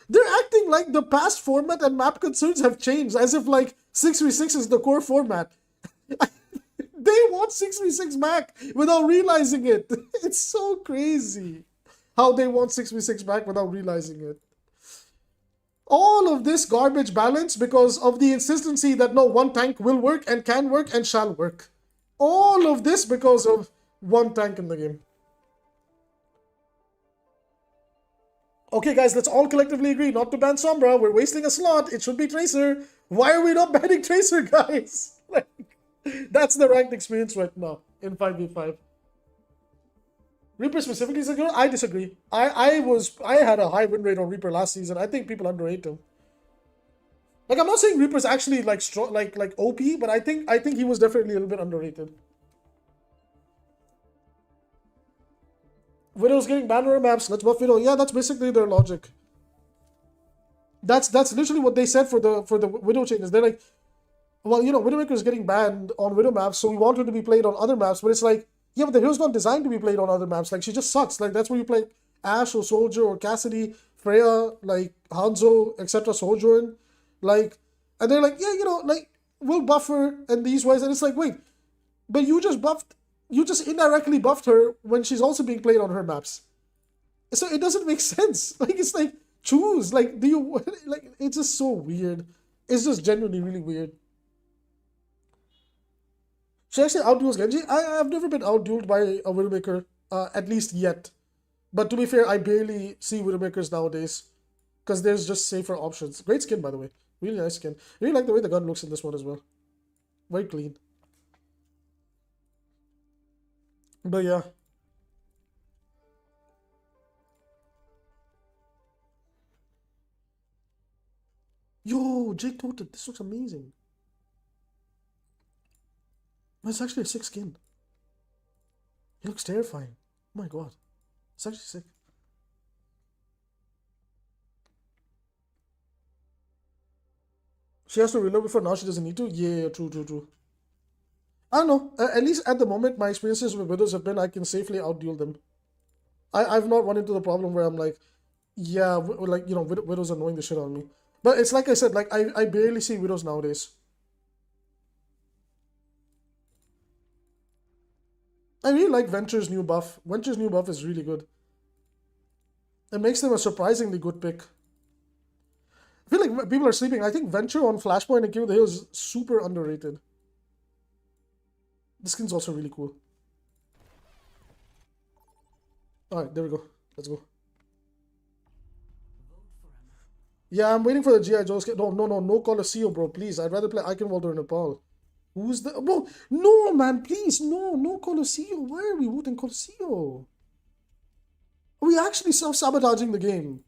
They're acting like the past format and map concerns have changed, as if like 6v6 is the core format. They want 6v6 back without realizing it. It's so crazy how they want 6v6 back without realizing it. All of this garbage balance because of the insistency that no, one tank will work and can work and shall work. All of this because of one tank in the game. Okay, guys, let's all collectively agree not to ban Sombra. We're wasting a slot. It should be Tracer. Why are we not banning Tracer, guys? Like, that's the ranked experience right now in 5v5. Reaper specifically is a girl? I disagree. I had a high win rate on Reaper last season. I think people underrate him. Like, I'm not saying Reaper's actually like strong, like OP, but I think he was definitely a little bit underrated. Widow's getting banned on our maps. Let's buff Widow. Yeah, that's basically their logic. That's literally what they said for the Widow changes. They're like, well, Widowmaker is getting banned on Widow maps, so we want her to be played on other maps. But it's like, yeah, but the hero's not designed to be played on other maps. Like, she just sucks. Like, that's where you play Ashe or Soldier or Cassidy, Freya, like Hanzo, etc. Sojourn, like, and they're like, yeah, like, we'll buff her and these ways. And it's like, wait, but you just indirectly buffed her when she's also being played on her maps. So it doesn't make sense. Like, it's like, choose. Like, do you, like, it's just so weird. It's just genuinely really weird. She actually outduels Genji. I've never been outdueled by a Widowmaker, at least yet. But to be fair, I barely see Widowmakers nowadays. Because there's just safer options. Great skin, by the way. Really nice skin. Really like the way the gun looks in this one as well. Very clean. But yeah. Yo, Jake Toted. This looks amazing. It's actually a sick skin. He looks terrifying. Oh my god. It's actually sick. She has to reload before now she doesn't need to? Yeah, true, true, true. I don't know. At least at the moment, my experiences with Widows have been I can safely outduel them. I've not run into the problem where I'm like, yeah, like, you know, Widows are knowing the shit on me. But it's like I said, like, I barely see Widows nowadays. I really like Venture's new buff. Venture's new buff is really good. It makes them a surprisingly good pick. I feel like people are sleeping. I think Venture on Flashpoint and King of the Hill is super underrated. The skin's also really cool. Alright, there we go. Let's go. Yeah, I'm waiting for the G.I. Joe skin. No Colosseo, bro. Please, I'd rather play Iconwalder in Nepal. Who's the... Bro, no, man, please. No Colosseo. Why are we voting Colosseo? Are we actually self-sabotaging the game?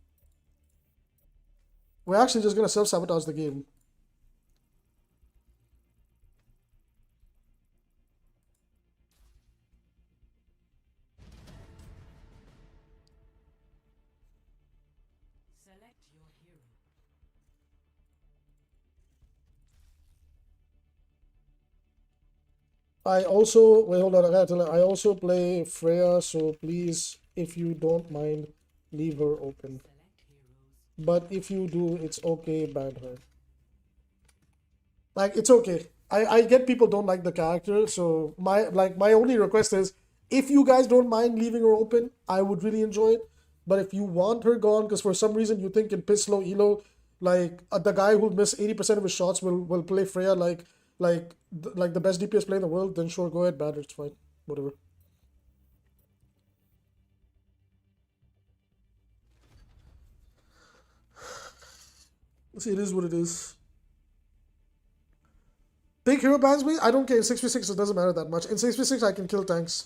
We're actually just gonna self-sabotage the game. Select your hero. I also... Wait, hold on. I gotta tell you. I also play Freya, so please, if you don't mind, leave her open. Select heroes. But if you do, it's okay, ban her. Like, it's okay. I get people don't like the character, so my only request is if you guys don't mind leaving her open, I would really enjoy it. But if you want her gone, because for some reason you think in piss low elo, like the guy who'll miss 80% of his shots will play Freya like the best DPS player in the world, then sure, go ahead, ban her, it's fine. Whatever. See, it is what it is. Big hero bans me? I don't care. In 6v6 it doesn't matter that much. In 6v6 I can kill tanks.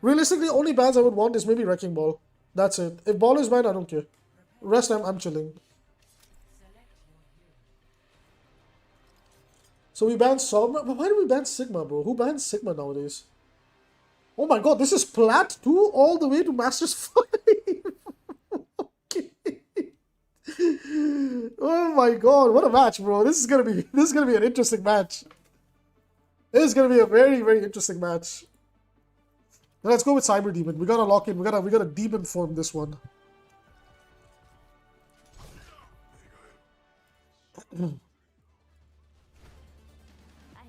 Realistically, only bans I would want is maybe Wrecking Ball. That's it. If Ball is banned, I don't care. Rest I'm chilling. So we banned Sigma? But why do we ban Sigma, bro? Who bans Sigma nowadays? Oh my god, this is Plat 2 all the way to Masters 5. Okay. Oh my god, what a match, bro. This is gonna be an interesting match. This is gonna be a very, very interesting match. Now let's go with Cyber Demon. We gotta lock in. We gotta demon form this one. I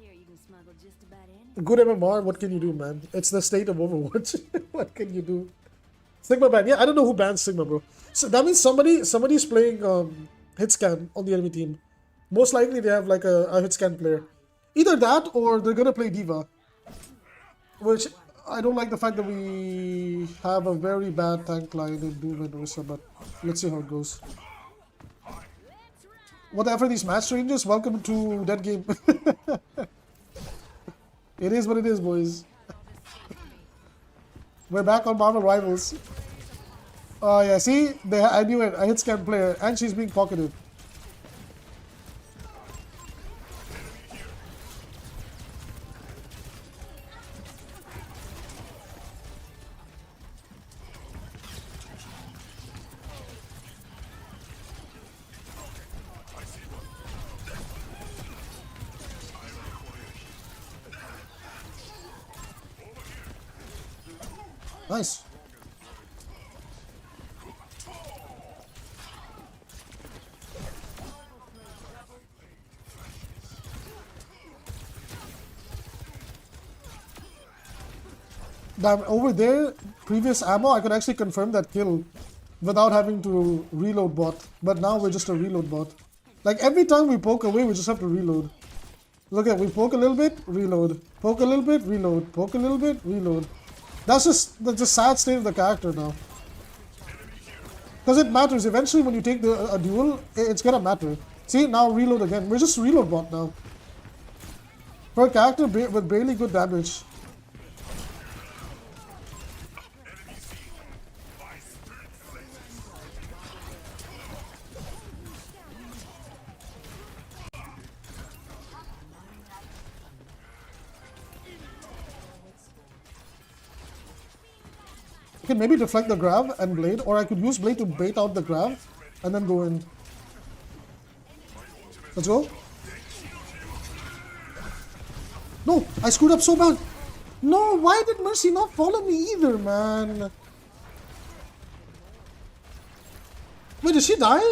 hear you can smuggle just about anything. Good MMR, what can you do, man? It's the state of Overwatch. What can you do? Sigma ban. Yeah, I don't know who bans Sigma, bro. So that means somebody's playing hit scan on the enemy team. Most likely they have like a hit scan player. Either that or they're gonna play Diva. Which I don't like the fact that we have a very bad tank line in Doom and Orisa, but let's see how it goes. Whatever these match ranges, welcome to that game. It is what it is, boys. We're back on Marvel Rivals. Oh yeah, see? I knew it. A hit scan player, and she's being pocketed. Nice. Damn, over there, previous ammo, I could actually confirm that kill without having to reload bot. But now we're just a reload bot. Like every time we poke away, we just have to reload. Look at, we poke a little bit, reload. Poke a little bit, reload. Poke a little bit, reload. That's the sad state of the character now. Because it matters. Eventually, when you take a duel, it's gonna matter. See, now reload again. We're just reload bot now. For a character with barely good damage. I can maybe deflect the grab and blade, or I could use blade to bait out the grab and then go in. Let's go. No, I screwed up so bad. No, why did Mercy not follow me either, man? Wait, did she die?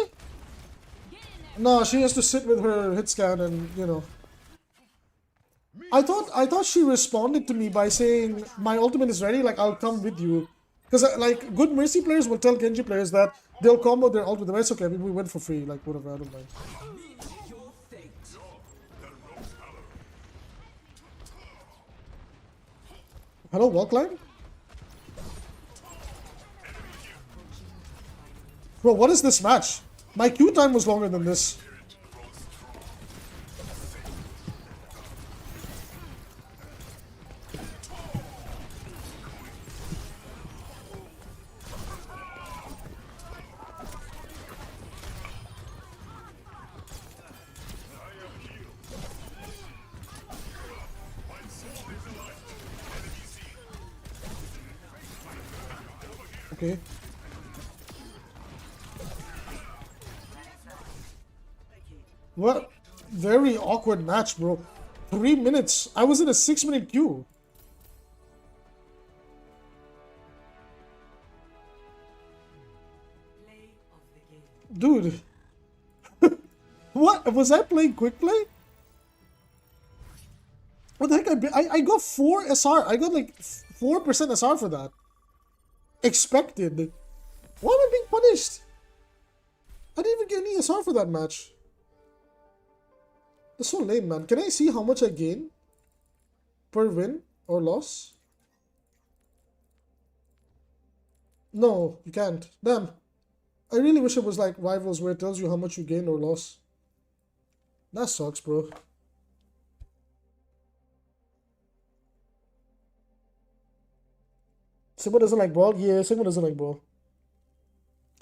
No, she has to sit with her hit scan and, you know. I thought she responded to me by saying, my ultimate is ready, like, I'll come with you. Because, like, good Mercy players will tell Genji players that they'll combo their ult with them. It's okay, I mean, we went for free, like, whatever, I don't mind. Hello, walk line? Bro, what is this match? My queue time was longer than this. Okay. What? Very awkward match, bro. 3 minutes. I was in a 6-minute queue. Dude. What? Was I playing quick play? What the heck? I got 4 SR. I got like 4% SR for that. Expected. Why am I being punished? I didn't even get any SR for that match. That's so lame, man. Can I see how much I gain per win or loss? No, you can't. Damn. I really wish it was like Rivals where it tells you how much you gain or loss. That sucks, bro. Sigma doesn't like Brawl? Yeah, Sigma doesn't like Brawl.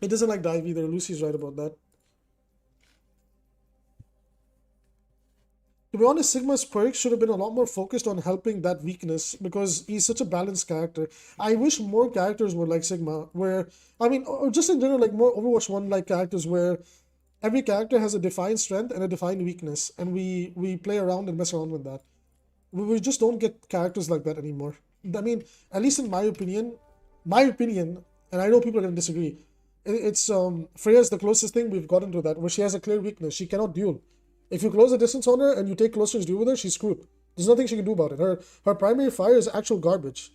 He doesn't like Dive either. Lucy's right about that. To be honest, Sigma's perks should have been a lot more focused on helping that weakness because he's such a balanced character. I wish more characters were like Sigma, where, I mean, or just in general, like more Overwatch 1 like characters where every character has a defined strength and a defined weakness, and we play around and mess around with that. We just don't get characters like that anymore. I mean, at least in my opinion, and I know people are going to disagree, it's Freya's the closest thing we've gotten to that, where she has a clear weakness. She cannot duel. If you close the distance on her and you take close range duel with her, she's screwed. There's nothing she can do about it. Her primary fire is actual garbage.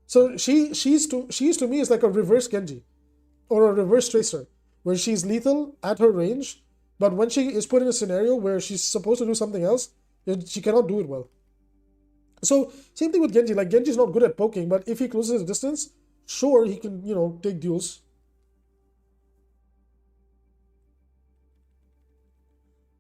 So she's to me is like a reverse Genji or a reverse Tracer, where she's lethal at her range, but when she is put in a scenario where she's supposed to do something else, she cannot do it well. So same thing with Genji. Like Genji's not good at poking, but if he closes the distance, sure he can, you know, take duels.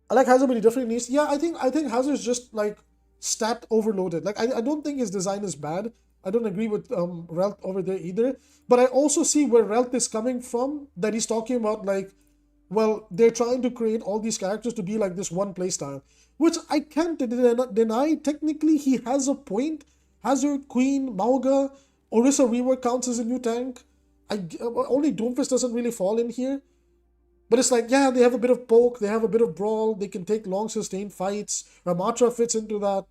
I like Hazard, but he definitely needs. Yeah, I think Hazard's just like stat overloaded. Like I don't think his design is bad. I don't agree with Relth over there either. But I also see where Relth is coming from. That he's talking about like, well, they're trying to create all these characters to be like this one playstyle, which I can't deny. Technically, he has a point. Hazard, Queen, Mauga, Orisa rework counts as a new tank. Only Doomfist doesn't really fall in here. But it's like, yeah, they have a bit of poke, they have a bit of brawl, they can take long sustained fights. Ramatra fits into that.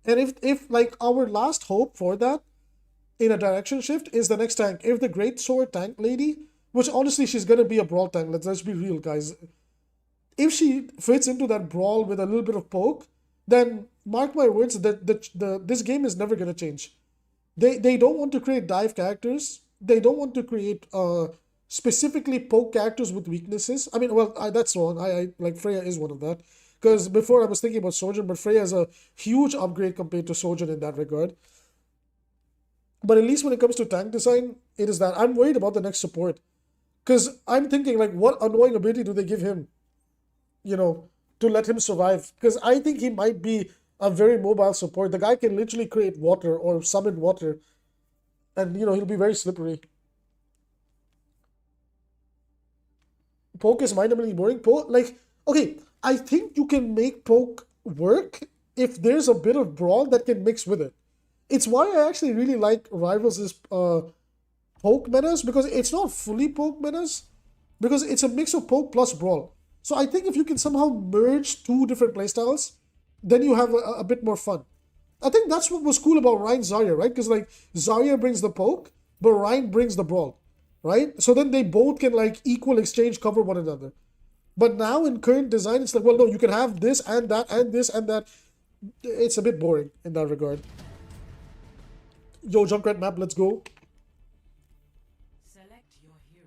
And if like our last hope for that in a direction shift is the next tank, if the Great Sword tank lady, which honestly she's gonna be a brawl tank, let's be real, guys. If she fits into that brawl with a little bit of poke, then mark my words that this game is never gonna change. They don't want to create dive characters. They don't want to create specifically poke characters with weaknesses. I mean, well, that's wrong. I like Freya is one of that. Because before I was thinking about Sojourn, but Freya is a huge upgrade compared to Sojourn in that regard. But at least when it comes to tank design, it is that. I'm worried about the next support. Because I'm thinking, like, what annoying ability do they give him? You know, to let him survive. Because I think he might be a very mobile support. The guy can literally create water or summon water. And, you know, he'll be very slippery. Poke is mind-numbingly boring. Poke, like, okay, I think you can make poke work if there's a bit of brawl that can mix with it. It's why I actually really like Rivals' poke metas because it's not fully poke metas because it's a mix of poke plus brawl. So I think if you can somehow merge two different playstyles, then you have a bit more fun. I think that's what was cool about Ryan Zarya, right? Because like Zarya brings the poke, but Ryan brings the brawl, right? So then they both can like equal exchange cover one another. But now in current design, it's like, well, no, you can have this and that and this and that. It's a bit boring in that regard. Yo, Junkrat map, let's go. Select your hero.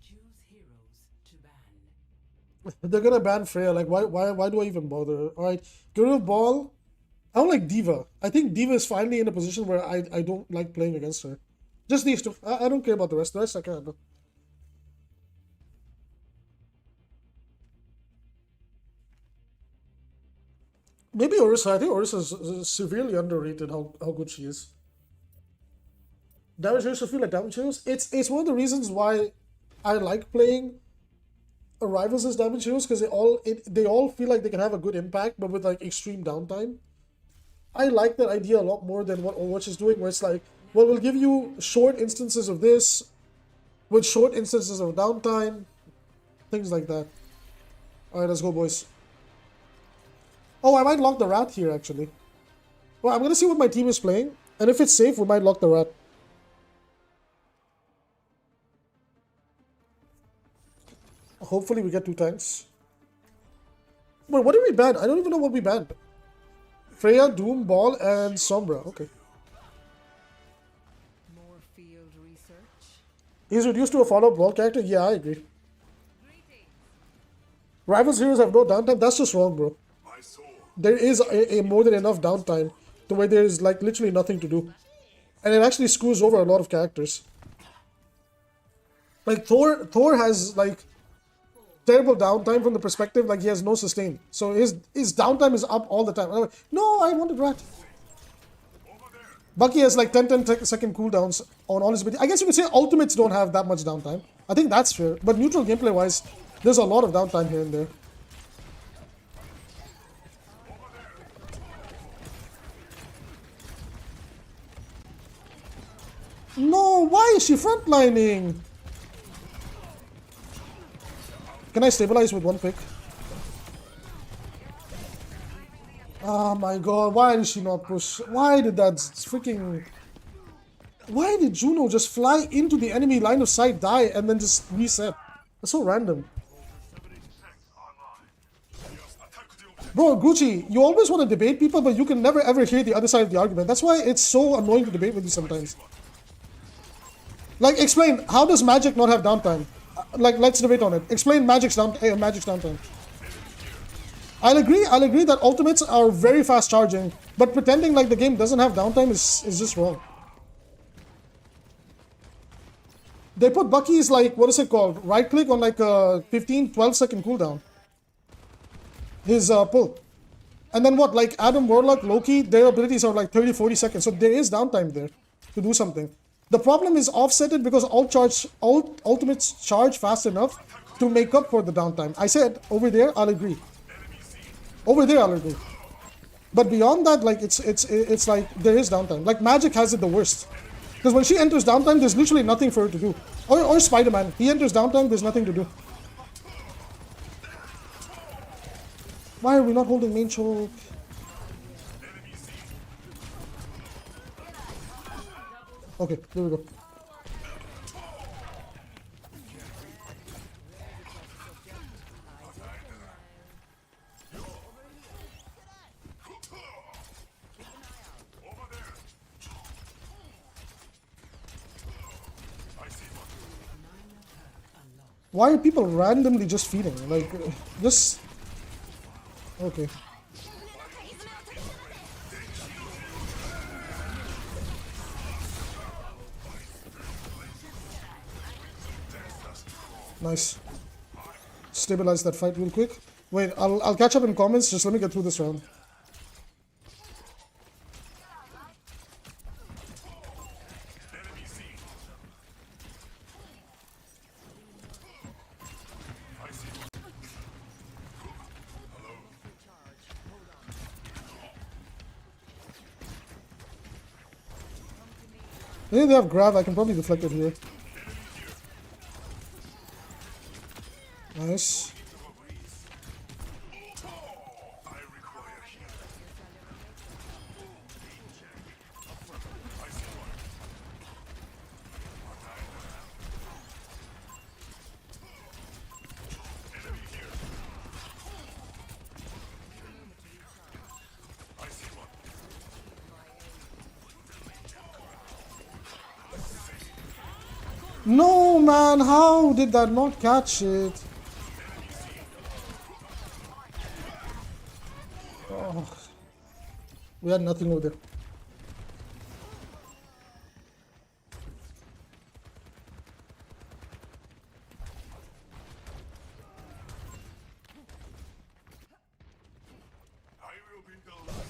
Choose heroes to ban. They're gonna ban Freya. Like, why do I even bother? All right, get rid of Ball. I don't like Diva. I think Diva is finally in a position where I don't like playing against her. Just these two. I don't care about the rest. The rest I can't. Maybe Orisa. I think Orisa is severely underrated. How good she is. Damage heroes. I feel like damage heroes. It's one of the reasons why I like playing Rivals as damage heroes because they all feel like they can have a good impact, but with like extreme downtime. I like that idea a lot more than what Overwatch is doing, where it's like, well, we'll give you short instances of this, with short instances of downtime, things like that. Alright, let's go, boys. Oh, I might lock the rat here, actually. Well, I'm gonna see what my team is playing, and if it's safe, we might lock the rat. Hopefully we get 2 tanks. Wait, what did we ban? I don't even know what we banned. Freya, Doom, Ball, and Sombra. Okay. More field research. He's reduced to a follow-up Ball character? Yeah, I agree. Rivals heroes have no downtime? That's just wrong, bro. There is a more than enough downtime to where there is like literally nothing to do. And it actually screws over a lot of characters. Like Thor has like terrible downtime from the perspective like he has no sustain. So his downtime is up all the time. I'm like, no, I wanted rat. Bucky has like 10 second cooldowns on all his abilities. I guess you could say ultimates don't have that much downtime. I think that's fair. But neutral gameplay wise, there's a lot of downtime here and there. No, why is she frontlining? Can I stabilize with one pick? Oh my god, why did she not push? Why did that freaking... Why did Juno just fly into the enemy line of sight, die, and then just reset? That's so random. Bro, Gucci, you always want to debate people, but you can never ever hear the other side of the argument. That's why it's so annoying to debate with you sometimes. Like, explain, how does Magic not have downtime? Like, let's debate on it. Explain Magic's downtime. I'll agree that ultimates are very fast charging, but pretending like the game doesn't have downtime is just wrong. They put Bucky's like, what is it called? Right click on like a 12 second cooldown. His pull. And then what, like Adam Warlock, Loki, their abilities are like 30-40 seconds, so there is downtime there to do something. The problem is offsetted because ultimates charge fast enough to make up for the downtime. I said over there, I'll agree. Over there, I'll agree. But beyond that, like it's like there is downtime. Like Magic has it the worst, because when she enters downtime, there's literally nothing for her to do. Or Spider-Man, he enters downtime, there's nothing to do. Why are we not holding main choke? Okay, there we go. Why are people randomly just feeding? Like, just... Okay. Nice. Stabilize that fight real quick. Wait, I'll catch up in comments. Just let me get through this round. Maybe they have grab, I can probably deflect it here. Nice. No, man, how did that not catch it? Oh, we had nothing over there.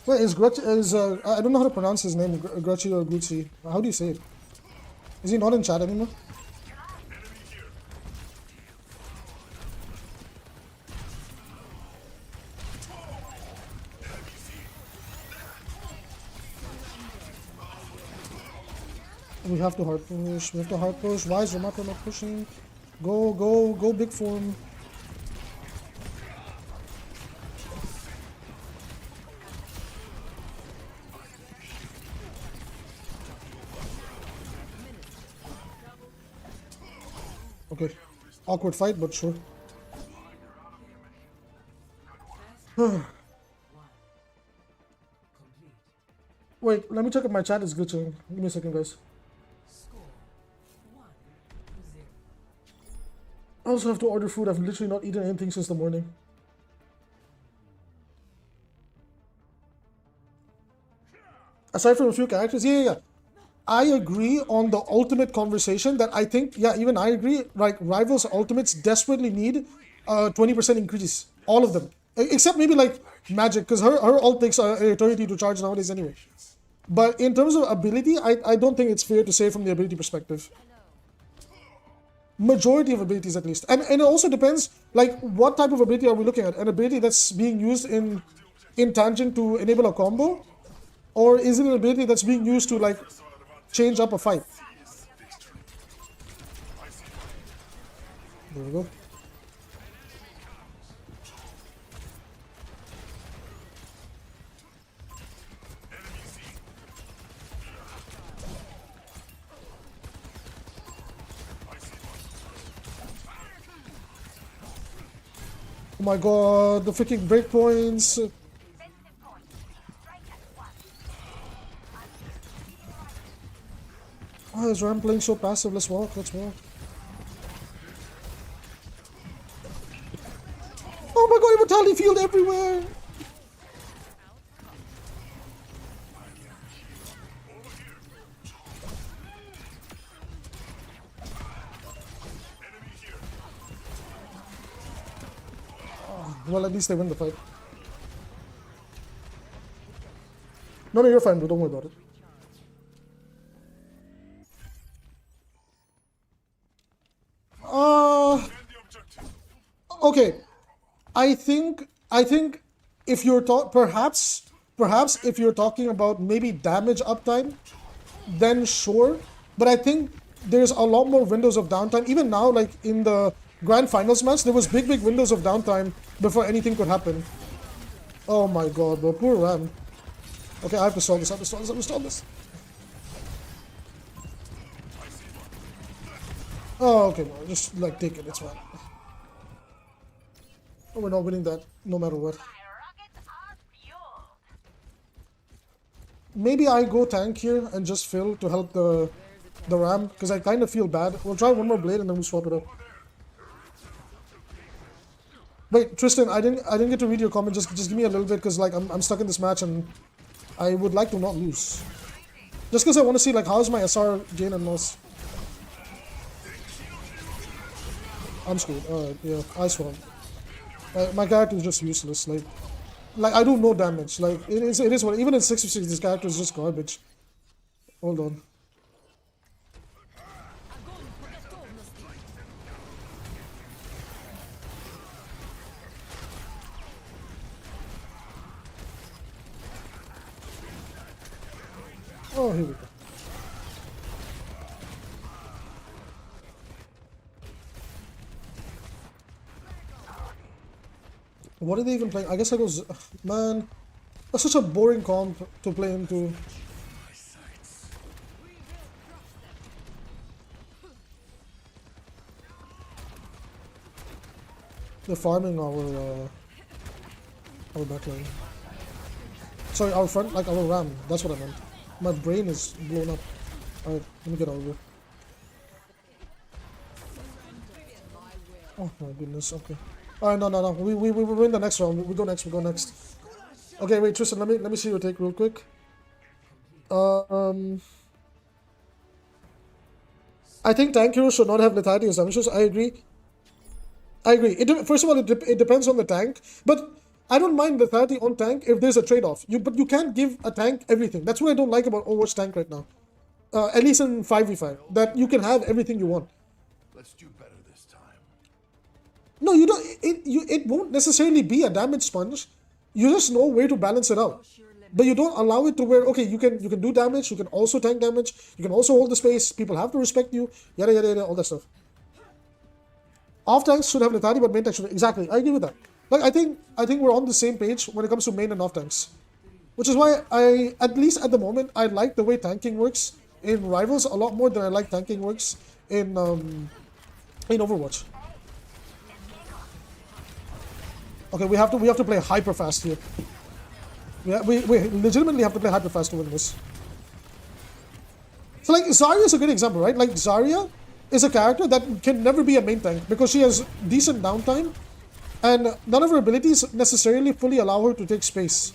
Wait, is Grutch, I don't know how to pronounce his name, Grutchy or Gucci. How do you say it? Is he not in chat anymore? We have to hard push. We have to hard push. Why is Ramato not pushing? Go, go, go big form. Okay. Awkward fight, but sure. Wait, let me check if my chat is glitching. Give me a second, guys. Score 1-0. I also have to order food. I've literally not eaten anything since the morning. Aside from a few characters, yeah. I agree on the ultimate conversation that I think, yeah, even I agree, like, Rivals Ultimates desperately need a 20% increase. All of them. Except maybe, like, Magic, because her ult takes eternity to charge nowadays anyway. But in terms of ability, I don't think it's fair to say from the ability perspective. Majority of abilities, at least. And it also depends, like, what type of ability are we looking at? An ability that's being used in tangent to enable a combo? Or is it an ability that's being used to, like, change up a fight? There we go. Oh my god, the freaking breakpoints. Oh, is Ram playing so passive? Let's walk, let's walk. Oh my god, immortality field everywhere! Oh, well, at least they win the fight. No, you're fine, bro. Don't worry about it. Okay, I think if you're perhaps if you're talking about maybe damage uptime, then sure. But I think there's a lot more windows of downtime. Even now, like in the grand finals match, there was big windows of downtime before anything could happen. Oh my god, bro, poor Ram. Okay, I have to solve this. I have to solve this. Oh, okay, bro. Just like take it. It's fine. Oh, we're not winning that no matter what. Maybe I go tank here and just fill to help the Ram because I kind of feel bad. We'll try one more blade and then we'll swap it up. Wait, Tristan, I didn't get to read your comment. Just give me a little bit because like I'm stuck in this match and I would like to not lose. Just because I want to see like how's my SR gain and loss. I'm screwed. Alright, yeah, I swap. My character is just useless. Like I do no damage. Like it is what even in 6v6 this character is just garbage. Hold on. Oh, here we go. What are they even playing? I guess I go... Man, that's such a boring comp to play into. They're farming our backline. Sorry, our front, like our ram. That's what I meant. My brain is blown up. Alright, let me get over here. Oh my goodness, okay. Alright, no. We win the next round. We go next, we go next. Okay, wait, Tristan, let me see your take real quick. I think tank heroes should not have lethality assumptions. I agree. First of all, it depends on the tank, but I don't mind lethality on tank if there's a trade-off. But you can't give a tank everything. That's what I don't like about Overwatch tank right now. At least in 5v5, that you can have everything you want. Let's do better this time. No, you don't. It won't necessarily be a damage sponge. You just know where to balance it out. But you don't allow it to where, okay, you can do damage, you can also tank damage, you can also hold the space, people have to respect you, yada yada yada, all that stuff. Off tanks should have lethality, but main tanks should. Exactly, I agree with that. Like I think we're on the same page when it comes to main and off tanks. Which is why at least at the moment, I like the way tanking works in Rivals a lot more than I like tanking works in Overwatch. Okay, we have to play hyper fast here. Yeah, we legitimately have to play hyper fast to win this. So like Zarya is a good example, right? Like Zarya is a character that can never be a main tank because she has decent downtime and none of her abilities necessarily fully allow her to take space.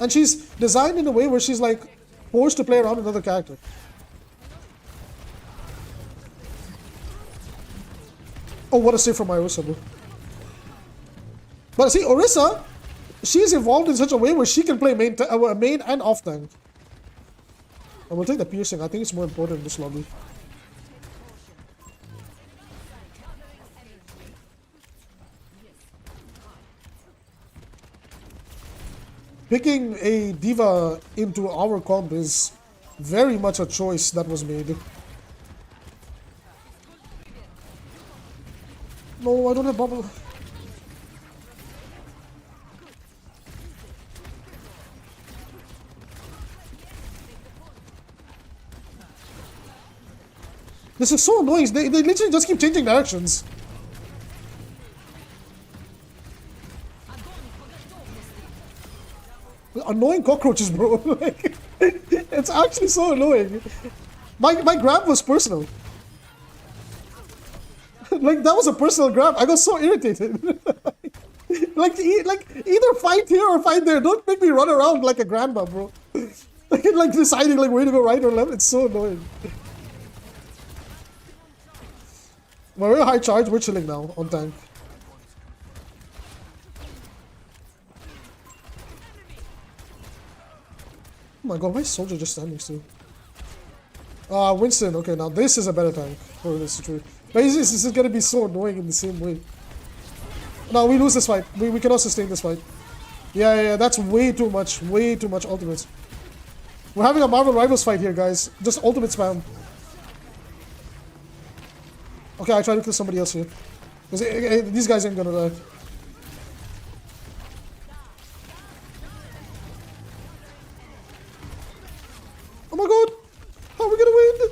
And she's designed in a way where she's like forced to play around another character. Oh, what a save from my Orisa, bro. But see, Orisa, she's evolved in such a way where she can play main and off tank. And we'll take the piercing. I think it's more important in this lobby. Picking a diva into our comp is very much a choice that was made. No, I don't have bubble. This is so annoying. They literally just keep changing directions. Annoying cockroaches, bro. Like, it's actually so annoying. My grab was personal. Like that was a personal grab. I got so irritated. like either fight here or fight there. Don't make me run around like a grandma, bro. like deciding like where to go right or left. It's so annoying. We're in high charge. We're chilling now on tank. Oh my god, why is Soldier just standing still? Winston. Okay, now this is a better tank for this situation. But this is gonna be so annoying in the same way. No, we lose this fight. We cannot sustain this fight. Yeah, that's way too much. Way too much ultimates. We're having a Marvel Rivals fight here, guys. Just ultimate spam. Okay, I try to kill somebody else here. Because these guys ain't gonna die. Oh my god! How are we gonna win?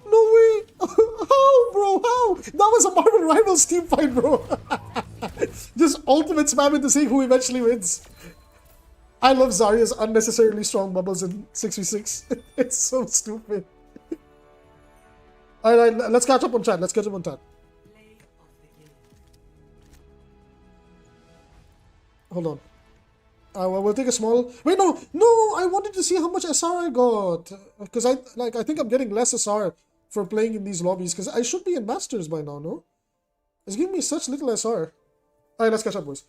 No way! How, bro? How? That was a Marvel Rivals team fight, bro. Just ultimate spam into seeing who eventually wins. I love Zarya's unnecessarily strong bubbles in 6v6. It's so stupid. Alright, let's catch up on chat. Let's catch up on chat. Hold on. We'll take a small... Wait, no! I wanted to see how much SR I got. Because I think I'm getting less SR for playing in these lobbies. Because I should be in Masters by now, no? It's giving me such little SR. Alright, let's catch up, boys.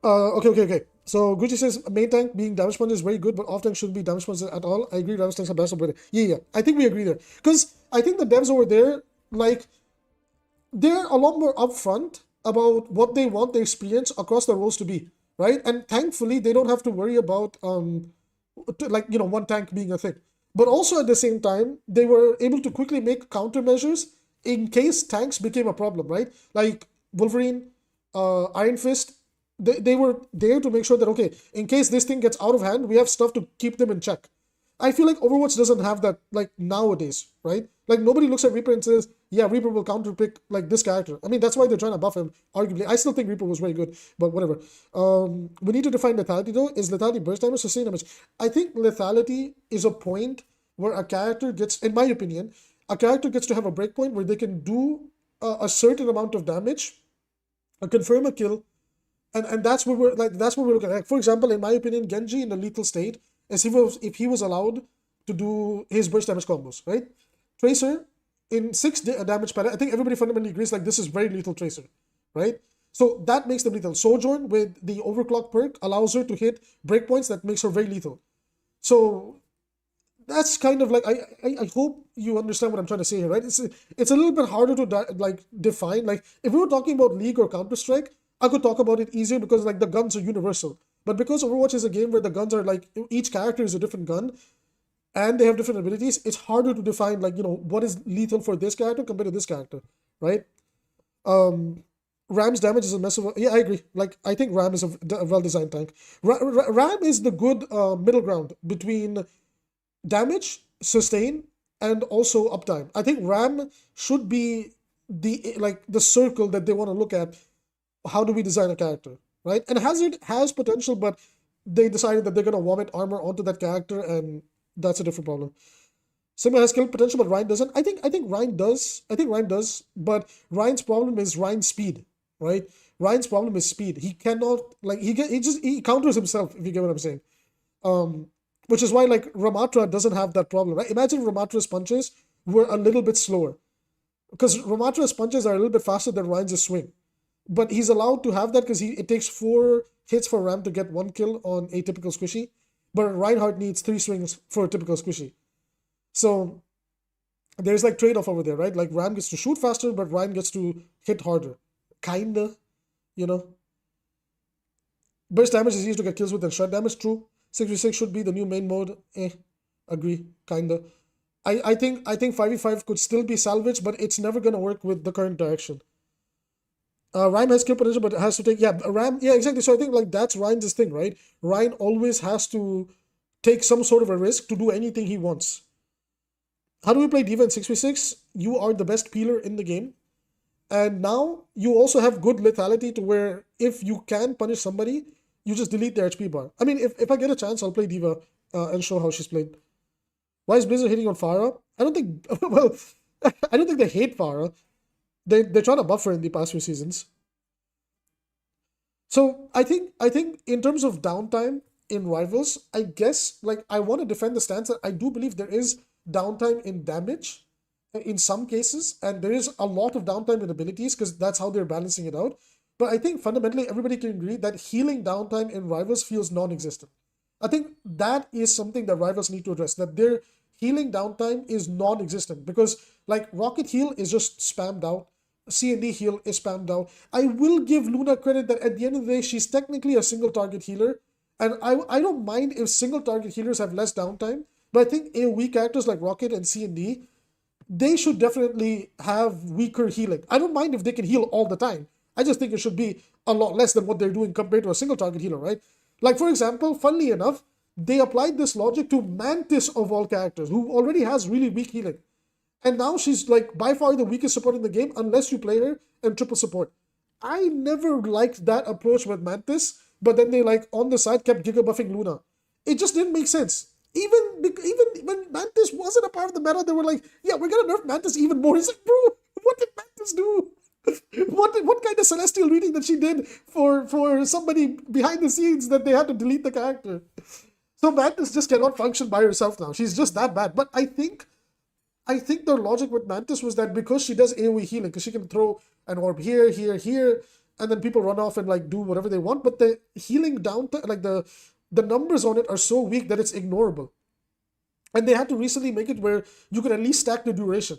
Okay. So Gucci says main tank being damage sponge is very good, but off tank shouldn't be damage sponge at all. I agree, damage tanks are best over there. Yeah. I think we agree there. Because I think the devs over there, like, they're a lot more upfront about what they want the experience across the roles to be, right? And thankfully, they don't have to worry about one tank being a thing. But also at the same time, they were able to quickly make countermeasures in case tanks became a problem, right? Like Wolverine, Iron Fist, they were there to make sure that, okay, in case this thing gets out of hand, we have stuff to keep them in check. I feel like Overwatch doesn't have that like nowadays, right? Like nobody looks at Reaper and says, "Yeah, Reaper will counterpick like this character." I mean, that's why they're trying to buff him. Arguably, I still think Reaper was very good, but whatever. We need to define lethality though. Is lethality burst damage, sustain damage? I think lethality is a point where a character gets, in my opinion, a character gets to have a breakpoint where they can do a certain amount of damage, confirm a kill, and that's what we're looking at. Like, for example, in my opinion, Genji in a lethal state, as if he was allowed to do his burst damage combos, right? Tracer in damage pattern, I think everybody fundamentally agrees like this is very lethal Tracer, right? So that makes them lethal. Sojourn with the overclock perk allows her to hit breakpoints that makes her very lethal. So that's kind of like I hope you understand what I'm trying to say here, right? It's a little bit harder to like define. Like if we were talking about League or Counter Strike, I could talk about it easier because like the guns are universal. But because Overwatch is a game where the guns are like each character is a different gun and they have different abilities, it's harder to define like what is lethal for this character compared to this character, right? Ram's damage is a mess of. Yeah, I agree. Like I think Ram is a well-designed tank. Ram is the good middle ground between damage, sustain, and also uptime. I think RAM should be the circle that they want to look at. How do we design a character, right? And Hazard has potential, but they decided that they're gonna vomit armor onto that character, and that's a different problem. Sigma has skill potential, but Ryan doesn't. I think Ryan does. I think Ryan does, but Ryan's problem is Ryan's speed, right? Ryan's problem is speed. He cannot like he counters himself, if you get what I'm saying. Which is why like Ramatra doesn't have that problem, right? Imagine Ramatra's punches were a little bit slower, because Ramatra's punches are a little bit faster than Ryan's swing, but he's allowed to have that because it takes 4 hits for Ram to get 1 kill on a typical squishy, but Reinhardt needs 3 swings for a typical squishy. So there's like trade-off over there, right? Like Ram gets to shoot faster, but Ryan gets to hit harder, kinda, you know. Burst damage is easier to get kills with than shred damage. True. 6v6 should be the new main mode. Agree, kinda. I think 5v5 could still be salvaged, but it's never gonna work with the current direction. Ryan has skill potential, but has to take Ram. Yeah, exactly. So I think like that's Ryan's thing, right? Ryan always has to take some sort of a risk to do anything he wants. How do we play D.Va in 6v6? You are the best peeler in the game. And now you also have good lethality to where if you can punish somebody, you just delete their HP bar. I mean, if I get a chance, I'll play D.Va and show how she's played. Why is Blizzard hitting on Pharah? I don't think, well, I don't think they hate Pharah. They're trying to buff her in the past few seasons. So I think in terms of downtime in Rivals, I guess like I want to defend the stance that I do believe there is downtime in damage in some cases, and there is a lot of downtime in abilities because that's how they're balancing it out. But I think fundamentally everybody can agree that healing downtime in Rivals feels non-existent. I think that is something that Rivals need to address, that their healing downtime is non-existent because like Rocket Heal is just spammed out. C&D heal is spammed out. I will give Luna credit that at the end of the day, she's technically a single target healer. And I don't mind if single target healers have less downtime, but I think AoE characters like Rocket and C&D, they should definitely have weaker healing. I don't mind if they can heal all the time. I just think it should be a lot less than what they're doing compared to a single target healer, right? Like, for example, funnily enough, they applied this logic to Mantis of all characters, who already has really weak healing. And now she's like by far the weakest support in the game unless you play her in triple support. I never liked that approach with Mantis, but then they like on the side kept giga buffing Luna. It just didn't make sense. Even when Mantis wasn't a part of the meta, they were like, yeah, we're gonna nerf Mantis even more. It's like, bro, what did Mantis do? What kind of celestial reading that she did for somebody behind the scenes that they had to delete the character? So Mantis just cannot function by herself now. She's just that bad. But I think their logic with Mantis was that because she does AoE healing, because she can throw an orb here, here, here, and then people run off and like do whatever they want, but the healing down to like the numbers on it are so weak that it's ignorable. And they had to recently make it where you could at least stack the duration.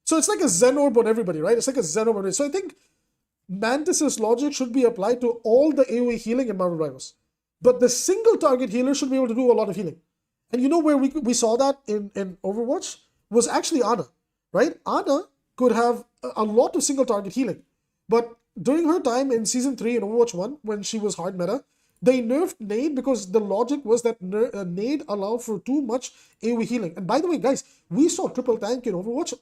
So it's like a Zen orb on everybody, right? It's like a Zen orb on everybody. So I think Mantis's logic should be applied to all the AoE healing in Marvel Rivals. But the single target healer should be able to do a lot of healing. And you know where we saw that in Overwatch was actually Ana, right? Ana could have a lot of single target healing. But during her time in Season 3 in Overwatch 1, when she was hard meta, they nerfed Nade because the logic was that Nade allowed for too much AoE healing. And by the way, guys, we saw triple tank in Overwatch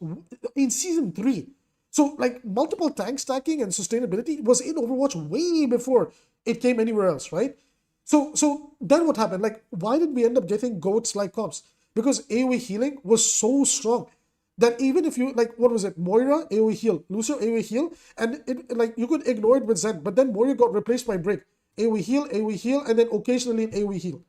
in Season 3. So, like, multiple tank stacking and sustainability was in Overwatch way before it came anywhere else, right? So then what happened? Like, why did we end up getting goats like comps? Because AoE healing was so strong that even if you, like, what was it? Moira AoE heal, Lucio AoE heal, and it, like, you could ignore it with Zen, but then Moira got replaced by Brick. AoE heal, and then occasionally an AoE heal.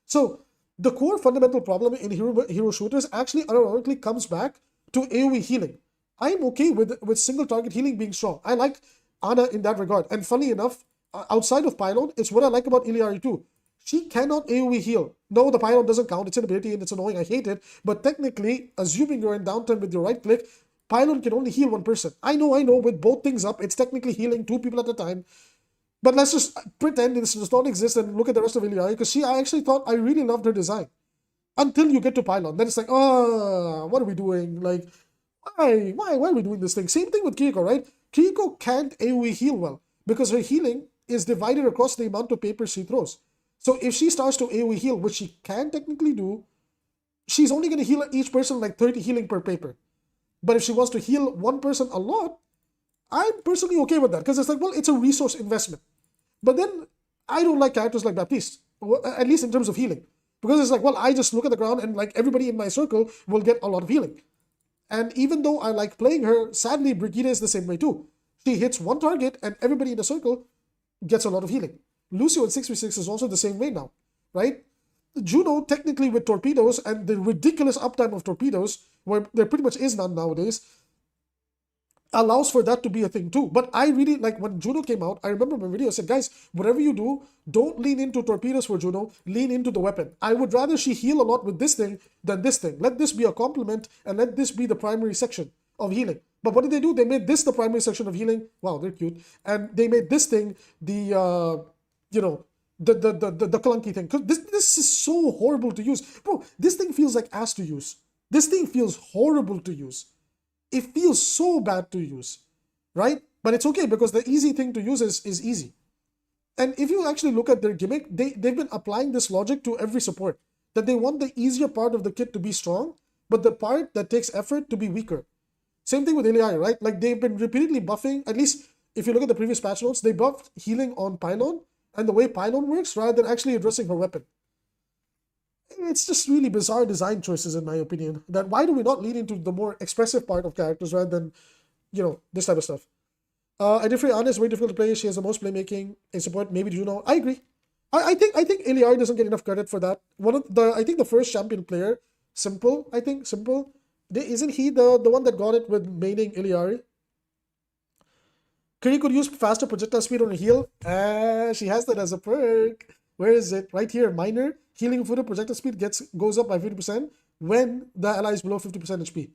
So the core fundamental problem in hero shooters actually ironically comes back to AoE healing. I'm okay with single target healing being strong. I like Ana in that regard. And funny enough, outside of Pylon, it's what I like about Iliari too. She cannot AoE heal. No, the Pylon doesn't count. It's an ability and it's annoying. I hate it. But technically, assuming you're in downturn with your right click, Pylon can only heal one person. I know, with both things up, it's technically healing two people at a time. But let's just pretend this does not exist and look at the rest of Iliari, because I actually thought I really loved her design. Until you get to Pylon. Then it's like, oh, what are we doing? Like, why are we doing this thing? Same thing with Kiriko, right? Kiriko can't AoE heal well because her healing is divided across the amount of paper she throws. So if she starts to AoE heal, which she can technically do, she's only going to heal each person like 30 healing per paper. But if she wants to heal one person a lot, I'm personally okay with that because it's like, well, it's a resource investment. But then I don't like characters like Baptiste, at least in terms of healing. Because it's like, well, I just look at the ground and like everybody in my circle will get a lot of healing. And even though I like playing her, sadly, Brigitte is the same way too. She hits one target and everybody in the circle gets a lot of healing. Lucio in 6v6 is also the same way now, right? Juno, technically with torpedoes and the ridiculous uptime of torpedoes, where there pretty much is none nowadays, allows for that to be a thing too. But I really, like, when Juno came out, I remember my video said, guys, whatever you do, don't lean into torpedoes for Juno, lean into the weapon. I would rather she heal a lot with this thing than this thing. Let this be a complement and let this be the primary section of healing. But what did they do? They made this the primary section of healing. Wow, they're cute. And they made this thing the the clunky thing. Because this is so horrible to use. Bro, this thing feels like ass to use. This thing feels horrible to use. It feels so bad to use, right? But it's okay because the easy thing to use is easy. And if you actually look at their gimmick, they've been applying this logic to every support. That they want the easier part of the kit to be strong, but the part that takes effort to be weaker. Same thing with Iliai, right? Like they've been repeatedly buffing, at least if you look at the previous patch notes, they buffed healing on Pylon and the way Pylon works rather than actually addressing her weapon. It's just really bizarre design choices, in my opinion. That why do we not lean into the more expressive part of characters rather than, this type of stuff? Adifri Anna is very difficult to play. She has the most playmaking in support. Maybe Juno. I agree. I think Iliari doesn't get enough credit for that. I think the first champion player, Simple. Isn't he the one that got it with maining Iliari? Kiri could use faster projectile speed on a heal. She has that as a perk. Where is it? Right here. Minor. Healing footed projectile speed goes up by 50% when the ally is below 50% HP.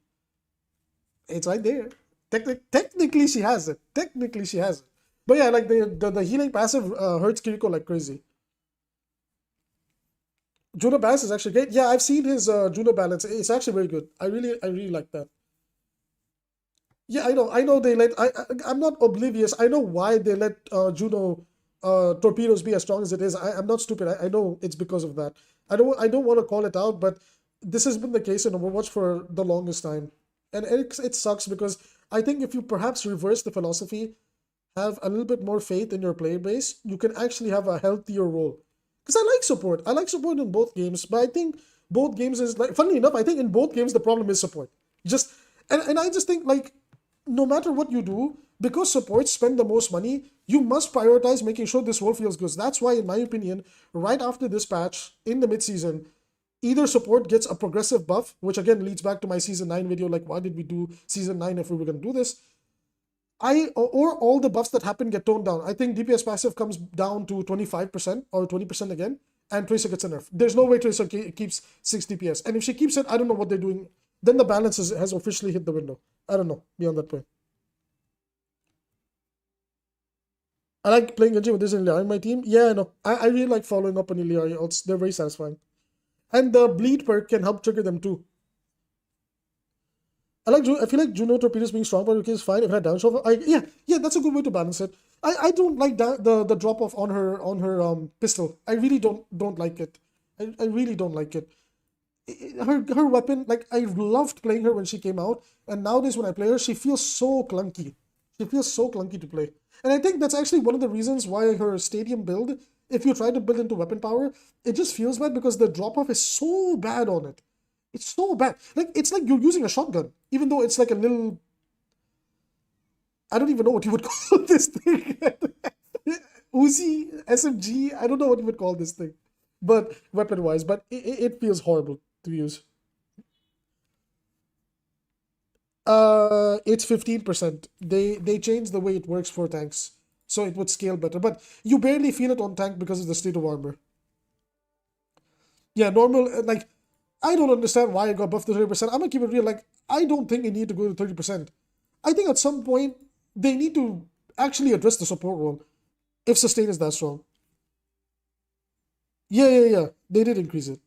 It's right there. Technically, she has it. But yeah, like the healing passive hurts Kiriko like crazy. Juno balance is actually great. Yeah, I've seen his Juno balance. It's actually very good. I really like that. Yeah, I know they let. I'm not oblivious. I know why they let Juno torpedoes be as strong as it is. I'm not stupid. I know it's because of that. I don't want to call it out, but this has been the case in Overwatch for the longest time, and it sucks because I think if you perhaps reverse the philosophy, have a little bit more faith in your player base, you can actually have a healthier role. Because I like support. I like support in both games, but I think both games is like. Funnily enough, I think in both games the problem is support. And I just think like no matter what you do, because supports spend the most money, you must prioritize making sure this role feels good. That's why, in my opinion, right after this patch, in the mid-season, either support gets a progressive buff, which again leads back to my Season 9 video, like why did we do Season 9 if we were going to do this? Or all the buffs that happen get toned down. I think DPS passive comes down to 25% or 20% again, and Tracer gets a nerf. There's no way Tracer keeps 6 DPS. And if she keeps it, I don't know what they're doing. Then the balance has officially hit the window. I don't know, beyond that point. I like playing Genji with this Iliari in my team. Yeah, no, I really like following up on Iliari ults. They're very satisfying. And the bleed perk can help trigger them too. I feel like Juno torpedoes being strong but is fine if it had down shot. Yeah, that's a good way to balance it. I don't like the drop off on her pistol. I really don't like it. I really don't like it. Her weapon, like, I loved playing her when she came out, and nowadays when I play her, she feels so clunky. She feels so clunky to play. And I think that's actually one of the reasons why her stadium build, if you try to build into weapon power, it just feels bad because the drop off is so bad on it. It's so bad. Like, it's like you're using a shotgun, even though it's like a little. I don't even know what you would call this thing. Uzi, SMG, I don't know what you would call this thing. But weapon wise, but it feels horrible to use. It's 15%. They changed the way it works for tanks, so it would scale better. But you barely feel it on tank because of the state of armor. Yeah, normal, like, I don't understand why it got buffed to 30%. I'm gonna keep it real. Like, I don't think it need to go to 30%. I think at some point they need to actually address the support role if sustain is that strong. Yeah. They did increase it.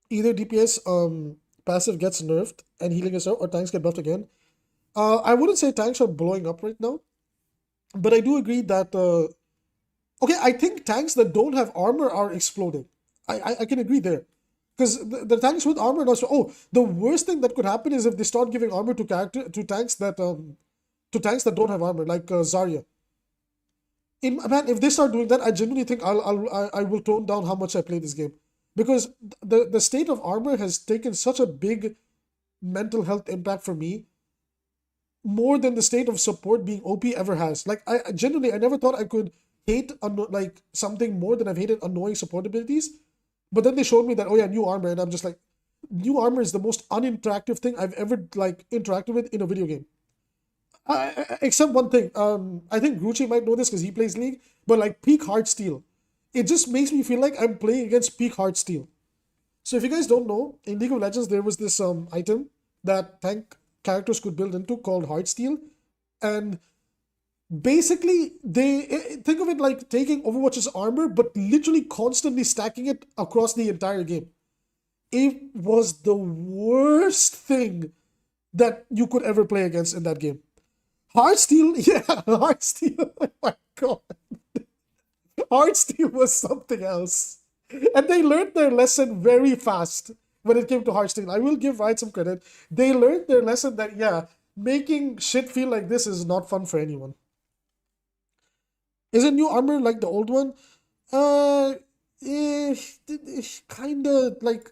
Either DPS passive gets nerfed and healing is out, or tanks get buffed again. I wouldn't say tanks are blowing up right now, but I do agree that okay, I think tanks that don't have armor are exploding. I can agree there. Because the tanks with armor also. Oh, the worst thing that could happen is if they start giving armor to tanks that don't have armor, like Zarya. Man, if they start doing that, I genuinely think I will tone down how much I play this game, because the state of armor has taken such a big mental health impact for me, more than the state of support being OP ever has. Like, I genuinely, I never thought I could hate like something more than I've hated annoying support abilities. But then they showed me that, oh yeah, new armor, and I'm just like, new armor is the most uninteractive thing I've ever like interacted with in a video game. Except one thing. I think Grucci might know this because he plays League, but like peak Heartsteel, it just makes me feel like I'm playing against peak Heartsteel. So if you guys don't know, in League of Legends there was this item that tank characters could build into called Heartsteel, and basically they think of it like taking Overwatch's armor but literally constantly stacking it across the entire game. It was the worst thing that you could ever play against in that game. Heartsteel, yeah, Heartsteel. Oh my god, Heartsteel was something else, and they learned their lesson very fast when it came to Heartsteel. I will give Riot some credit. They learned their lesson that, yeah, making shit feel like this is not fun for anyone. Is it new armor like the old one? Uh, eh, Kinda like.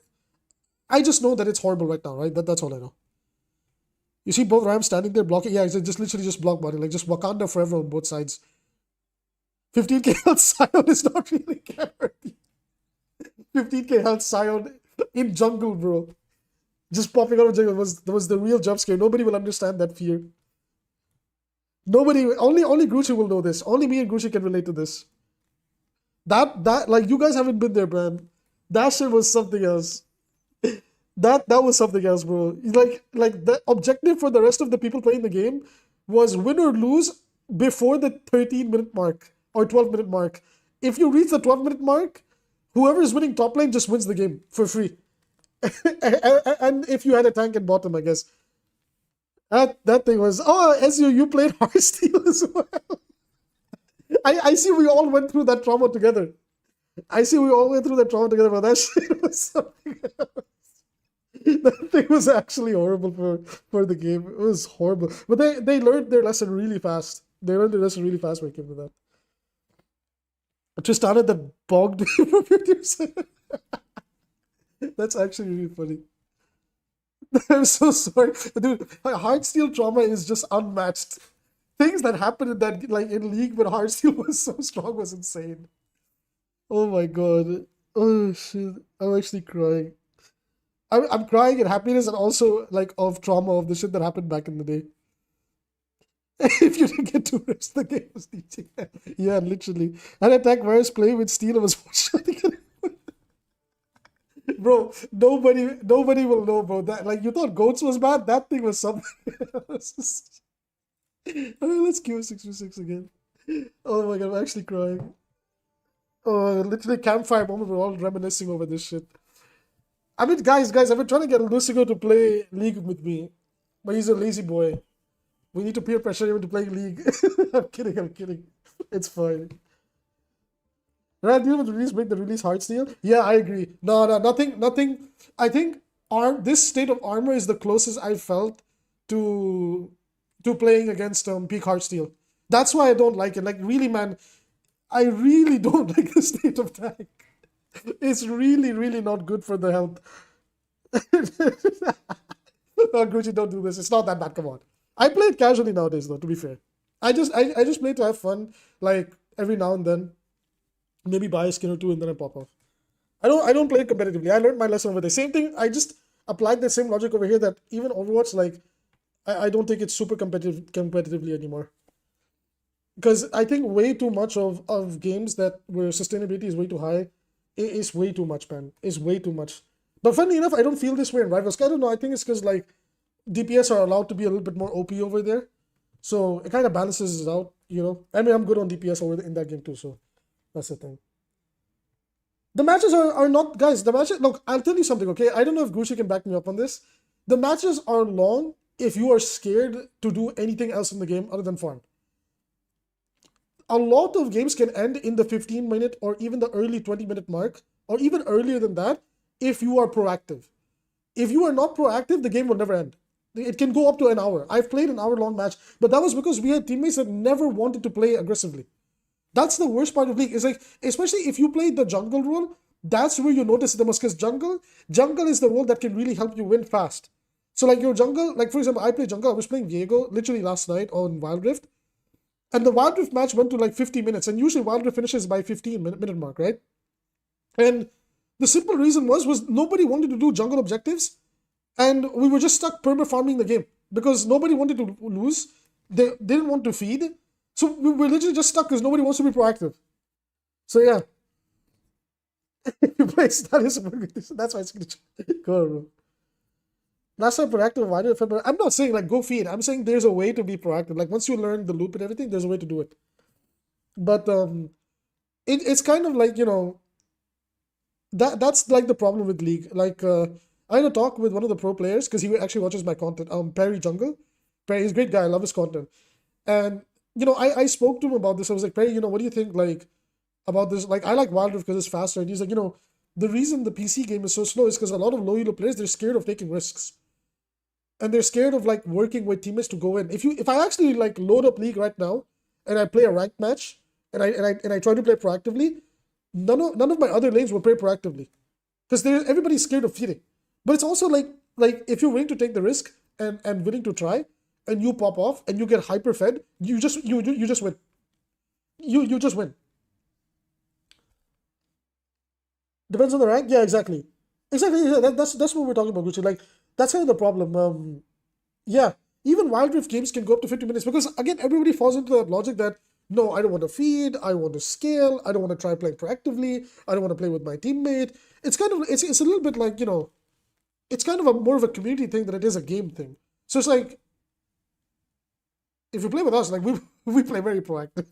I just know that it's horrible right now, right? That's all I know. You see both Rams standing there blocking. Yeah, it's just literally just block body, like just Wakanda forever on both sides. 15k health Sion is not really guaranteed. 15k health Sion in jungle, bro. Just popping out of jungle was the real jump scare. Nobody will understand that fear. Nobody, only Grucci will know this. Only me and Grucci can relate to this. That like, you guys haven't been there, man. That shit was something else. That was something else, bro. Like the objective for the rest of the people playing the game was win or lose before the 13-minute mark or 12-minute mark. If you reach the 12-minute mark, whoever is winning top lane just wins the game for free. And if you had a tank and bottom, I guess. That thing was, oh, as you played Heartsteel as well. I see we all went through that trauma together. I see we all went through that trauma together, but that shit was something else. That thing was actually horrible for the game. It was horrible. But they learned their lesson really fast. They learned their lesson really fast when it came to that. Tristana that bogged me for 50%. That's actually really funny. I'm so sorry. Dude, Heartsteel trauma is just unmatched. Things that happened in that, like, in League when Heartsteel was so strong, was insane. Oh my god. Oh shit. I'm actually crying. I'm crying at happiness and also like of trauma of the shit that happened back in the day. If you didn't get to rest, the game was teaching. Yeah, literally. And attack virus play with steel, I was shooting. Bro, nobody will know, bro. That like you thought goats was bad, that thing was something else. Alright, let's queue 6v6 again. Oh my god, I'm actually crying. Oh, literally campfire moment. We're all reminiscing over this shit. I mean, guys, I've been trying to get Lucigo to play League with me, but he's a lazy boy. We need to peer pressure him into playing League. I'm kidding. It's fine. Right, deal with release break the release hard steal. Yeah, I agree. No, nothing. I think this state of armor is the closest I've felt to playing against peak hard steal. That's why I don't like it. Like really, man, I really don't like the state of tank. It's really not good for the health. Oh, Gucci, don't do this. It's not that bad. Come on. I play it casually nowadays, though. To be fair, I just play to have fun. Like every now and then, maybe buy a skin or two, and then I pop off. I don't play it competitively. I learned my lesson over there. Same thing. I just applied the same logic over here that even Overwatch, like, I don't think it's super competitively anymore. Because I think way too much of games that where sustainability is way too high is way too much, man. It's way too much. But funny enough, I don't feel this way in Rivals. I don't know. I think it's because like DPS are allowed to be a little bit more OP over there, so it kind of balances it out. I mean, I'm good on DPS over in that game too, so that's the thing. The matches are not, guys. The matches. Look, I'll tell you something. Okay, I don't know if Gucci can back me up on this. The matches are long if you are scared to do anything else in the game other than farm. A lot of games can end in the 15-minute or even the early 20-minute mark, or even earlier than that, if you are proactive. If you are not proactive, the game will never end. It can go up to an hour. I've played an hour-long match, but that was because we had teammates that never wanted to play aggressively. That's the worst part of League. It's like, especially if you play the jungle role, that's where you notice it the most. Because jungle is the role that can really help you win fast. So like your jungle, like for example, I play jungle. I was playing Diego literally last night on Wild Rift, and the Wild Rift match went to like 50 minutes, and usually Wild Rift finishes by 15-minute mark, right? And the simple reason was nobody wanted to do jungle objectives, and we were just stuck perma farming the game because nobody wanted to lose. They didn't want to feed, so we were literally just stuck because nobody wants to be proactive. So yeah, you play status. That's why it's gonna go on, bro. Last time proactive, why did it? I'm not saying like go feed. I'm saying there's a way to be proactive. Like once you learn the loop and everything, there's a way to do it. But it's kind of like that's like the problem with League. Like I had a talk with one of the pro players because he actually watches my content. Perry Jungle, Perry, he's a great guy. I love his content. And I spoke to him about this. I was like, Perry, what do you think like about this? Like I like Wild Rift because it's faster. And he's like, the reason the PC game is so slow is because a lot of low elo players, they're scared of taking risks. And they're scared of like working with teammates to go in. If I actually like load up League right now and I play a ranked match and I try to play proactively, none of my other lanes will play proactively because everybody's scared of feeding. But it's also like if you're willing to take the risk and willing to try and you pop off and you get hyper fed, you just win. You just win. Depends on the rank. Yeah, exactly. Exactly. Yeah, that's what we're talking about, Gucci. Like that's kind of the problem. Yeah, even Wild Rift games can go up to 50 minutes because again, everybody falls into that logic that no, I don't want to feed, I want to scale, I don't want to try playing proactively, I don't want to play with my teammate. It's kind of it's a little bit like it's kind of a more of a community thing than it is a game thing. So it's like if you play with us, like we play very proactive,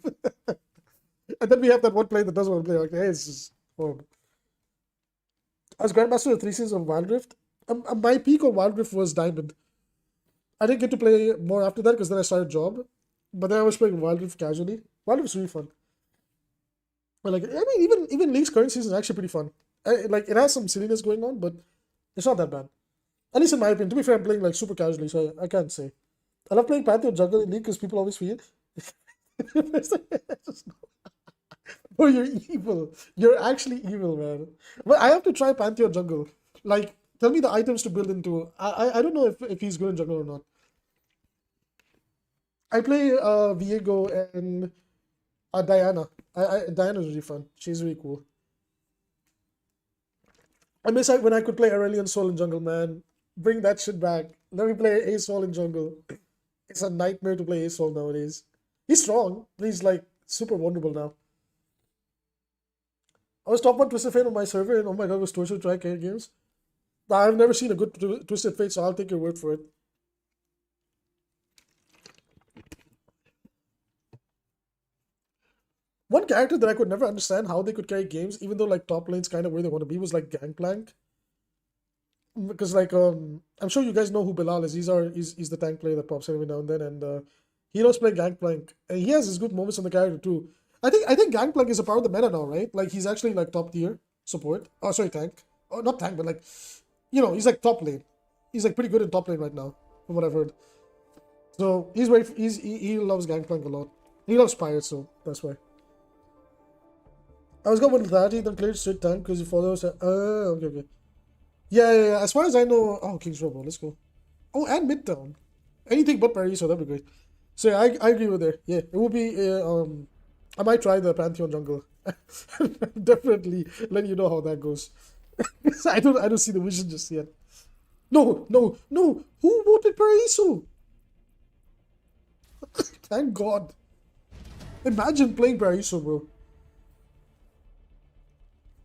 and then we have that one player that doesn't want to play. Like, hey, it's just horrible. I was Grandmaster of 3 seasons of Wild Rift. My peak on Wild Rift was Diamond. I didn't get to play more after that because then I started job. But then I was playing Wild Rift casually. Wild Rift's really fun. But like, I mean, even League's current season is actually pretty fun. Like, it has some silliness going on, but it's not that bad. At least in my opinion. To be fair, I'm playing like super casually, so I can't say. I love playing Pantheon Jungle in League because people always feed. Oh, you're evil. You're actually evil, man. But I have to try Pantheon Jungle. Like, tell me the items to build into. I don't know if he's good in jungle or not. I play Viego and Diana. Diana's really fun. She's really cool. I miss when I could play Aurelion Soul in jungle, man. Bring that shit back. Let me play A Soul in jungle. It's a nightmare to play A Soul nowadays. He's strong, but he's like super vulnerable now. I was top 1 Twisted Fate on my server, and oh my god, it was torture try carry games. I've never seen a good Twisted Fate, so I'll take your word for it. One character that I could never understand how they could carry games, even though like top lane's kind of where they want to be, was like Gangplank. Because like I'm sure you guys know who Bilal is. He's the tank player that pops in every now and then, and he loves playing Gangplank, and he has his good moments on the character too. I think Gangplank is a part of the meta now, right? Like he's actually like top tier support. Oh, sorry, tank. Oh, not tank, but like he's like top lane. He's like pretty good in top lane right now, from what I've heard. So he loves Gangplank a lot. He loves pirates, so that's why. I was going with that. He then played straight tank because he follows. Okay. Yeah. As far as I know, King's Row, let's go. Oh, and Midtown. Anything but Paris, so that'd be great. So yeah, I agree with there. Yeah, it would be. I might try the Pantheon jungle. Definitely let you know how that goes. I don't see the vision just yet. No. Who voted Paraiso? Thank God. Imagine playing Paraiso, bro.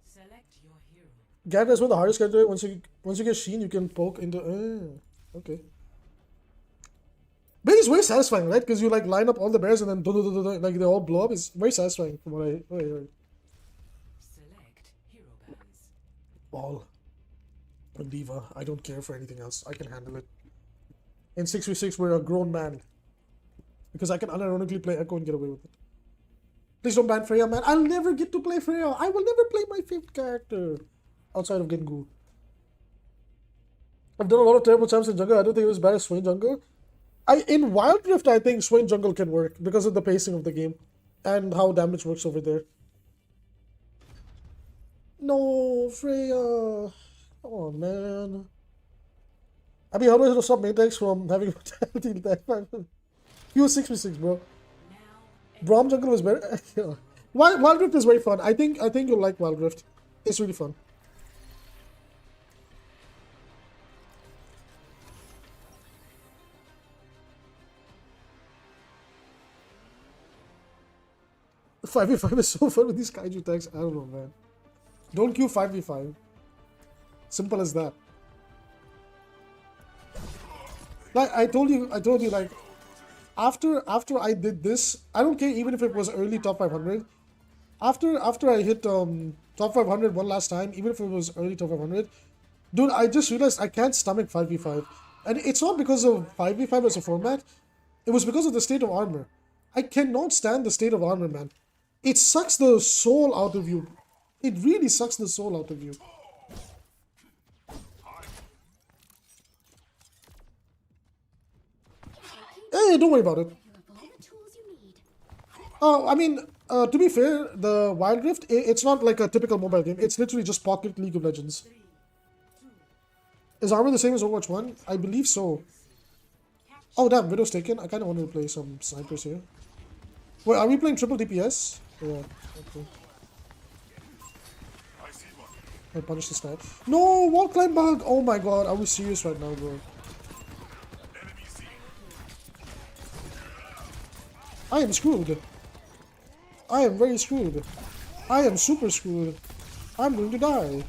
Select your hero. Gant is one of the hardest character. Once you get Sheen, you can poke into. Okay. But it's very satisfying, right? Because you like line up all the bears and then like they all blow up. It's very satisfying from what I heard. Select hero bands. Ball. Or Diva. I don't care for anything else. I can handle it. In 6v6, we're a grown man. Because I can unironically play Echo and get away with it. Please don't ban Freya, man. I'll never get to play Freya. I will never play my favorite character. Outside of Gengu. I've done a lot of terrible champs in jungle. I don't think it was bad as Swain jungle. In Wild Rift, I think Swain jungle can work because of the pacing of the game and how damage works over there. No, Freya. Come on, man. I mean, how do I stop Matex from having mortality that? He was 6v6, bro. Braum jungle was better. Yeah. Wild Rift is very fun. I think you'll like Wild Rift. It's really fun. The 5v5 is so fun with these kaiju tags. I don't know, man. Don't queue 5v5. Simple as that. Like I told you, like after I did this, I don't care even if it was early top 500. After I hit top 500 one last time, even if it was early top 500, dude, I just realized I can't stomach 5v5. And it's not because of 5v5 as a format. It was because of the state of armor. I cannot stand the state of armor, man. It sucks the soul out of you. It really sucks the soul out of you. Hey, don't worry about it. I mean, to be fair, the Wild Rift, it's not like a typical mobile game. It's literally just Pocket League of Legends. Is armor the same as Overwatch 1? I believe so. Oh, damn, Widow's taken. I kind of want to play some snipers here. Wait, are we playing triple DPS? Yeah, okay. I punished this guy. No, wall climb bug! Oh my god, are we serious right now, bro? I am screwed. I am very screwed. I am super screwed. I'm going to die.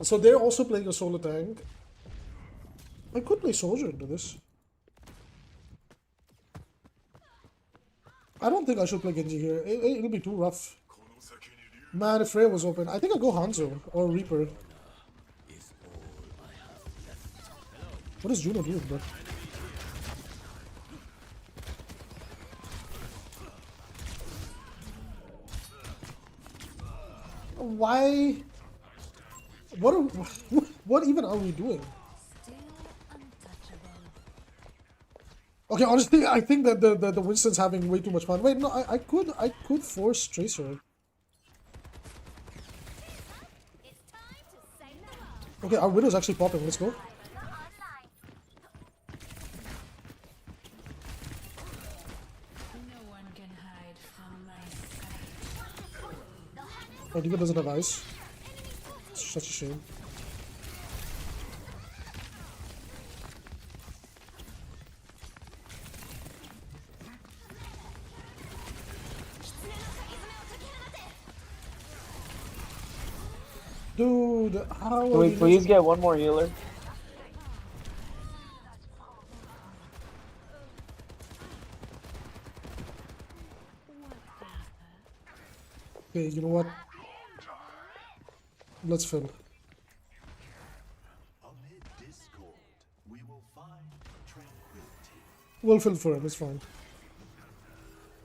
So they're also playing a solo tank. I could play soldier into this. I don't think I should play Genji here. It'll be too rough. Man, if Freya was open, I think I'll go Hanzo or Reaper. What is Juno doing, bro? Why? What even are we doing? Okay, honestly, I think that the Winston's having way too much fun. Wait, no, I could force Tracer. Okay, our Widow's actually popping. Let's go. Oh, D.Va doesn't have ice. It's such a shame. Dude, how Can are we we please losing? get one more healer? Okay, you know what? Let's fill. Amid discord, we will find tranquility. We'll fill for him, it's fine.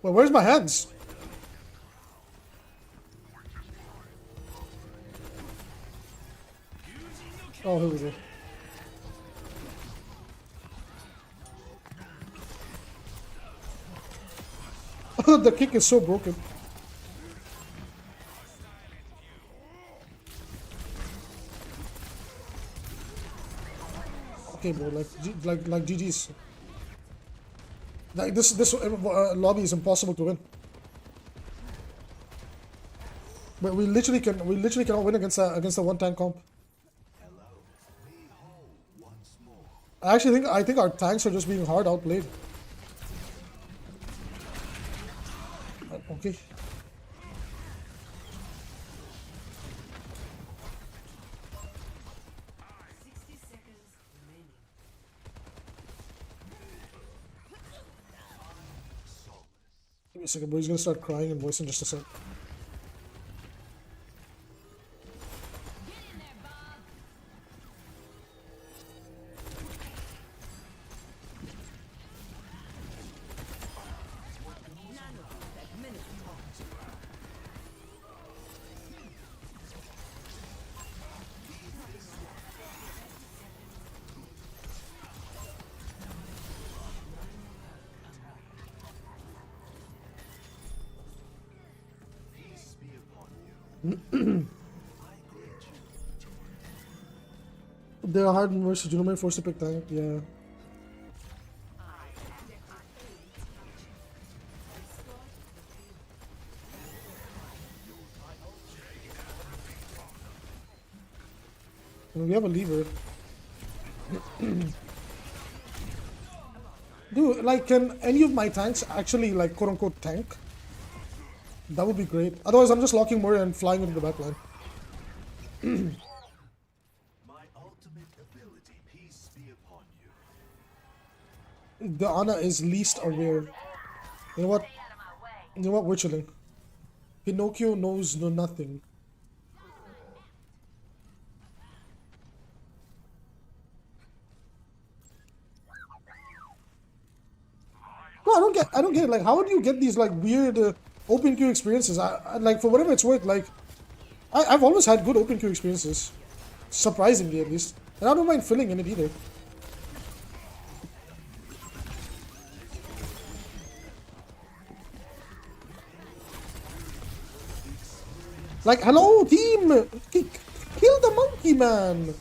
Well, where's my hands? Oh, here we go. The kick is so broken. Okay, bro, like GG's. Like this lobby is impossible to win. But we literally cannot win against a one tank comp. I actually think our tanks are just being hard outplayed. Okay. 60 seconds remaining. Give me a second, bro. He's gonna start crying and voicing just a sec. Peace be upon you. They're hard versus Junoman forced to pick tank, yeah. And we have a lever. Dude, like, can any of my tanks actually, like, quote unquote tank? That would be great. Otherwise, I'm just locking Murray and flying into the backline. My ultimate ability, peace be upon you. The Ana is least aware. You know what? You know what? We're chilling. Pinocchio knows nothing. No, I don't get it. Like, how do you get these like weird open queue experiences? Like, for whatever it's worth, like, I've always had good open queue experiences, surprisingly at least, and I don't mind filling in it either. Like, hello team, kill the monkey man.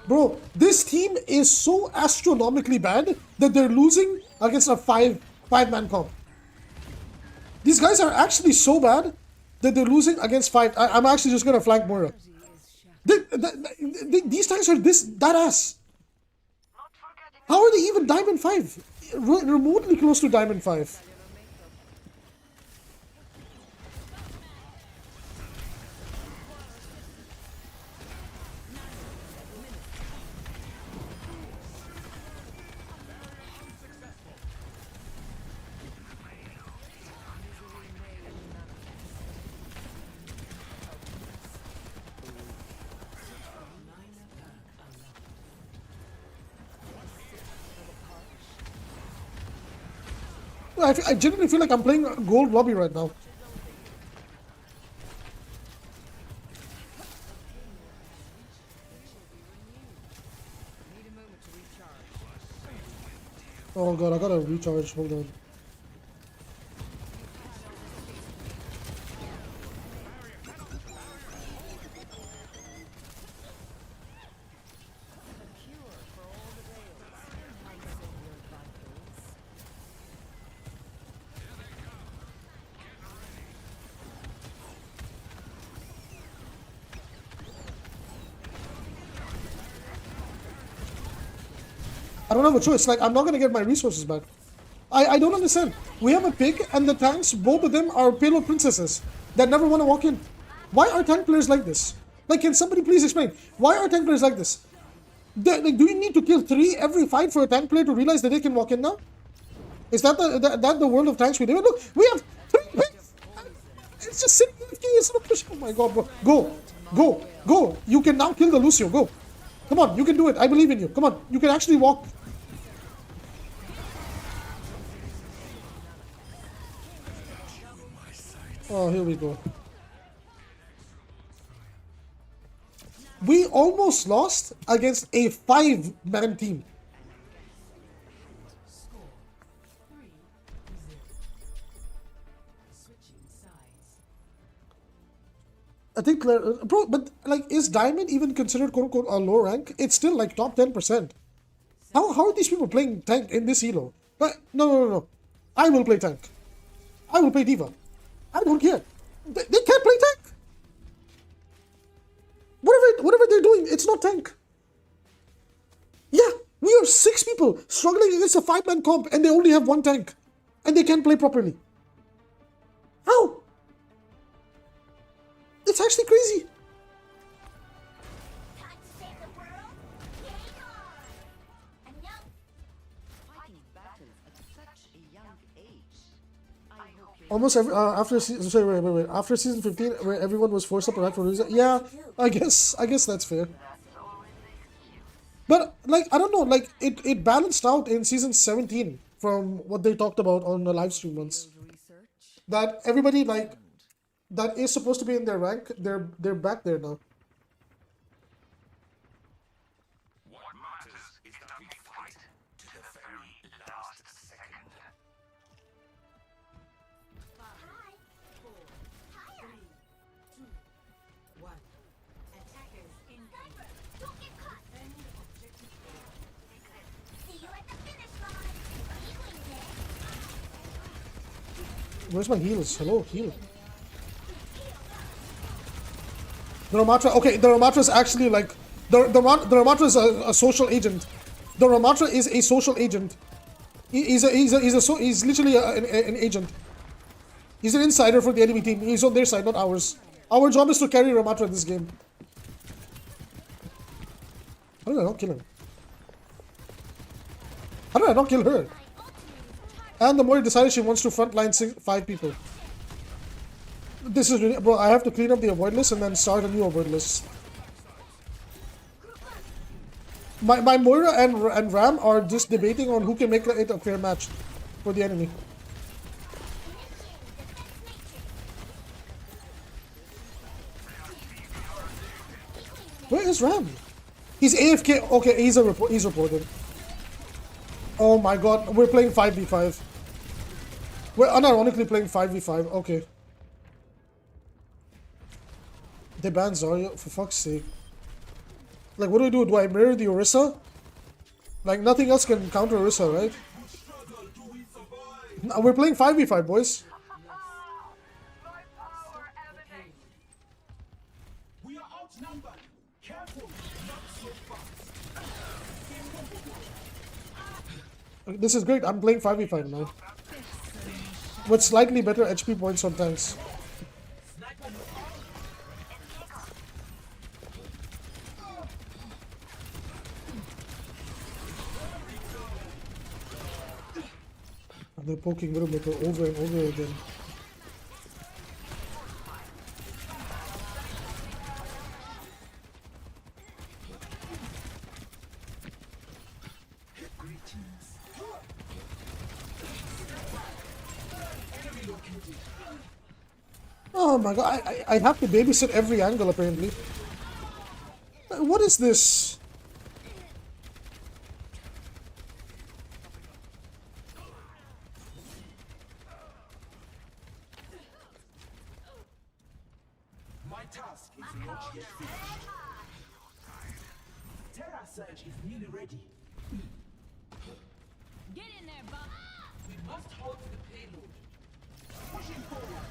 Bro, this team is so astronomically bad that they're losing against a five-man comp. These guys are actually so bad that they're losing against five. I'm actually just gonna flank Moira. These tanks are that ass. How are they even Diamond 5? Remotely close to Diamond 5. I genuinely feel like I'm playing gold lobby right now. Oh god, I gotta recharge. Hold on. don't have a choice. Like, I'm not gonna get my resources back. I don't understand. We have a pig, and the tanks, both of them are payload princesses that never want to walk in. Why are tank players like this? Like, can somebody please explain? Why are tank players like this? Like, do you need to kill 3 every fight for a tank player to realize that they can walk in now? Is that the world of tanks we live in? Look, we have 3 pigs! It's just sitting AFK, it's not pushing. Oh my god, bro. Go! Go! Go! You can now kill the Lucio, go! Come on, you can do it. I believe in you. Come on, you can actually walk. Oh, here we go. We almost lost against a 5-man team. Score 3-0. Switching sides. I think, bro, but like, is Diamond even considered quote unquote a low rank? It's still like top 10%. How are these people playing tank in this elo? No. I will play tank. I will play Diva. I don't care. They can't play tank. Whatever they're doing, it's not tank. Yeah, we are 6 people struggling against a 5-man comp, and they only have 1 tank, and they can't play properly. How? It's actually crazy. Time to save the world? Game on! And no, Fighting battles at such a young age. I hope you Almost every after season 15, where everyone was forced up around for a reason. Yeah, I guess that's fair. But like, I don't know, like it balanced out in season 17 from what they talked about on the live stream once. Research. That everybody like that is supposed to be in their rank, they're back there now. What matters is that we fight to the very last second. 5, 4, 3, 2, 1. Attackers incoming. don't get caught. Defend objective A. See you at the finish line. Healing day. Where's my heals? Hello, heal. The Ramatra. Okay, the Ramatra is actually like the Ramatra is a social agent. The Ramatra is a social agent. He's literally an agent. He's an insider for the enemy team. He's on their side, not ours. Our job is to carry Ramatra in this game. How did I not kill him? How did I not kill her? And the Mori decided she wants to frontline 5 people. This is really, bro. I have to clean up the avoid list and then start a new avoid list. My Moira and Ram are just debating on who can make it a fair match for the enemy. Where is Ram? He's AFK. Okay, he's reported. Oh my god, we're playing 5v5. We're unironically playing 5v5. Okay. They banned Zarya, for fuck's sake. Like, what do? Do I mirror the Orisa? Like, nothing else can counter Orisa, right? No, we're playing 5v5, boys. We are outnumbered. Careful, not so fast. This is great. I'm playing 5v5 now. With slightly better HP points sometimes. And they're poking Widowmaker over and over again. Oh my god, I have to babysit every angle apparently. What is this? My task is not yet finished. Terra Surge is nearly ready. Get in there, Bob. We must hold the payload. Pushing forward.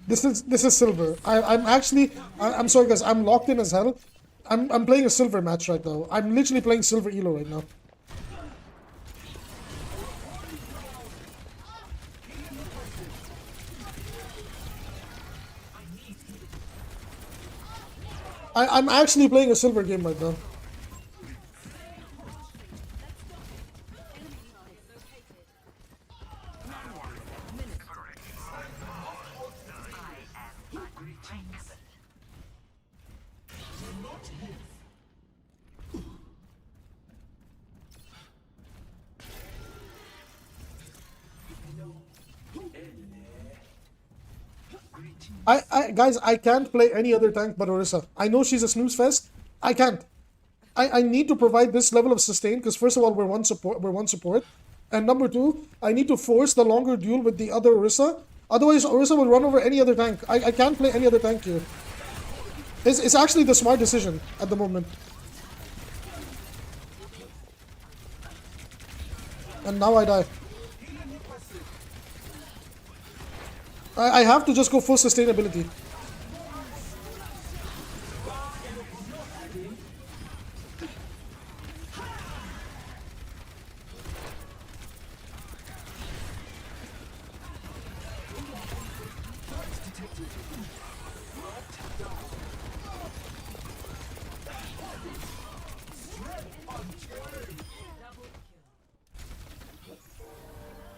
This is silver. I'm actually I'm sorry guys. I'm locked in as hell. I'm playing a silver match right now. I'm literally playing silver elo right now. I'm actually playing a silver game right now. Guys, I can't play any other tank but Orisa. I know she's a snooze fest. I can't. I need to provide this level of sustain because first of all we're one support, and number two I need to force the longer duel with the other Orisa. Otherwise Orisa will run over any other tank. I can't play any other tank here. It's actually the smart decision at the moment. And now I die. I have to just go full sustainability.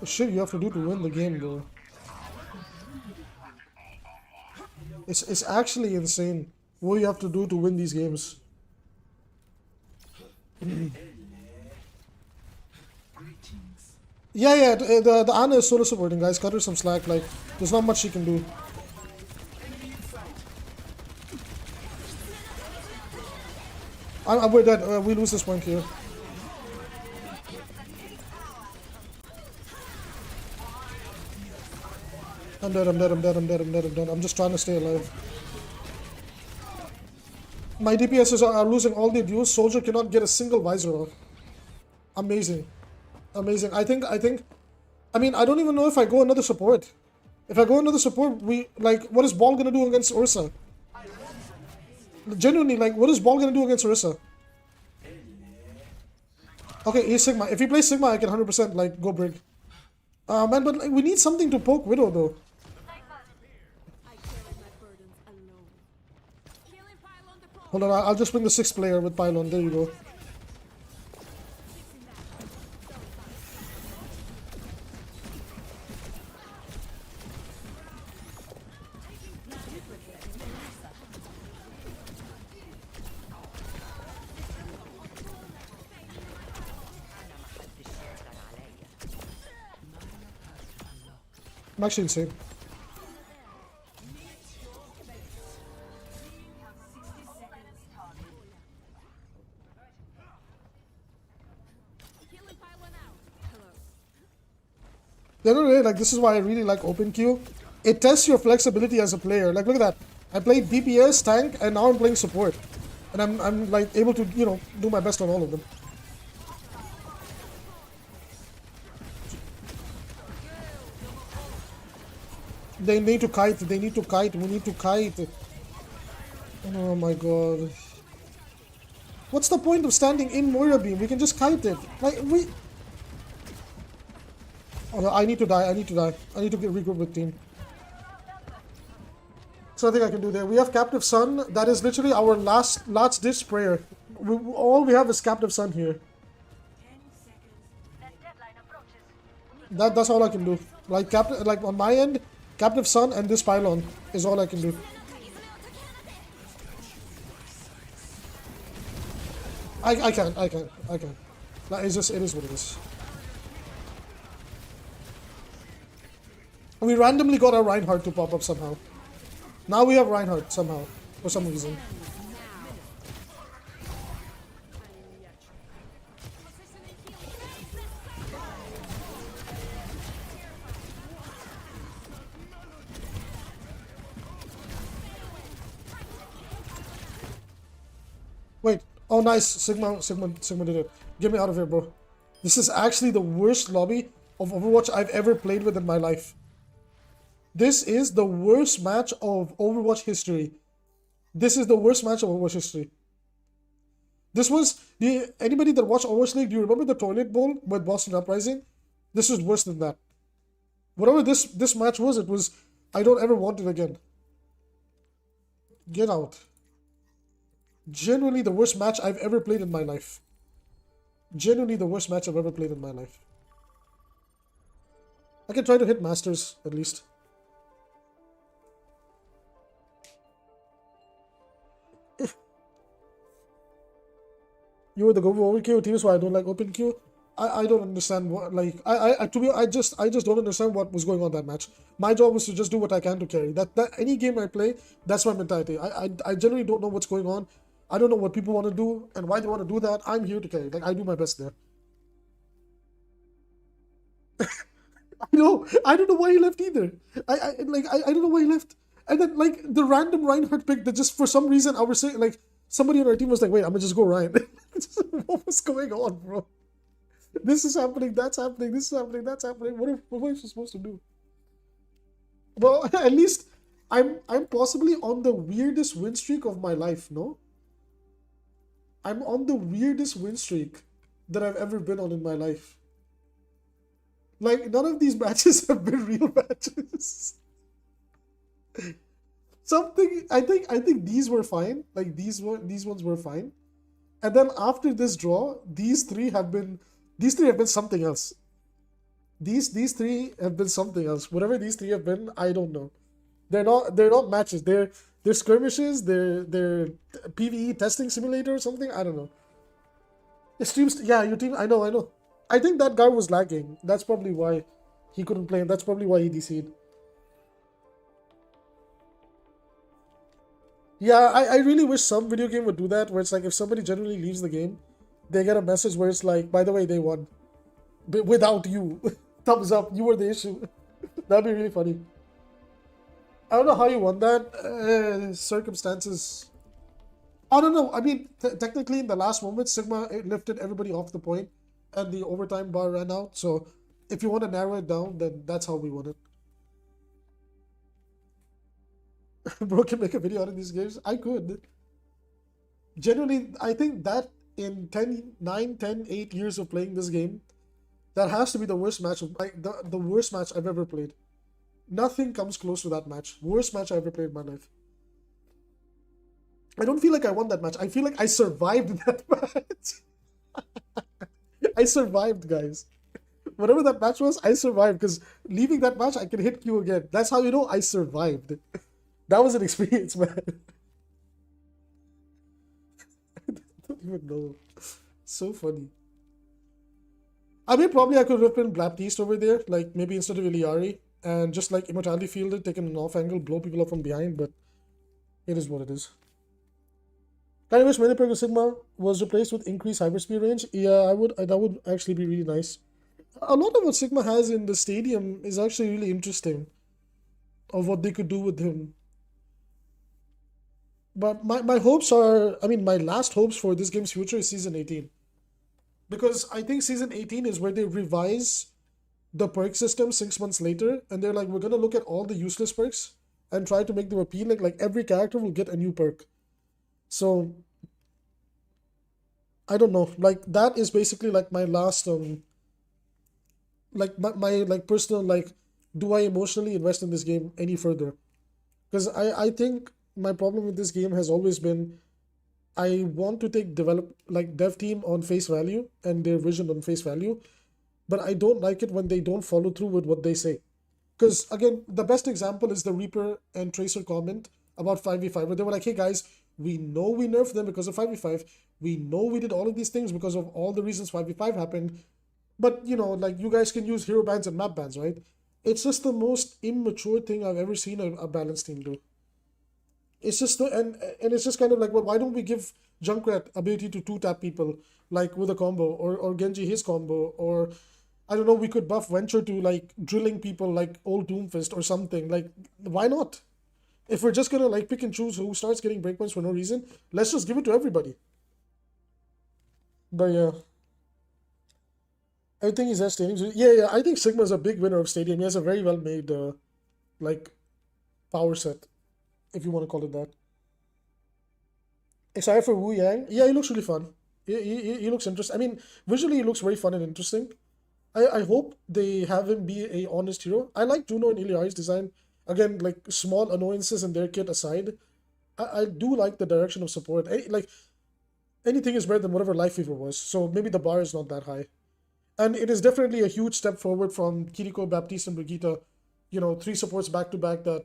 The shit you have to do to win the game, bro. It's actually insane what you have to do to win these games. Yeah, the Ana is solo supporting, guys. Cut her some slack. Like, there's not much she can do. We're dead. We lose this point here. I'm dead. I'm just trying to stay alive. My DPSs are losing all their duels. Soldier cannot get a single visor off. Amazing. Amazing. I mean, I don't even know if I go another support. If I go another support, what is Ball gonna do against Ursa? Genuinely, like, what is Ball gonna do against Ursa? Okay, he's Sigma. If he plays Sigma, I can 100% like go brig. Man, but like, we need something to poke Widow though. Hold on, I'll just bring the 6th player with Pylon. There you go. I'm actually insane. The other way, like, this is why I really like open queue. It tests your flexibility as a player. Like, look at that. I played DPS, tank, and now I'm playing support. And I'm like able to, you know, do my best on all of them. They need to kite. We need to kite. Oh my god. What's the point of standing in Moira beam? We can just kite it. Like, we... Oh, no, I need to die. I need to regroup with team. So I think I can do that. We have Captive Sun. That is literally our last ditch prayer. All we have is Captive Sun here. That's all I can do. Like on my end, Captive Sun and this pylon is all I can do. I can't. Like, it's just, it is what it is. We randomly got our Reinhardt to pop up somehow. Now we have Reinhardt somehow, for some reason. Wait, oh nice, Sigma did it. Get me out of here, bro. This is actually the worst lobby of Overwatch I've ever played with in my life. This is the worst match of Overwatch history. This is the worst match of Overwatch history. This was anybody that watched Overwatch League. Do you remember the toilet bowl with Boston Uprising? This was worse than that. Whatever this match was, it was. I don't ever want it again. Get out. Genuinely the worst match I've ever played in my life. Genuinely the worst match I've ever played in my life. I can try to hit Masters at least. You were the go for open queue team, so I don't like open queue. I don't understand what like I just don't understand what was going on that match. My job was to just do what I can to carry. That any game I play, that's my mentality. I generally don't know what's going on. I don't know what people want to do and why they want to do that. I'm here to carry. Like I do my best there. I don't know why he left either. I don't know why he left. And then like the random Reinhardt pick that just for some reason I was saying like somebody on our team was like, wait, I'm gonna just go Ryan. What was going on, bro? This is happening, that's happening, this is happening, that's happening. What am I supposed to do? Well, at least I'm possibly on the weirdest win streak of my life, no? I'm on the weirdest win streak that I've ever been on in my life. Like none of these matches have been real matches. Something I think these were fine. Like these ones were fine. And then after this draw, these three have been something else. These three have been something else. Whatever these three have been, I don't know. They're not matches. They're skirmishes. They're PvE testing simulator or something. I don't know. It streams. Yeah, your team. I know. I think that guy was lagging. That's probably why he couldn't play. And that's probably why he DC'd. Yeah, I really wish some video game would do that, where it's like if somebody generally leaves the game, they get a message where it's like, by the way, they won. Without you. Thumbs up, you were the issue. That'd be really funny. I don't know how you won that. Circumstances. Oh, no. I mean, technically, in the last moment, Sigma lifted everybody off the point, and the overtime bar ran out. So, if you want to narrow it down, then that's how we won it. Bro can make a video out of these games. I could. Genuinely, I think that in 9, 10, 8 years of playing this game, that has to be the worst match of like the worst match I've ever played. Nothing comes close to that match. Worst match I ever played in my life. I don't feel like I won that match. I feel like I survived that match. I survived, guys. Whatever that match was, I survived because leaving that match, I can hit Q again. That's how you know I survived. That was an experience, man. I don't even know. So funny. I mean, probably I could have been Baptiste over there, like maybe instead of Iliari, and just like Immortality fielded, taken an off angle, blow people up from behind, but it is what it is. Kind of wish Minipergo Sigma was replaced with increased hyperspeed range. Yeah, I would. That would actually be really nice. A lot of what Sigma has in the stadium is actually really interesting, of what they could do with him. But my hopes are, I mean, my last hopes for this game's future is Season 18. Because I think Season 18 is where they revise the perk system 6 months later, and they're like, we're gonna look at all the useless perks and try to make them appealing. Like every character will get a new perk. So I don't know. Like that is basically like my last like my like personal like, do I emotionally invest in this game any further? Because I think my problem with this game has always been I want to take dev team on face value and their vision on face value, but I don't like it when they don't follow through with what they say. Because again, the best example is the Reaper and Tracer comment about 5v5, where they were like, hey guys, we know we nerfed them because of 5v5. We know we did all of these things because of all the reasons 5v5 happened. But you know, like you guys can use hero bans and map bans, right? It's just the most immature thing I've ever seen a balanced team do. It's just and it's just kind of like, well, why don't we give Junkrat ability to two tap people like with a combo, or Genji his combo, or I don't know, we could buff Venture to like drilling people like old Doomfist or something. Like why not? If we're just gonna like pick and choose who starts getting breakpoints for no reason, let's just give it to everybody. But yeah. Everything is at Stadium. Yeah, I think Sigma is a big winner of Stadium. He has a very well made like power set, if you want to call it that. Excited for Wu Yang? Yeah, he looks really fun. He looks interesting. I mean, visually he looks very fun and interesting. I hope they have him be a honest hero. I like Juno and Iliari's design. Again, like small annoyances in their kit aside, I do like the direction of support. Like anything is better than whatever Life Fever was. So maybe the bar is not that high. And it is definitely a huge step forward from Kiriko, Baptiste, and Brigitte. You know, three supports back to back that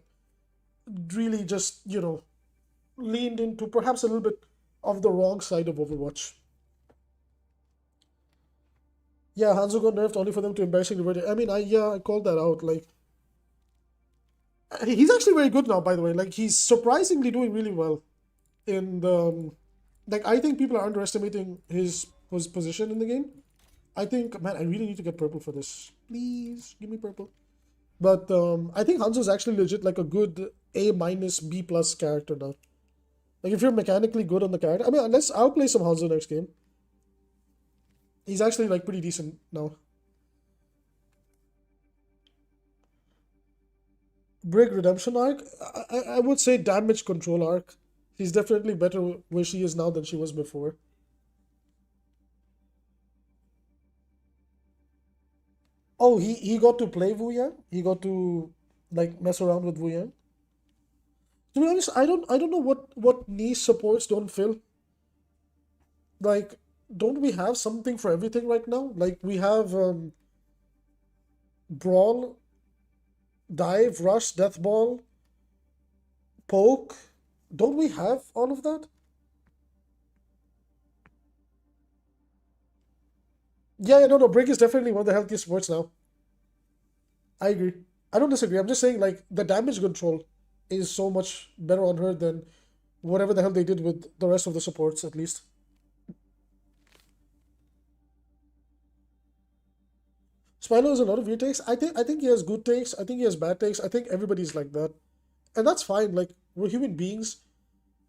really just, you know, leaned into perhaps a little bit of the wrong side of Overwatch. Yeah, Hanzo got nerfed only for them to embarrassingly revert it. I mean, I called that out. Like, he's actually very good now, by the way. Like, he's surprisingly doing really well in the like. I think people are underestimating his position in the game. I think, man, I really need to get purple for this. Please give me purple. But I think Hanzo's actually legit like a good A minus B plus character now. Like if you're mechanically good on the character, I mean, unless I'll play some Hanzo next game. He's actually like pretty decent now. Brig Redemption arc, I would say damage control arc. She's definitely better where she is now than she was before. Oh, he got to play Wu Yang? He got to like mess around with Wu Yang? To be honest, I don't know what niche supports don't fill. Like, don't we have something for everything right now? Like we have brawl, dive, rush, death ball, poke. Don't we have all of that? Yeah, no, Brig is definitely one of the healthiest supports now. I agree. I don't disagree. I'm just saying like the damage control is so much better on her than whatever the hell they did with the rest of the supports at least. Spino has a lot of weird takes. I think he has good takes. I think he has bad takes. I think everybody's like that. And that's fine. Like we're human beings.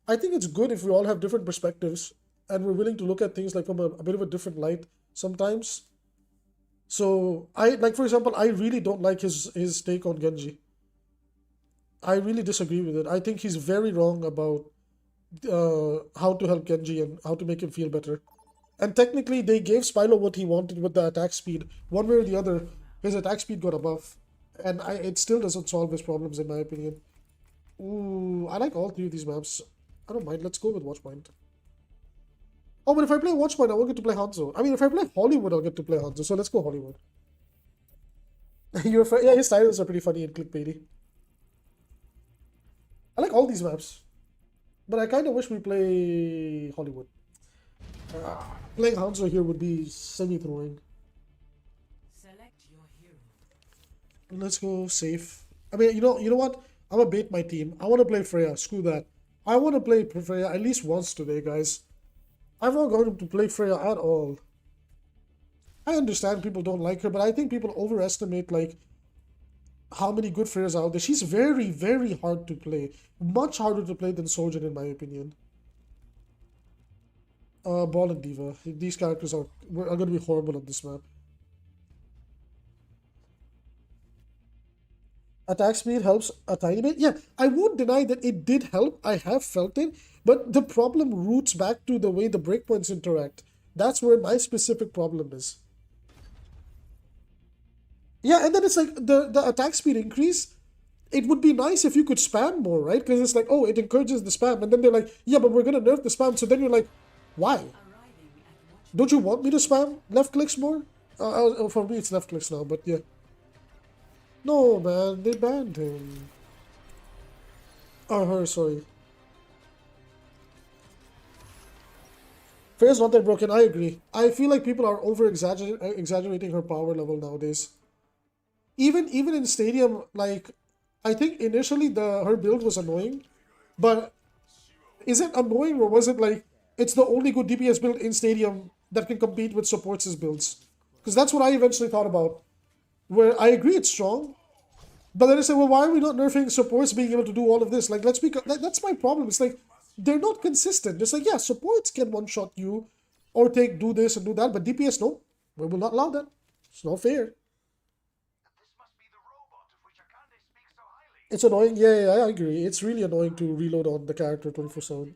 I think it's good if we all have different perspectives and we're willing to look at things like from a bit of a different light sometimes. So I like for example, I really don't like his take on Genji. I really disagree with it. I think he's very wrong about how to help Genji and how to make him feel better. And technically, they gave Spilo what he wanted with the attack speed. One way or the other, his attack speed got a buff. And it still doesn't solve his problems, in my opinion. Ooh, I like all three of these maps. I don't mind. Let's go with Watchpoint. Oh, but if I play Watchpoint, I won't get to play Hanzo. I mean, if I play Hollywood, I'll get to play Hanzo. So let's go Hollywood. Yeah, his titles are pretty funny and clickbaity. I like all these maps. But I kind of wish we play Hollywood. Playing Hanzo here would be semi-throwing. Select your hero. Let's go safe. I mean, you know what? I'm gonna bait my team. I want to play Freya. Screw that. I want to play Freya at least once today, guys. I'm not going to play Freya at all. I understand people don't like her, but I think people overestimate like how many good Freyas are out there. She's very, very hard to play. Much harder to play than Sojourn, in my opinion. Ball and Diva. These characters are going to be horrible on this map. Attack speed helps a tiny bit. Yeah, I won't deny that it did help. I have felt it. But the problem roots back to the way the breakpoints interact. That's where my specific problem is. Yeah, and then it's like the attack speed increase. It would be nice if you could spam more, right? Because it's like, oh, it encourages the spam. And then they're like, yeah, but we're going to nerf the spam. So then you're like, why? Don't you want me to spam left clicks more? For me, it's left clicks now, but yeah. No, man, they banned him. Or her, sorry. Freya's not that broken, I agree. I feel like people are exaggerating her power level nowadays. Even in Stadium, like, I think initially her build was annoying, but is it annoying or was it like, it's the only good DPS build in Stadium that can compete with supports' builds? Because that's what I eventually thought about. Where I agree it's strong, but then I say, well, why are we not nerfing supports being able to do all of this? Like, that's my problem. It's like, they're not consistent. It's like, yeah, supports can one-shot you or do this and do that, but DPS, no. We will not allow that. It's not fair. This must be the robot of which Akande speaks so highly. It's annoying. Yeah, I agree. It's really annoying to reload on the character 24/7.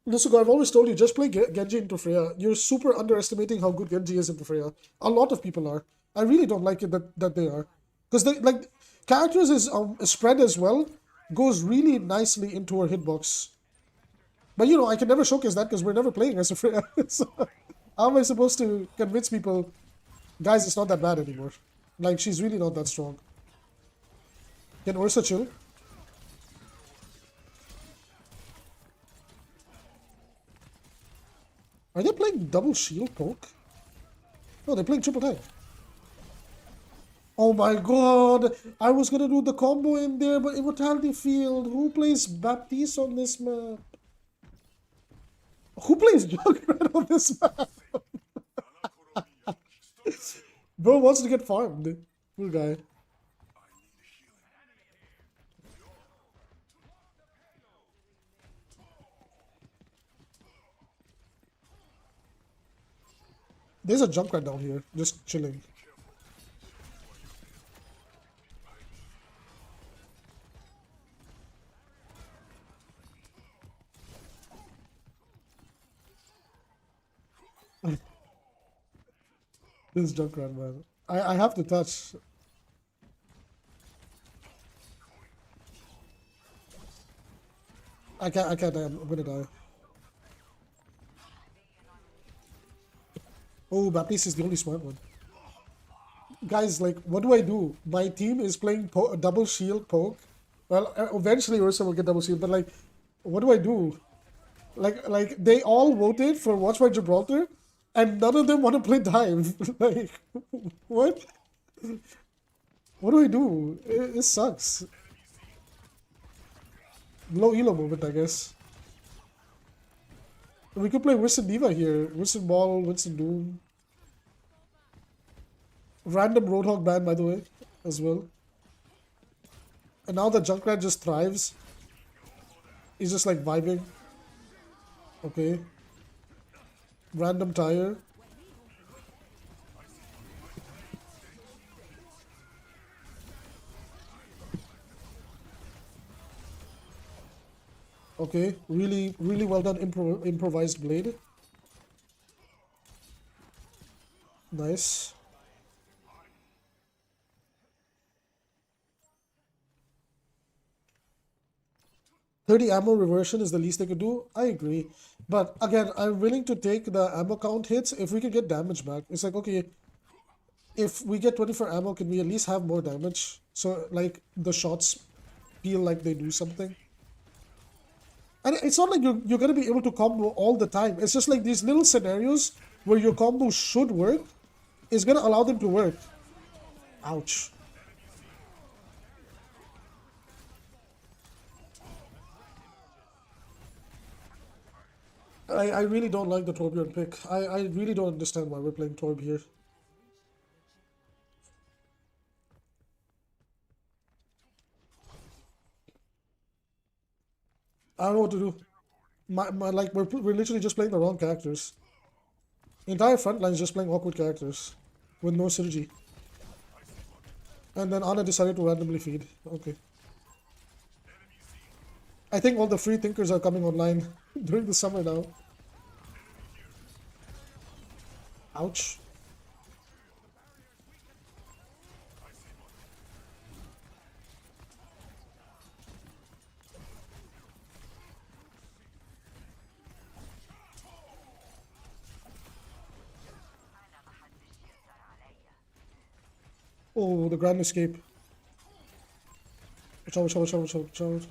Listen, I've always told you, just play Genji into Freya. You're super underestimating how good Genji is into Freya. A lot of people are. I really don't like it that they are. Because they like characters is spread as well goes really nicely into her hitbox. But you know, I can never showcase that because we're never playing as a Freya. So how am I supposed to convince people, guys, it's not that bad anymore? Like, she's really not that strong. Can Ursa chill? Are they playing double shield poke? No, they're playing triple tank. Oh my god! I was gonna do the combo in there, but Immortality Field. Who plays Baptiste on this map? Who plays Junkrat on this map? Bro wants to get farmed. Poor guy. There's a Junkrat down here, just chilling. This Junkrat, man. I have to touch. I can't, I'm gonna die. Oh, Baptiste is the only smart one. Guys, like, what do I do? My team is playing double shield poke. Well, eventually Ursa will get double shield, but like, what do I do? Like they all voted for Watch by Gibraltar, and none of them want to play dive. Like, what? What do I do? It sucks. Low elo moment, I guess. We could play Winston Diva here. Winston Ball, Winston Doom. Random Roadhog ban, by the way, as well. And now the Junkrat just thrives. He's just like vibing. Okay. Random tire. Okay, really, really well done improvised blade. Nice. $30 ammo reversion is the least they could do. I agree. But again, I'm willing to take the ammo count hits if we can get damage back. It's like, okay, if we get 24 ammo, can we at least have more damage? So, like, the shots feel like they do something. And it's not like you're going to be able to combo all the time. It's just like these little scenarios where your combo should work is going to allow them to work. Ouch. I really don't like the Torbjorn pick. I really don't understand why we're playing Torb here. I don't know what to do. Like we're literally just playing the wrong characters. The entire front line is just playing awkward characters with no synergy. And then Ana decided to randomly feed. Okay. I think all the free thinkers are coming online during the summer now. Ouch. Oh, the grand escape. Watch out, watch out, watch out, watch out, watch out.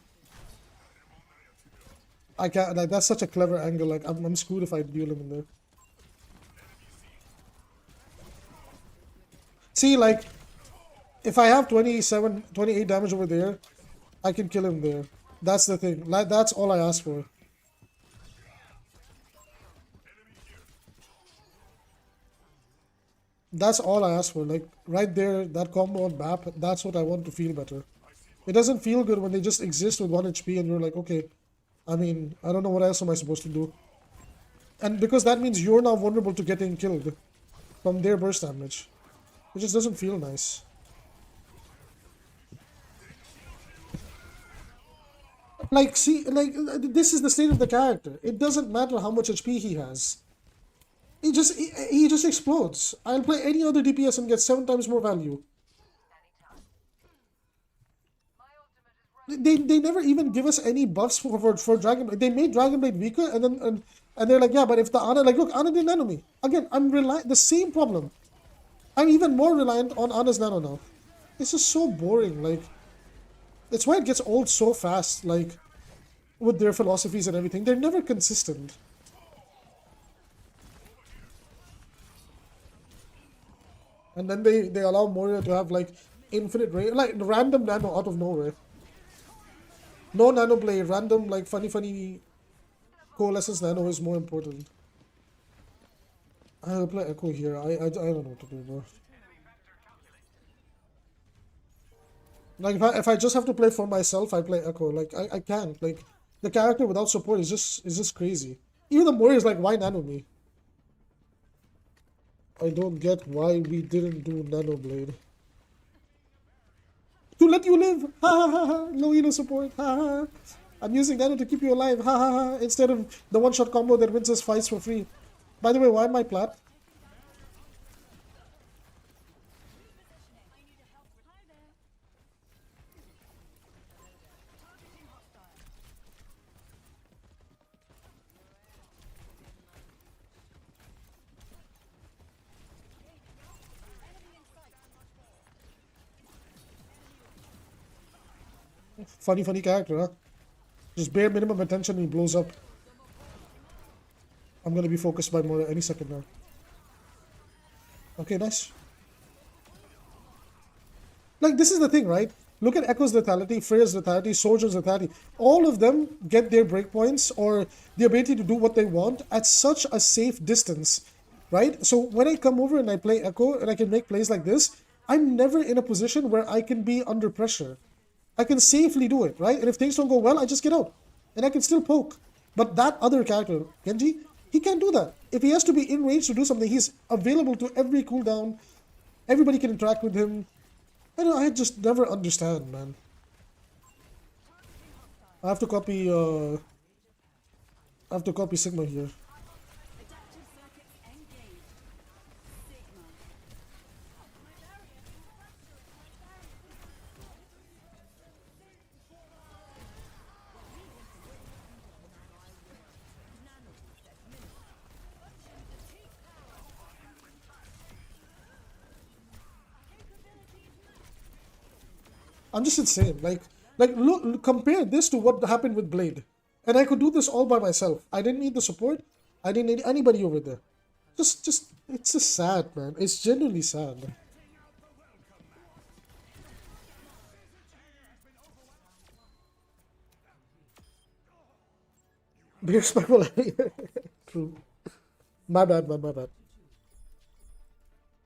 I can't, like, that's such a clever angle. Like, I'm screwed if I duel him in there. See, like, if I have 27, 28 damage over there, I can kill him there. That's the thing. Like, that's all I ask for. That's all I ask for. Like, right there, that combo on BAP, that's what I want to feel better. It doesn't feel good when they just exist with 1 HP and you're like, okay, I mean, I don't know what else am I supposed to do. And because that means you're now vulnerable to getting killed from their burst damage. It just doesn't feel nice. Like, see, like, this is the state of the character. It doesn't matter how much HP he has. He just explodes. I'll play any other DPS and get 7 times more value. They never even give us any buffs for Dragon Blade. They made Dragon Blade weaker, and then and they're like, yeah, but if the Ana, like, look, Ana didn't nano me. Again, I'm the same problem. I'm even more reliant on Ana's nano now. This is so boring. Like, that's why it gets old so fast. Like, with their philosophies and everything, they're never consistent. And then they allow Moria to have like infinite range, like random nano out of nowhere. No nano blade, random like funny coalescence nano is more important. I'll play Echo here. I don't know what to do, bro. Like if I just have to play for myself, I play Echo. Like I can't. Like the character without support is just crazy. Even the Moria is like, why nano me? I don't get why we didn't do Nano Blade. To let you live! Ha ha ha ha! No Eno support! Ha ha ha! I'm using Nano to keep you alive! Ha ha ha! Instead of the one-shot combo that wins us fights for free. By the way, why am I plat? Funny character, huh? Just bare minimum attention and he blows up. I'm gonna be focused by more any second now. Okay, nice. Like, this is the thing, right? Look at Echo's lethality, Freya's lethality, Sojourn's lethality. All of them get their breakpoints or the ability to do what they want at such a safe distance, right? So when I come over and I play Echo and I can make plays like this, I'm never in a position where I can be under pressure. I can safely do it, right? And if things don't go well, I just get out. And I can still poke. But that other character, Genji, he can't do that. If he has to be in range to do something, he's available to every cooldown. Everybody can interact with him. I just never understand, man. I have to copy Sigma here. I'm just insane. Like look, compare this to what happened with Blade. And I could do this all by myself. I didn't need the support. I didn't need anybody over there. It's just sad, man. It's genuinely sad. Beer Sparkle. True. My bad, man, my bad.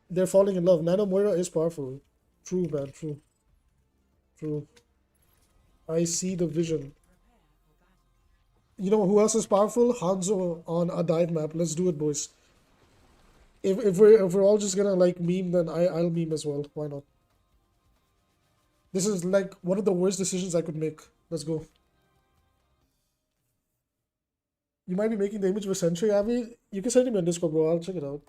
They're falling in love. Nano Moira is powerful. True, man, true. True. I see the vision. You know who else is powerful? Hanzo on a dive map. Let's do it, boys. If we're all just gonna like meme, then I'll meme as well. Why not? This is like one of the worst decisions I could make. Let's go. You might be making the image of a century, Abby. You can send it me on Discord, bro. I'll check it out.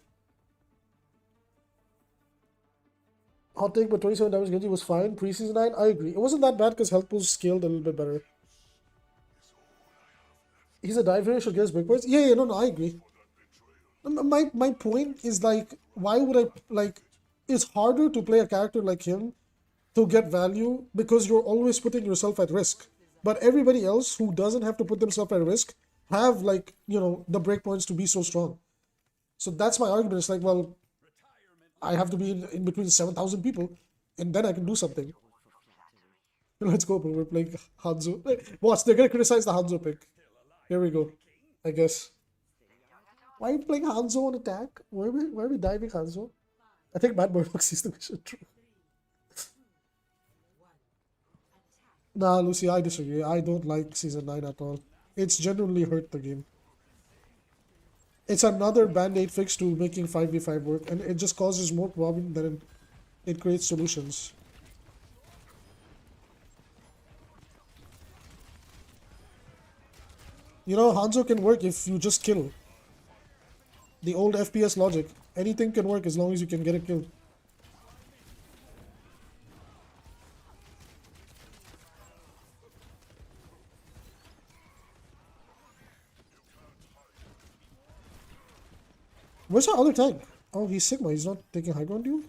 Hot take, but 27 damage Genji was fine. Pre-season 9, I agree. It wasn't that bad because health pools scaled a little bit better. He's a dive hero, should get his breakpoints. Yeah, no, I agree. My point is like, why would I, like, it's harder to play a character like him to get value because you're always putting yourself at risk. But everybody else who doesn't have to put themselves at risk have, like, you know, the breakpoints to be so strong. So that's my argument. It's like, well, I have to be in between 7,000 people, and then I can do something. Let's go, bro. We're playing Hanzo. Watch, they're gonna criticize the Hanzo pick. Here we go, I guess. Why are you playing Hanzo on attack? Why are we diving Hanzo? I think Mad Murdoch sees the mission true. Nah, Lucy, I disagree. I don't like Season 9 at all. It's genuinely hurt the game. It's another band-aid fix to making 5v5 work, and it just causes more problem than it creates solutions. You know, Hanzo can work if you just kill. The old FPS logic. Anything can work as long as you can get a kill. Where's our other tank? Oh, he's Sigma. He's not taking high ground, dude.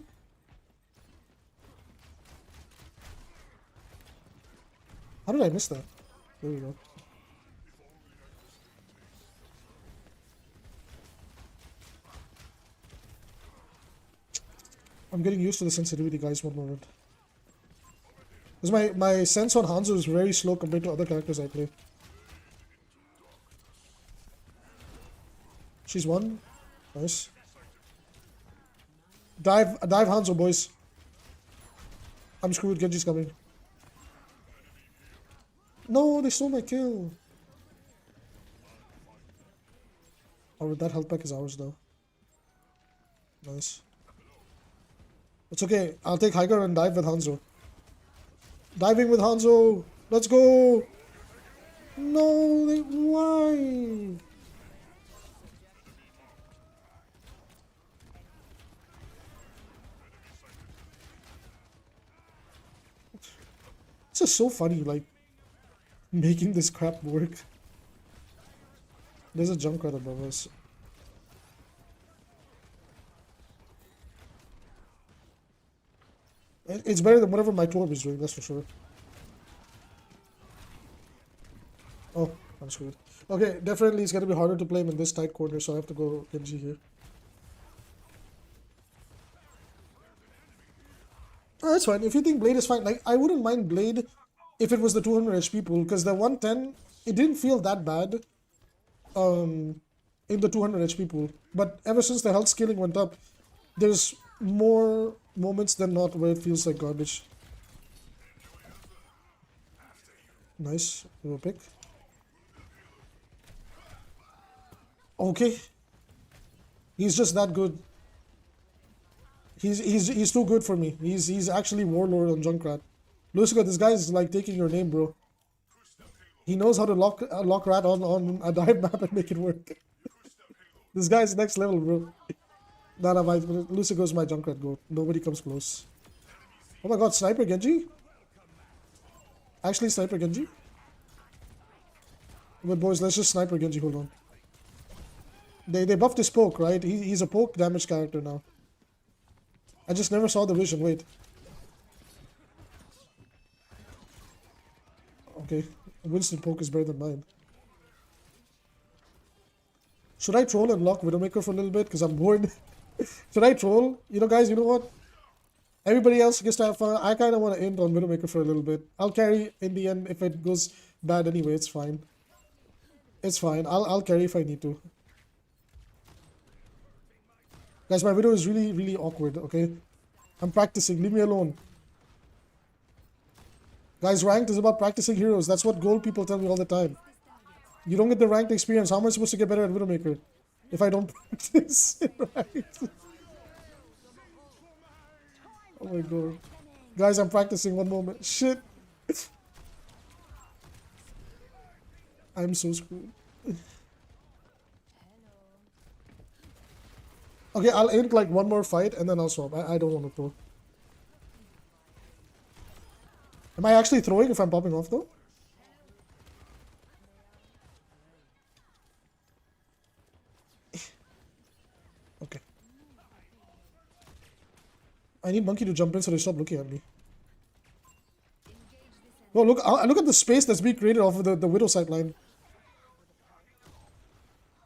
How did I miss that? There we go. I'm getting used to the sensitivity, guys. One moment. Because my sense on Hanzo is very slow compared to other characters I play. She's one. Nice. Dive Hanzo, boys. I'm screwed. Genji's coming. No, they stole my kill. Oh, that health pack is ours now. Nice. It's okay. I'll take high ground and dive with Hanzo. Diving with Hanzo. Let's go. No, why? It's just so funny, like, making this crap work. There's a Junkrat above us. It's better than whatever my Torb is doing, that's for sure. Oh, I'm screwed. Okay, definitely it's gonna be harder to play him in this tight corner, so I have to go Genji here. Oh, that's fine. If you think Blade is fine, like, I wouldn't mind Blade if it was the 200 HP pool, because the 110, it didn't feel that bad in the 200 HP pool. But ever since the health scaling went up, there's more moments than not where it feels like garbage. Nice. We'll pick. Okay. He's just that good. He's too good for me. He's actually Warlord on Junkrat. Lucifer, this guy is like taking your name, bro. He knows how to lock rat on a dive map and make it work. This guy is next level, bro. Nah, Lucifer's my Junkrat goat. Nobody comes close. Oh my god, Sniper Genji? Actually, Sniper Genji? But boys, let's just Sniper Genji, hold on. They buffed his poke, right? He's a poke damage character now. I just never saw the vision, wait. Okay, Winston poke is better than mine. Should I troll and lock Widowmaker for a little bit? Because I'm bored. Should I troll? You know, guys, you know what? Everybody else gets to have fun. I kind of want to end on Widowmaker for a little bit. I'll carry in the end if it goes bad anyway. It's fine. It's fine. I'll carry if I need to. Guys, my Widow is really, really awkward, okay? I'm practicing. Leave me alone. Guys, ranked is about practicing heroes. That's what gold people tell me all the time. You don't get the ranked experience. How am I supposed to get better at Widowmaker if I don't practice? Right? Oh my god. Guys, I'm practicing. One moment. Shit. I'm so screwed. Okay, I'll ink like one more fight and then I'll swap. I don't want to throw. Am I actually throwing if I'm popping off though? Okay. I need Monkey to jump in so they stop looking at me. Oh, look at the space that's being created off of the Widow sideline.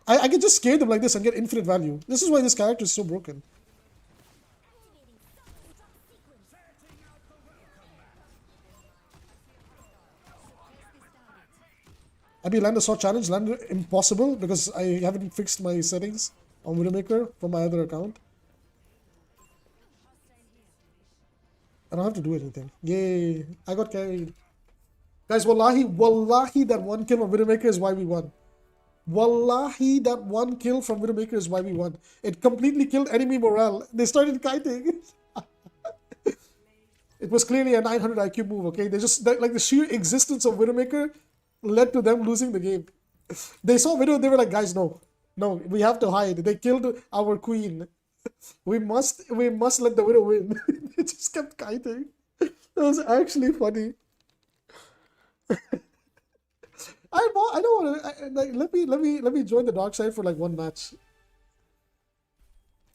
I can just scare them like this and get infinite value. This is why this character is so broken. Abby, land a sword challenge. Land impossible because I haven't fixed my settings on Widowmaker from my other account. I don't have to do anything. Yay! I got carried. Guys, wallahi, that one kill on Widowmaker is why we won. Wallahi, that one kill from Widowmaker is why we won. It completely killed enemy morale. They started kiting. It was clearly a 900 IQ move, okay? Like the sheer existence of Widowmaker led to them losing the game. They saw Widow, they were like, guys, no. No, we have to hide. They killed our queen. We must let the Widow win. They just kept kiting. That was actually funny. I don't want to like let me join the dark side for like one match.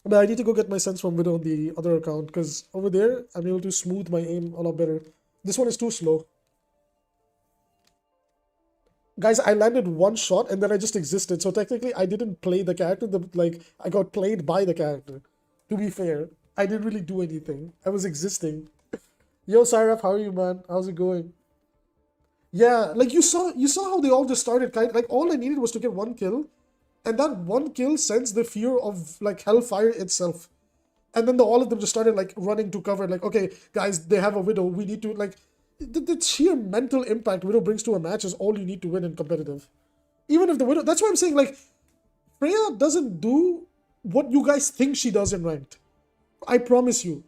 But I need to go get my sense from Widow on the other account because over there I'm able to smooth my aim a lot better. This one is too slow. Guys, I landed one shot and then I just existed. So technically I didn't play the character, like I got played by the character. To be fair, I didn't really do anything. I was existing. Yo, Syraf, how are you, man? How's it going? Yeah, like you saw how they all just started like all I needed was to get one kill, and that one kill sends the fear of like hellfire itself. And then all of them just started like running to cover, like, okay, guys, they have a Widow. We need to like the sheer mental impact Widow brings to a match is all you need to win in competitive. Even if the Widow, that's why I'm saying like Freya doesn't do what you guys think she does in ranked. I promise you.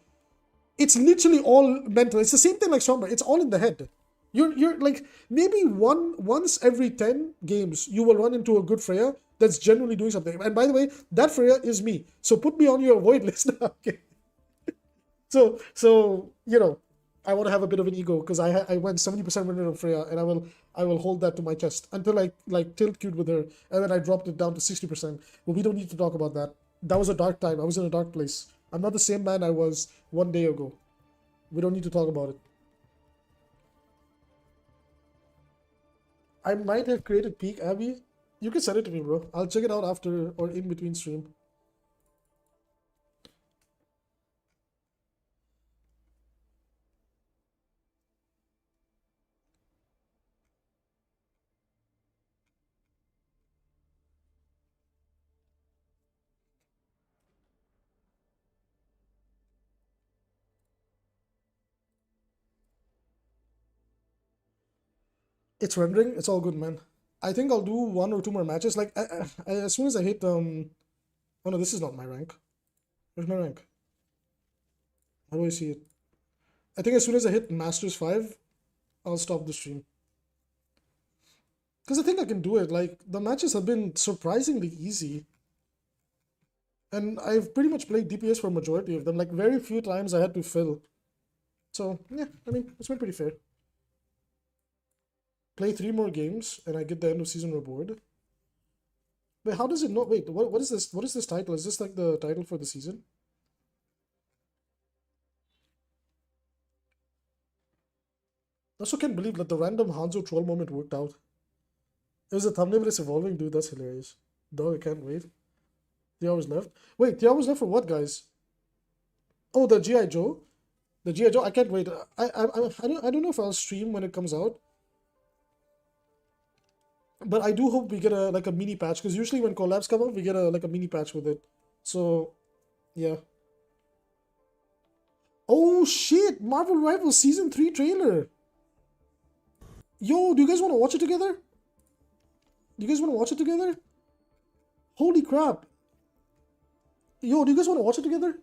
It's literally all mental. It's the same thing like Sombra. It's all in the head. You're like maybe once every 10 games you will run into a good Freya that's genuinely doing something. And by the way, that Freya is me. So put me on your avoid list now. Okay. So I want to have a bit of an ego because I went 70% winner of Freya and I will hold that to my chest until I like tilt queued with her and then I dropped it down to 60%. But we don't need to talk about that. That was a dark time. I was in a dark place. I'm not the same man I was one day ago. We don't need to talk about it. I might have created Peak Abby. You can send it to me, bro. I'll check it out after or in between stream. It's rendering. It's all good, man. I think I'll do one or two more matches. Like as soon as I hit Oh no, this is not my rank. Where's my rank? How do I see it? I think as soon as I hit Masters 5, I'll stop the stream. Because I think I can do it. Like the matches have been surprisingly easy. And I've pretty much played DPS for a majority of them. Like very few times I had to fill. So yeah, I mean it's been pretty fair. Play 3 more games and I get the end of season reward. Wait, how does it know? Wait, what is this? What is this title? Is this like the title for the season? I also can't believe that the random Hanzo troll moment worked out. It was a thumbnail, but it's evolving, dude. That's hilarious. Dog, I can't wait. 3 hours left. Wait, 3 hours left for what, guys? Oh, the G.I. Joe. The G.I. Joe. I can't wait. I don't know if I'll stream when it comes out. But I do hope we get a mini patch because usually when collabs come out, we get a mini patch with it. So, yeah. Oh shit! Marvel Rivals Season 3 trailer. Yo, do you guys want to watch it together? Do you guys want to watch it together? Holy crap! Yo, do you guys want to watch it together?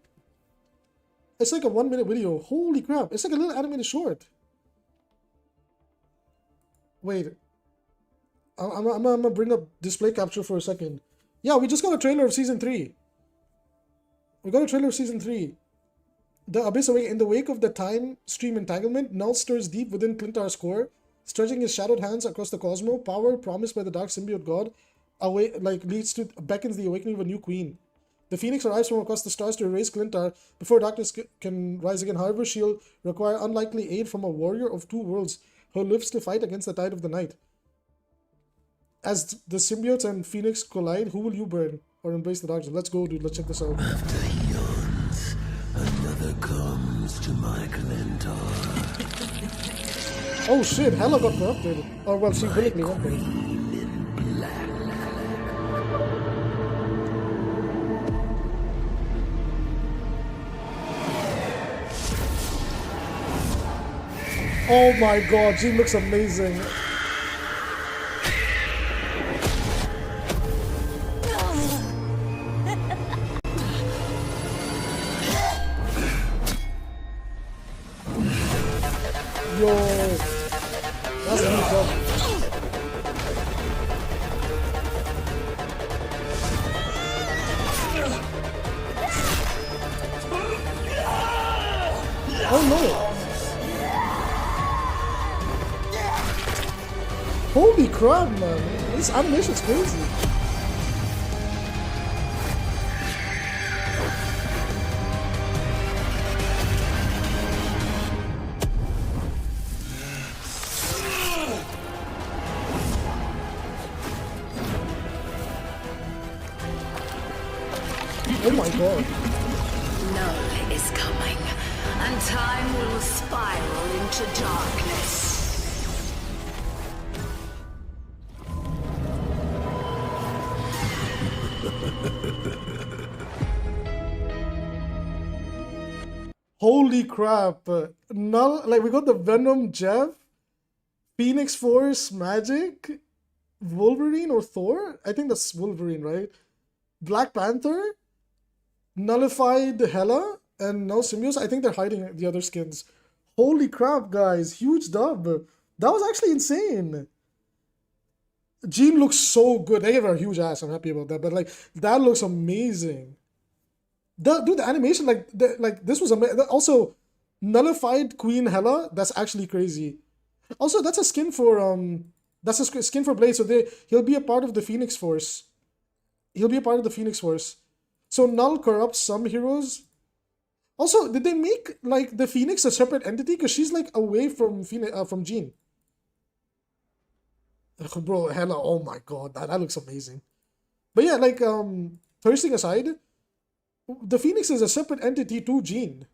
It's like a 1-minute video. Holy crap! It's like a little animated short. Wait. I'm gonna bring up display capture for a second. Yeah, we just got a trailer of Season 3. We got a trailer of Season 3. The Abyss Awake. In the wake of the time stream entanglement, Null stirs deep within Clintar's core, stretching his shadowed hands across the cosmos. Power promised by the dark symbiote god beckons the awakening of a new queen. The Phoenix arrives from across the stars to erase Clintar before darkness can rise again. However, she'll require unlikely aid from a warrior of 2 worlds who lives to fight against the tide of the night. As the symbiotes and Phoenix collide, who will you burn or embrace the darkness? Let's go, dude. Let's check this out. After yawns, another comes to my Clintar. Oh shit, Hela got corrupted. Or well, she willingly went there. Queen in black. Oh my god, she looks amazing. Yo, that's a new job. Oh no! Holy crap, man! This animation's crazy. Oh my god. Null is coming, and time will spiral into darkness. Holy crap. Null, like we got the Venom Jeff, Phoenix Force Magic, Wolverine or Thor? I think that's Wolverine, right? Black Panther, Nullified Hela, and now Symbiote. I think they're hiding the other skins. Holy crap, guys. Huge dub. That was actually insane. Jean looks so good. They gave her a huge ass. I'm happy about that. But like, that looks amazing. Dude, the animation, like this was amazing. Also, Nullified Queen Hela, that's actually crazy. Also, that's a skin for that's a skin for Blade. So he'll be a part of the Phoenix Force. He'll be a part of the Phoenix Force. So Null corrupts some heroes. Also, did they make like the Phoenix a separate entity? Because she's like away from from Jean. Ugh, bro, Hela, oh my god, that looks amazing. But yeah, like thirsting aside, the Phoenix is a separate entity to Jean.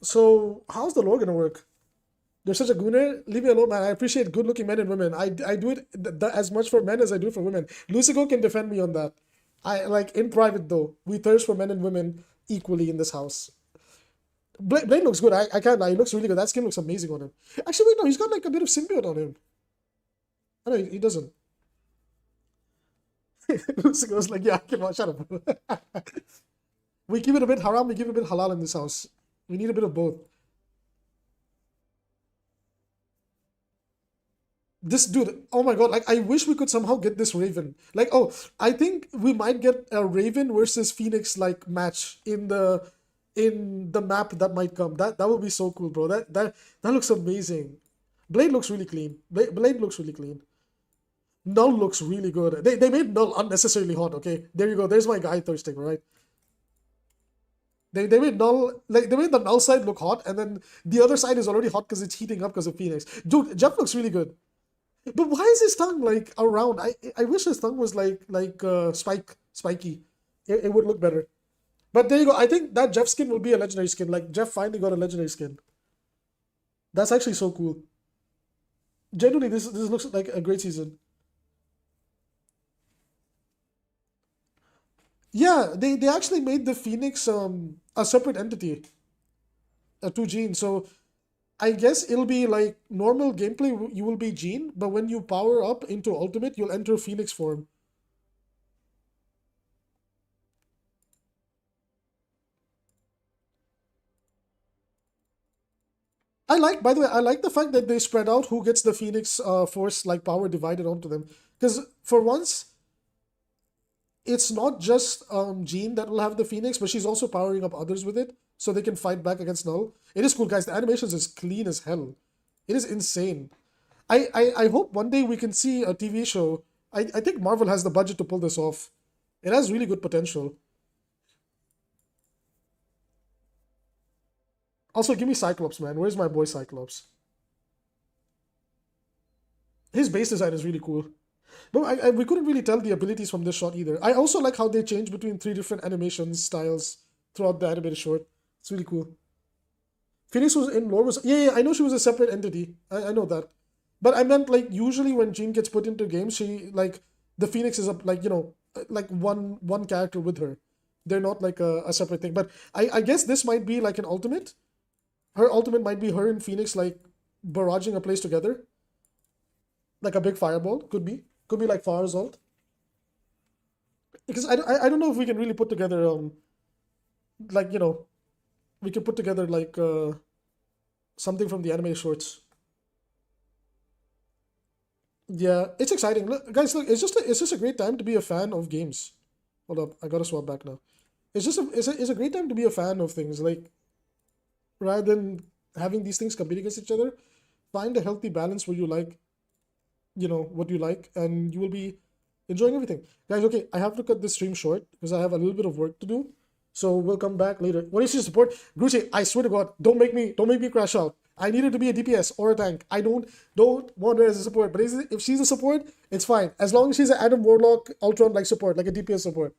So how's the lore gonna work? They're such a gooner. Leave me alone, man. I appreciate good-looking men and women. I do it as much for men as I do for women. Lucigo can defend me on that. I like in private though. We thirst for men and women equally in this house. Blade looks good. I can't lie. He looks really good. That skin looks amazing on him. Actually, wait, no. He's got like a bit of symbiote on him. I know he doesn't. Lucigo's like, yeah, come on, shut up. We keep it a bit haram. We keep it a bit halal in this house. We need a bit of both. This dude, oh my god, like I wish we could somehow get this Raven. Like, oh, I think we might get a Raven versus Phoenix like match in the map that might come. That would be so cool, bro. That looks amazing. Blade looks really clean. Blade looks really clean. Null looks really good. They made Null unnecessarily hot, okay? There you go. There's my guy thirsting, right? They made Null like they made the Null side look hot, and then the other side is already hot because it's heating up because of Phoenix. Dude, Jeff looks really good. But why is his tongue like around? I wish his tongue was like spiky. It would look better. But there you go. I think that Jeff skin will be a legendary skin. Like Jeff finally got a legendary skin. That's actually so cool. Genuinely, this looks like a great season. Yeah, they actually made the Phoenix a separate entity, to Jean. So I guess it'll be like normal gameplay. You will be Jean, but when you power up into Ultimate, you'll enter Phoenix form. By the way, I like the fact that they spread out who gets the Phoenix Force like power divided onto them. Because for once, it's not just Jean that will have the Phoenix, but she's also powering up others with it, so they can fight back against Null. It is cool, guys. The animations is clean as hell. It is insane. I hope one day we can see a TV show. I think Marvel has the budget to pull this off. It has really good potential. Also, give me Cyclops, man. Where's my boy Cyclops? His base design is really cool. But we couldn't really tell the abilities from this shot either. I also like how they change between 3 different animation styles throughout the animated short. It's really cool. Phoenix was in lore was yeah, I know she was a separate entity. I know that. But I meant like usually when Jean gets put into games, she like the Phoenix is like like one character with her. They're not like a separate thing. But I guess this might be like an ultimate. Her ultimate might be her and Phoenix like barraging a place together. Like a big fireball. Could be. Could be like Far's ult. Because I don't know if we can really put together like we can put together like something from the anime shorts. Yeah, it's exciting. Look, guys, look, it's just a great time to be a fan of games. Hold up, I gotta swap back now. It's a great time to be a fan of things. Like rather than having these things compete against each other. Find a healthy balance where you like, what you like, and you will be enjoying everything. Guys, okay, I have to cut this stream short because I have a little bit of work to do. So we'll come back later. What is your support? Gucci, I swear to God, don't make me crash out. I need her to be a DPS or a tank. I don't want her as a support. But if she's a support, it's fine. As long as she's an Adam Warlock Ultron like support, like a DPS support.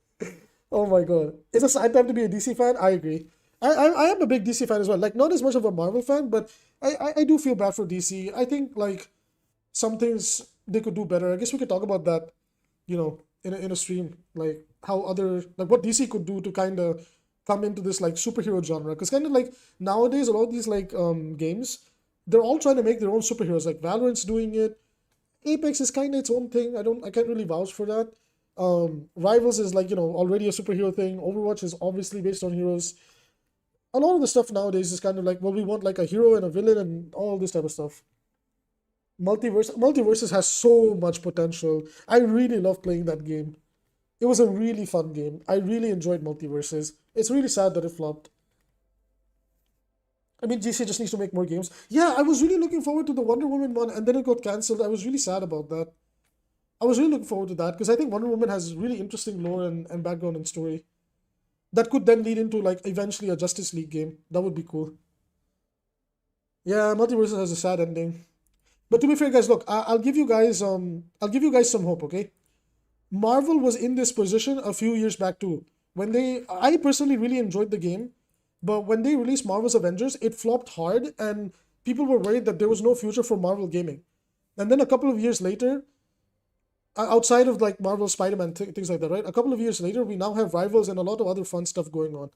Oh my God. It's a sad time to be a DC fan. I agree. I am a big DC fan as well. Like, not as much of a Marvel fan, but I do feel bad for DC. I think, like, some things they could do better. I guess we could talk about that, in a stream, like how what DC could do to kind of come into this like superhero genre. Because kind of like nowadays, a lot of these like games, they're all trying to make their own superheroes. Like Valorant's doing it. Apex is kind of its own thing. I can't really vouch for that. Rivals is like already a superhero thing. Overwatch is obviously based on heroes. A lot of the stuff nowadays is kind of like, well, we want like a hero and a villain and all this type of stuff. Multiverses has so much potential. I really love playing that game. It was a really fun game. I really enjoyed Multiverses. It's really sad that it flopped. I mean, GC just needs to make more games. Yeah, I was really looking forward to the Wonder Woman one, and then it got cancelled. I was really sad about that. I was really looking forward to that because I think Wonder Woman has really interesting lore and background and story that could then lead into like eventually a Justice League game. That would be cool. Yeah, Multiverses has a sad ending. But to be fair, guys, look, I'll give you guys some hope, okay? Marvel was in this position a few years back too. I personally really enjoyed the game, but when they released Marvel's Avengers, it flopped hard, and people were worried that there was no future for Marvel gaming. And then a couple of years later, outside of like Marvel Spider-Man, things like that, right? A couple of years later, we now have Rivals and a lot of other fun stuff going on.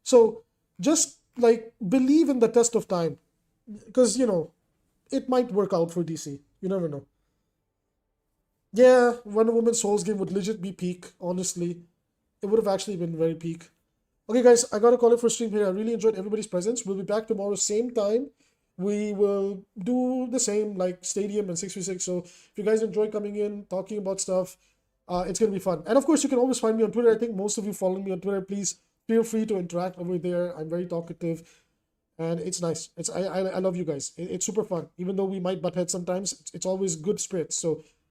So just like believe in the test of time, because it might work out for DC. You never know. Yeah, Wonder Woman Souls game would legit be peak, honestly. It would have actually been very peak. Okay, guys, I gotta call it for stream here. I really enjoyed everybody's presence. We'll be back tomorrow, same time. We will do the same, like Stadium and 6v6. So if you guys enjoy coming in, talking about stuff, it's gonna be fun. And of course, you can always find me on Twitter. I think most of you follow me on Twitter. Please feel free to interact over there. I'm very talkative. And it's nice. I love you guys. It's super fun. Even though we might butt heads sometimes, it's always good spirits. So